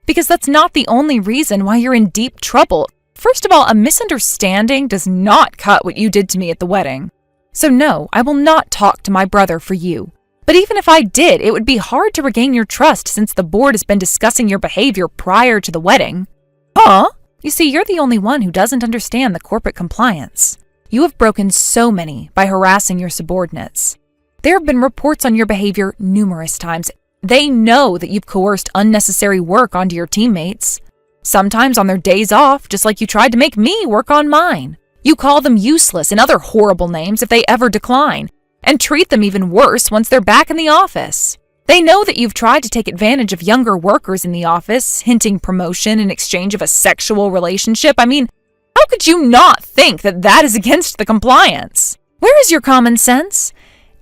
because that's not the only reason why you're in deep trouble. First of all, a misunderstanding does not cut what you did to me at the wedding. So no, I will not talk to my brother for you. But even if I did, it would be hard to regain your trust since the board has been discussing your behavior prior to the wedding. Huh? You see, you're the only one who doesn't understand the corporate compliance. You have broken so many by harassing your subordinates. There have been reports on your behavior numerous times. They know that you've coerced unnecessary work onto your teammates. Sometimes on their days off, just like you tried to make me work on mine. You call them useless and other horrible names if they ever decline, and treat them even worse once they're back in the office. They know that you've tried to take advantage of younger workers in the office, hinting promotion in exchange of a sexual relationship. I mean, how could you not think that that is against the compliance? Where is your common sense?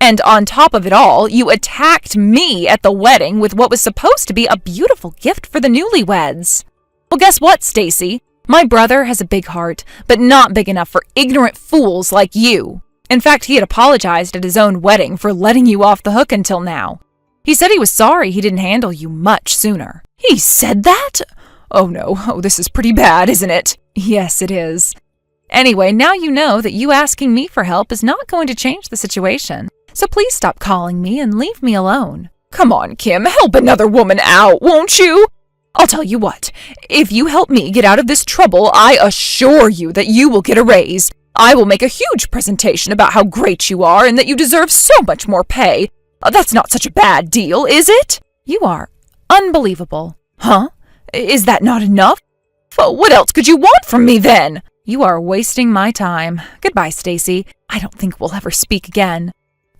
And on top of it all, you attacked me at the wedding with what was supposed to be a beautiful gift for the newlyweds. Well, guess what, Stacy? My brother has a big heart, but not big enough for ignorant fools like you. In fact, he had apologized at his own wedding for letting you off the hook until now. He said he was sorry he didn't handle you much sooner. He said that? Oh no, this is pretty bad, isn't it? Yes, it is. Anyway, now you know that you asking me for help is not going to change the situation. So please stop calling me and leave me alone. Come on, Kim, help another woman out, won't you? I'll tell you what, if you help me get out of this trouble, I assure you that you will get a raise. I will make a huge presentation about how great you are and that you deserve so much more pay. That's not such a bad deal, is it? You are unbelievable. Huh? Is that not enough? What else could you want from me then? You are wasting my time. Goodbye, Stacy. I don't think we'll ever speak again.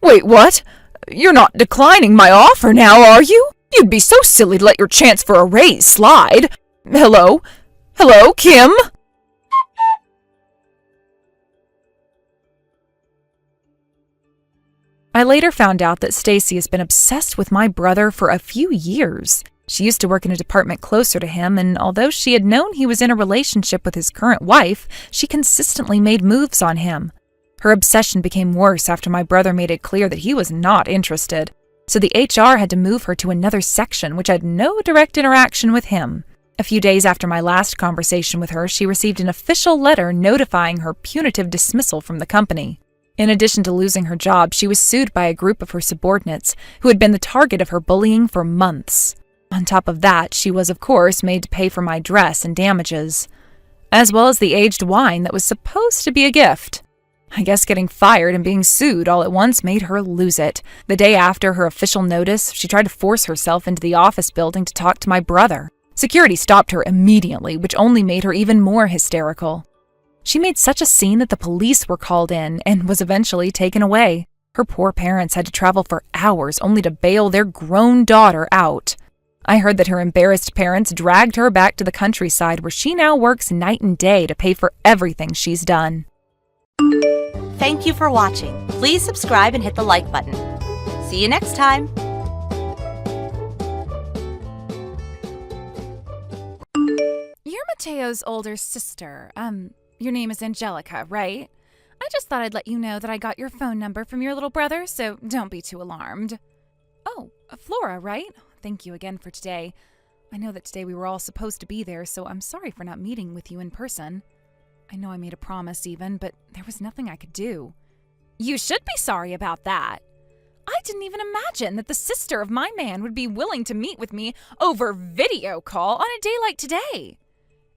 Wait, what? You're not declining my offer now, are you? You'd be so silly to let your chance for a raise slide. Hello? Hello, Kim? I later found out that Stacy has been obsessed with my brother for a few years. She used to work in a department closer to him, and although she had known he was in a relationship with his current wife, she consistently made moves on him. Her obsession became worse after my brother made it clear that he was not interested, so the HR had to move her to another section which had no direct interaction with him. A few days after my last conversation with her, she received an official letter notifying her punitive dismissal from the company. In addition to losing her job, she was sued by a group of her subordinates who had been the target of her bullying for months. On top of that, she was, of course, made to pay for my dress and damages, as well as the aged wine that was supposed to be a gift. I guess getting fired and being sued all at once made her lose it. The day after her official notice, she tried to force herself into the office building to talk to my brother. Security stopped her immediately, which only made her even more hysterical. She made such a scene that the police were called in and was eventually taken away. Her poor parents had to travel for hours only to bail their grown daughter out. I heard that her embarrassed parents dragged her back to the countryside where she now works night and day to pay for everything she's done. Thank you for watching. Please subscribe and hit the like button. See you next time. You're Mateo's older sister. Your name is Angelica, right? I just thought I'd let you know that I got your phone number from your little brother, so don't be too alarmed. Oh, Flora, right? Thank you again for today. I know that today we were all supposed to be there, so I'm sorry for not meeting with you in person. I know I made a promise even, but there was nothing I could do. You should be sorry about that. I didn't even imagine that the sister of my man would be willing to meet with me over video call on a day like today.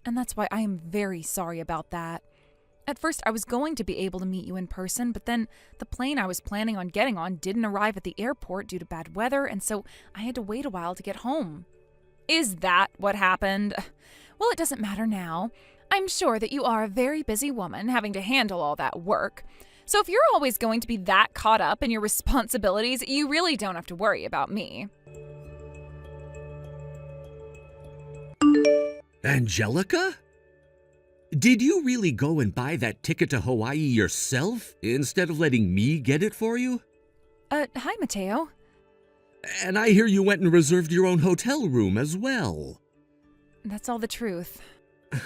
And that's why I am very sorry about that. At first, I was going to be able to meet you in person, but then the plane I was planning on getting on didn't arrive at the airport due to bad weather, and so I had to wait a while to get home. Is that what happened? Well, it doesn't matter now. I'm sure that you are a very busy woman having to handle all that work. So if you're always going to be that caught up in your responsibilities, you really don't have to worry about me. Angelica? Did you really go and buy that ticket to Hawaii yourself instead of letting me get it for you? Hi, Mateo. And I hear you went and reserved your own hotel room as well. That's all the truth.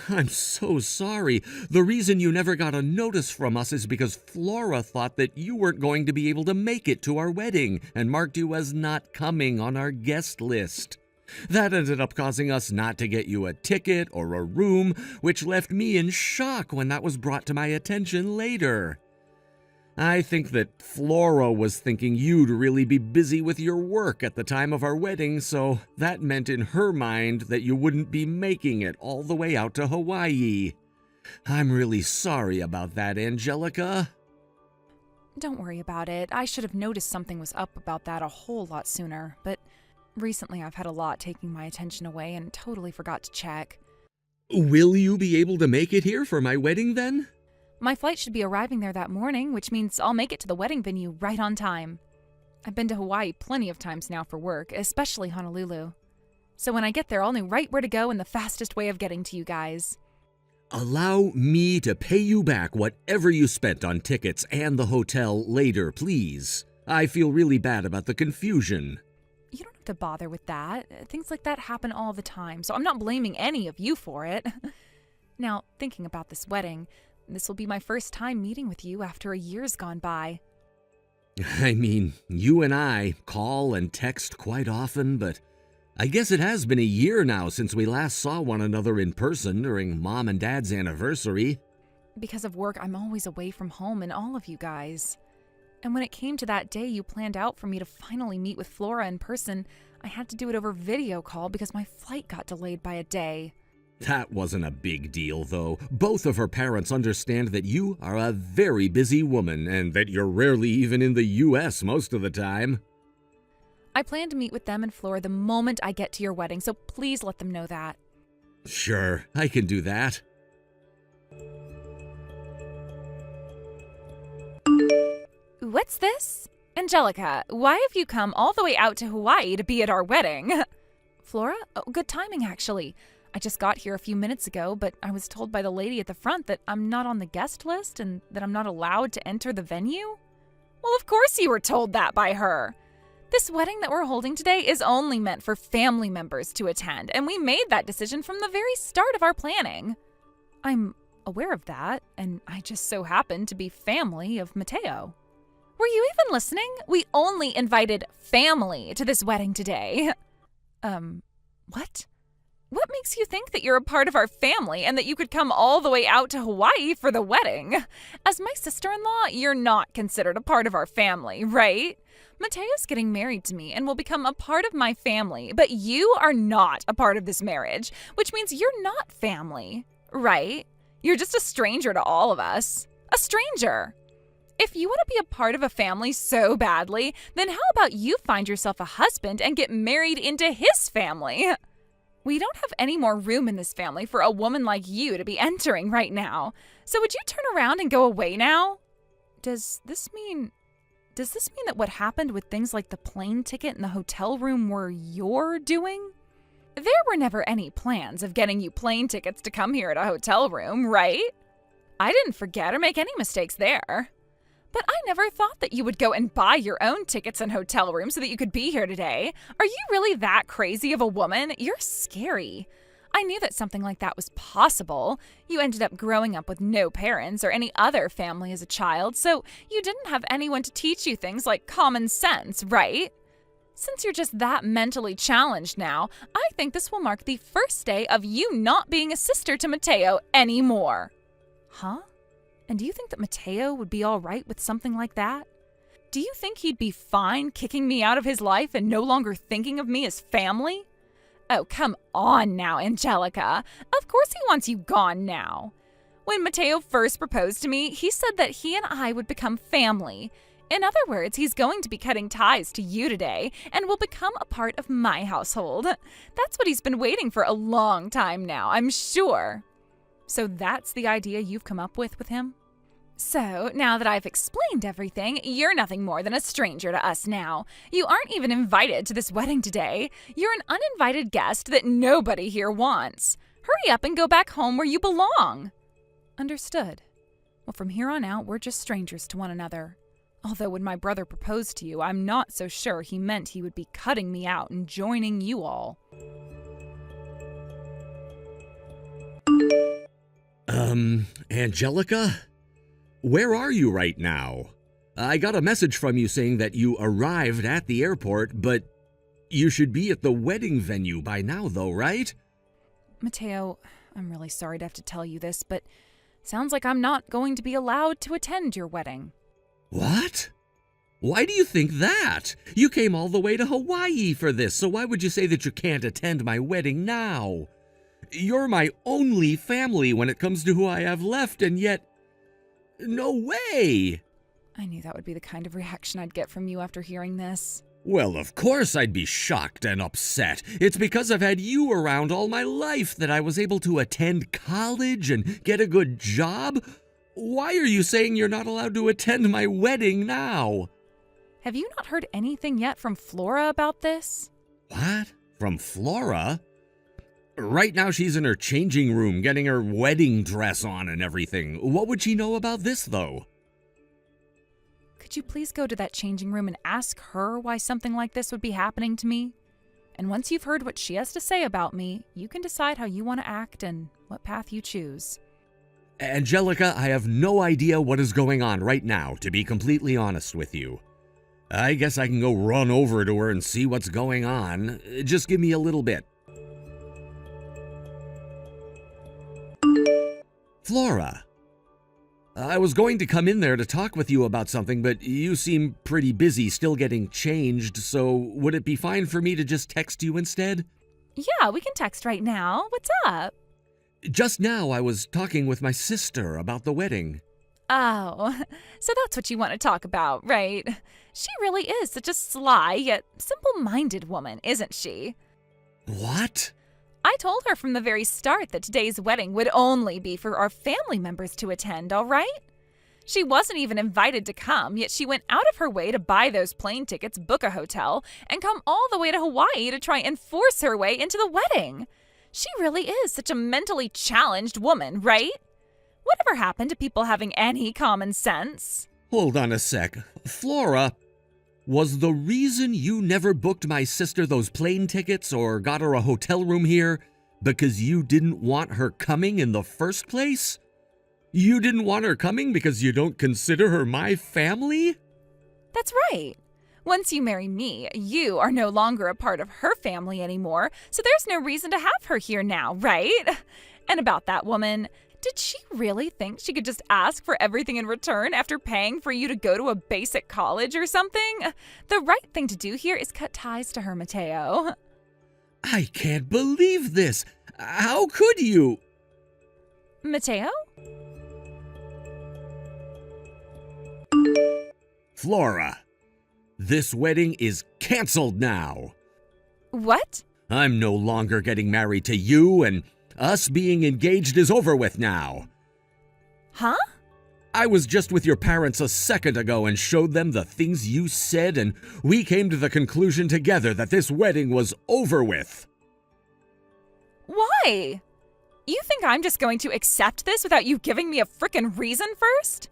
I'm so sorry. The reason you never got a notice from us is because Flora thought that you weren't going to be able to make it to our wedding and marked you as not coming on our guest list. That ended up causing us not to get you a ticket or a room, which left me in shock when that was brought to my attention later. I think that Flora was thinking you'd really be busy with your work at the time of our wedding, so that meant in her mind that you wouldn't be making it all the way out to Hawaii. I'm really sorry about that, Angelica. Don't worry about it. I should have noticed something was up about that a whole lot sooner, but recently I've had a lot taking my attention away and totally forgot to check. Will you be able to make it here for my wedding then? My flight should be arriving there that morning, which means I'll make it to the wedding venue right on time. I've been to Hawaii plenty of times now for work, especially Honolulu. So when I get there, I'll know right where to go and the fastest way of getting to you guys. Allow me to pay you back whatever you spent on tickets and the hotel later, please. I feel really bad about the confusion. You don't have to bother with that. Things like that happen all the time, so I'm not blaming any of you for it. Now, thinking about this wedding, this will be my first time meeting with you after a year's gone by. I mean, you and I call and text quite often, but I guess it has been a year now since we last saw one another in person during Mom and Dad's anniversary. Because of work, I'm always away from home and all of you guys. And when it came to that day you planned out for me to finally meet with Flora in person, I had to do it over video call because my flight got delayed by a day. That wasn't a big deal, though. Both of her parents understand that you are a very busy woman and that you're rarely even in the U.S. most of the time. I plan to meet with them and Flora the moment I get to your wedding, so please let them know that. Sure, I can do that. What's this? Angelica, why have you come all the way out to Hawaii to be at our wedding? Flora? Oh, good timing, actually. I just got here a few minutes ago, but I was told by the lady at the front that I'm not on the guest list and that I'm not allowed to enter the venue. Well, of course you were told that by her. This wedding that we're holding today is only meant for family members to attend, and we made that decision from the very start of our planning. I'm aware of that, and I just so happen to be family of Mateo. Were you even listening? We only invited family to this wedding today. What? What makes you think that you're a part of our family and that you could come all the way out to Hawaii for the wedding? As my sister-in-law, you're not considered a part of our family, right? Mateo's getting married to me and will become a part of my family, but you are not a part of this marriage, which means you're not family, right? You're just a stranger to all of us. A stranger. If you want to be a part of a family so badly, then how about you find yourself a husband and get married into his family? We don't have any more room in this family for a woman like you to be entering right now. So would you turn around and go away now? Does this mean that what happened with things like the plane ticket and the hotel room were your doing? There were never any plans of getting you plane tickets to come here at a hotel room, right? I didn't forget or make any mistakes there. But I never thought that you would go and buy your own tickets and hotel rooms so that you could be here today. Are you really that crazy of a woman? You're scary. I knew that something like that was possible. You ended up growing up with no parents or any other family as a child, so you didn't have anyone to teach you things like common sense, right? Since you're just that mentally challenged now, I think this will mark the first day of you not being a sister to Mateo anymore. Huh? And do you think that Mateo would be all right with something like that? Do you think he'd be fine kicking me out of his life and no longer thinking of me as family? Oh, come on now, Angelica. Of course he wants you gone now. When Mateo first proposed to me, he said that he and I would become family. In other words, he's going to be cutting ties to you today and will become a part of my household. That's what he's been waiting for a long time now, I'm sure. So that's the idea you've come up with him? So, now that I've explained everything, you're nothing more than a stranger to us now. You aren't even invited to this wedding today. You're an uninvited guest that nobody here wants. Hurry up and go back home where you belong. Understood. Well, from here on out, we're just strangers to one another. Although when my brother proposed to you, I'm not so sure he meant he would be cutting me out and joining you all. Angelica? Where are you right now? I got a message from you saying that you arrived at the airport, but you should be at the wedding venue by now though, right? Mateo, I'm really sorry to have to tell you this, but sounds like I'm not going to be allowed to attend your wedding. What? Why do you think that? You came all the way to Hawaii for this, so why would you say that you can't attend my wedding now? You're my only family when it comes to who I have left, and yet... No way! I knew that would be the kind of reaction I'd get from you after hearing this. Well, of course I'd be shocked and upset. It's because I've had you around all my life that I was able to attend college and get a good job. Why are you saying you're not allowed to attend my wedding now? Have you not heard anything yet from Flora about this? What? From Flora? Right now she's in her changing room getting her wedding dress on and everything. What would she know about this, though? Could you please go to that changing room and ask her why something like this would be happening to me? And once you've heard what she has to say about me, you can decide how you want to act and what path you choose. Angelica, I have no idea what is going on right now, to be completely honest with you. I guess I can go run over to her and see what's going on. Just give me a little bit. Flora, I was going to come in there to talk with you about something, but you seem pretty busy still getting changed, so would it be fine for me to just text you instead? Yeah, we can text right now. What's up? Just now I was talking with my sister about the wedding. Oh, so that's what you want to talk about, right? She really is such a sly yet simple-minded woman, isn't she? What? I told her from the very start that today's wedding would only be for our family members to attend, all right? She wasn't even invited to come, yet she went out of her way to buy those plane tickets, book a hotel, and come all the way to Hawaii to try and force her way into the wedding. She really is such a mentally challenged woman, right? Whatever happened to people having any common sense? Hold on a sec. Flora, was the reason you never booked my sister those plane tickets or got her a hotel room here because you didn't want her coming in the first place? You didn't want her coming because you don't consider her my family? That's right. Once you marry me, you are no longer a part of her family anymore, so there's no reason to have her here now, right? And about that woman, did she really think she could just ask for everything in return after paying for you to go to a basic college or something? The right thing to do here is cut ties to her, Mateo. I can't believe this. How could you? Mateo? Flora, this wedding is canceled now. What? I'm no longer getting married to you, and us being engaged is over with now. Huh? I was just with your parents a second ago and showed them the things you said, and we came to the conclusion together that this wedding was over with. Why? You think I'm just going to accept this without you giving me a frickin' reason first?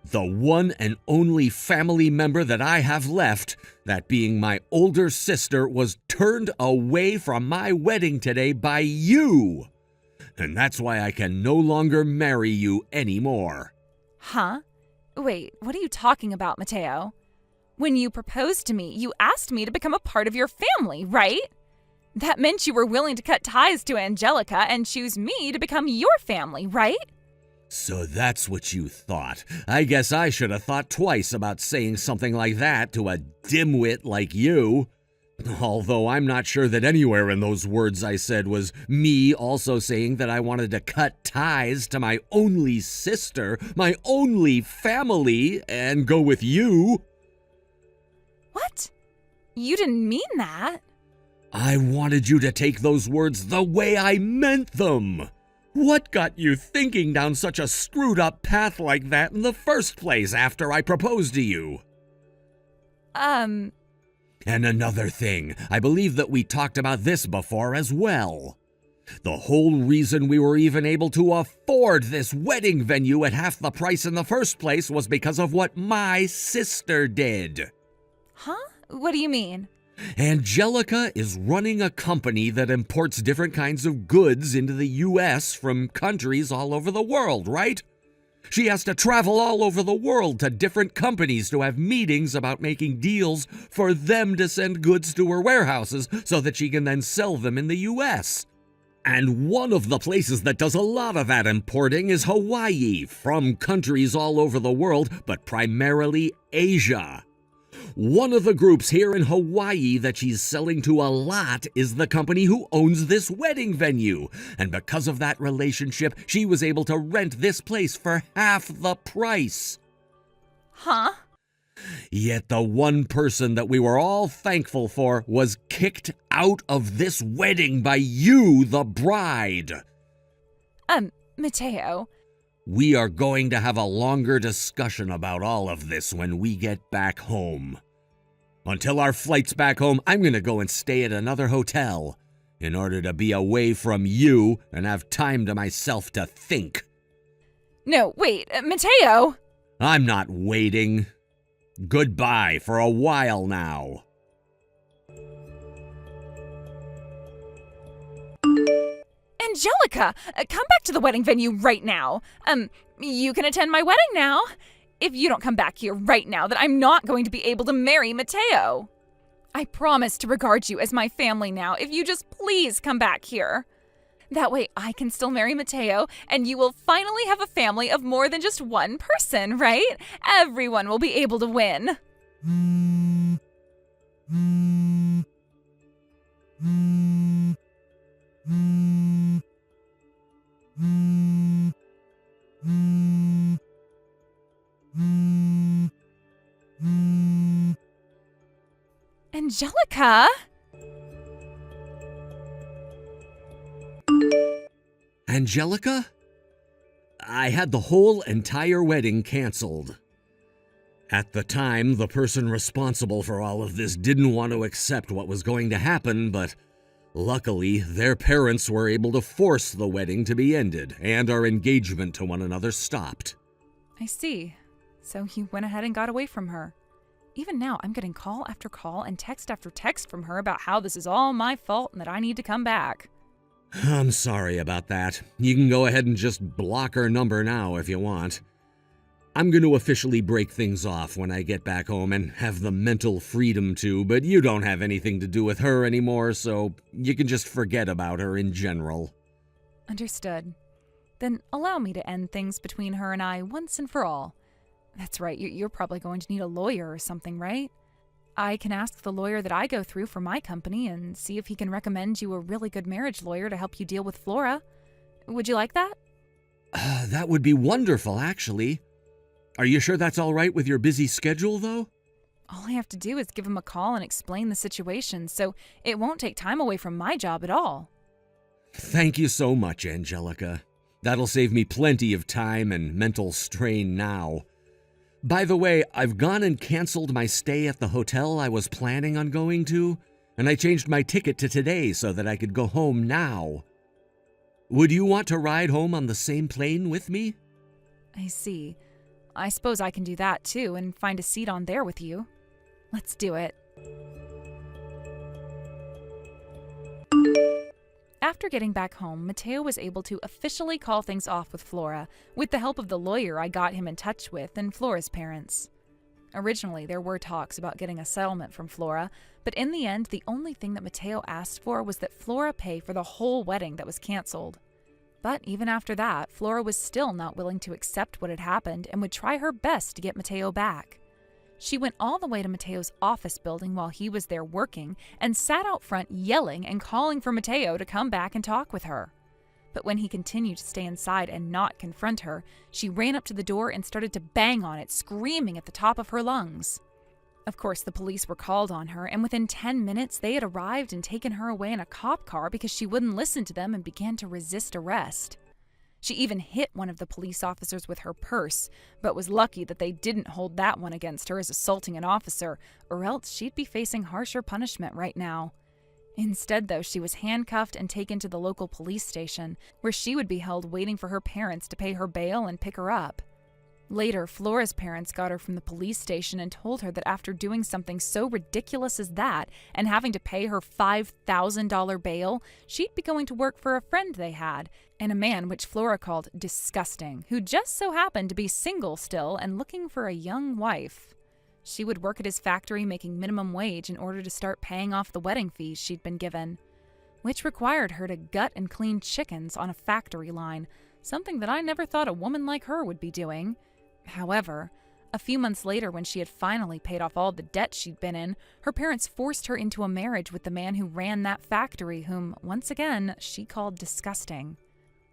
The one and only family member that I have left, that being my older sister, was turned away from my wedding today by you. And that's why I can no longer marry you anymore. Huh? Wait, what are you talking about, Mateo? When you proposed to me, you asked me to become a part of your family, right? That meant you were willing to cut ties to Angelica and choose me to become your family, right? So that's what you thought. I guess I should have thought twice about saying something like that to a dimwit like you. Although I'm not sure that anywhere in those words I said was me also saying that I wanted to cut ties to my only sister, my only family, and go with you. What? You didn't mean that. I wanted you to take those words the way I meant them. What got you thinking down such a screwed up path like that in the first place after I proposed to you? And another thing, I believe that we talked about this before as well. The whole reason we were even able to afford this wedding venue at half the price in the first place was because of what my sister did. Huh? What do you mean? Angelica is running a company that imports different kinds of goods into the U.S. from countries all over the world, right? She has to travel all over the world to different companies to have meetings about making deals for them to send goods to her warehouses so that she can then sell them in the U.S. And one of the places that does a lot of that importing is Hawaii, from countries all over the world, but primarily Asia. One of the groups here in Hawaii that she's selling to a lot is the company who owns this wedding venue. And because of that relationship, she was able to rent this place for half the price. Huh? Yet the one person that we were all thankful for was kicked out of this wedding by you, the bride. Mateo. We are going to have a longer discussion about all of this when we get back home. Until our flight's back home, I'm going to go and stay at another hotel in order to be away from you and have time to myself to think. No, wait, Mateo! I'm not waiting. Goodbye for a while now. Angelica, come back to the wedding venue right now. You can attend my wedding now. If you don't come back here right now, then I'm not going to be able to marry Mateo. I promise to regard you as my family now if you just please come back here. That way I can still marry Mateo, and you will finally have a family of more than just one person, right? Everyone will be able to win. Angelica? Angelica? I had the whole entire wedding canceled. At the time, the person responsible for all of this didn't want to accept what was going to happen, but luckily, their parents were able to force the wedding to be ended, and our engagement to one another stopped. I see. So you went ahead and got away from her. Even now, I'm getting call after call and text after text from her about how this is all my fault and that I need to come back. I'm sorry about that. You can go ahead and just block her number now if you want. I'm going to officially break things off when I get back home and have the mental freedom to, but you don't have anything to do with her anymore, so you can just forget about her in general. Understood. Then allow me to end things between her and I once and for all. That's right, you're probably going to need a lawyer or something, right? I can ask the lawyer that I go through for my company and see if he can recommend you a really good marriage lawyer to help you deal with Flora. Would you like that? That would be wonderful, actually. Are you sure that's all right with your busy schedule, though? All I have to do is give him a call and explain the situation, so it won't take time away from my job at all. Thank you so much, Angelica. That'll save me plenty of time and mental strain now. By the way, I've gone and canceled my stay at the hotel I was planning on going to, and I changed my ticket to today so that I could go home now. Would you want to ride home on the same plane with me? I see. I suppose I can do that too and find a seat on there with you. Let's do it. After getting back home, Mateo was able to officially call things off with Flora, with the help of the lawyer I got him in touch with and Flora's parents. Originally, there were talks about getting a settlement from Flora, but in the end, the only thing that Mateo asked for was that Flora pay for the whole wedding that was canceled. But even after that, Flora was still not willing to accept what had happened and would try her best to get Mateo back. She went all the way to Mateo's office building while he was there working and sat out front yelling and calling for Mateo to come back and talk with her. But when he continued to stay inside and not confront her, she ran up to the door and started to bang on it, screaming at the top of her lungs. Of course, the police were called on her, and within 10 minutes they had arrived and taken her away in a cop car because she wouldn't listen to them and began to resist arrest. She even hit one of the police officers with her purse, but was lucky that they didn't hold that one against her as assaulting an officer, or else she'd be facing harsher punishment right now. Instead, though, she was handcuffed and taken to the local police station, where she would be held waiting for her parents to pay her bail and pick her up. Later, Flora's parents got her from the police station and told her that after doing something so ridiculous as that and having to pay her $5,000 bail, she'd be going to work for a friend they had, and a man which Flora called disgusting, who just so happened to be single still and looking for a young wife. She would work at his factory making minimum wage in order to start paying off the wedding fees she'd been given, which required her to gut and clean chickens on a factory line, something that I never thought a woman like her would be doing. However, a few months later, when she had finally paid off all the debt she'd been in, her parents forced her into a marriage with the man who ran that factory, whom, once again, she called disgusting.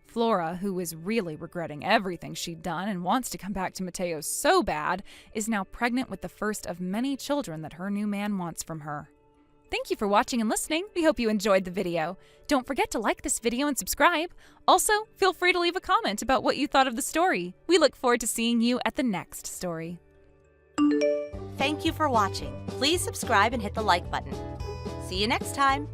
Flora, who is really regretting everything she'd done and wants to come back to Mateo so bad, is now pregnant with the first of many children that her new man wants from her. Thank you for watching and listening. We hope you enjoyed the video. Don't forget to like this video and subscribe. Also, feel free to leave a comment about what you thought of the story. We look forward to seeing you at the next story. Thank you for watching. Please subscribe and hit the like button. See you next time.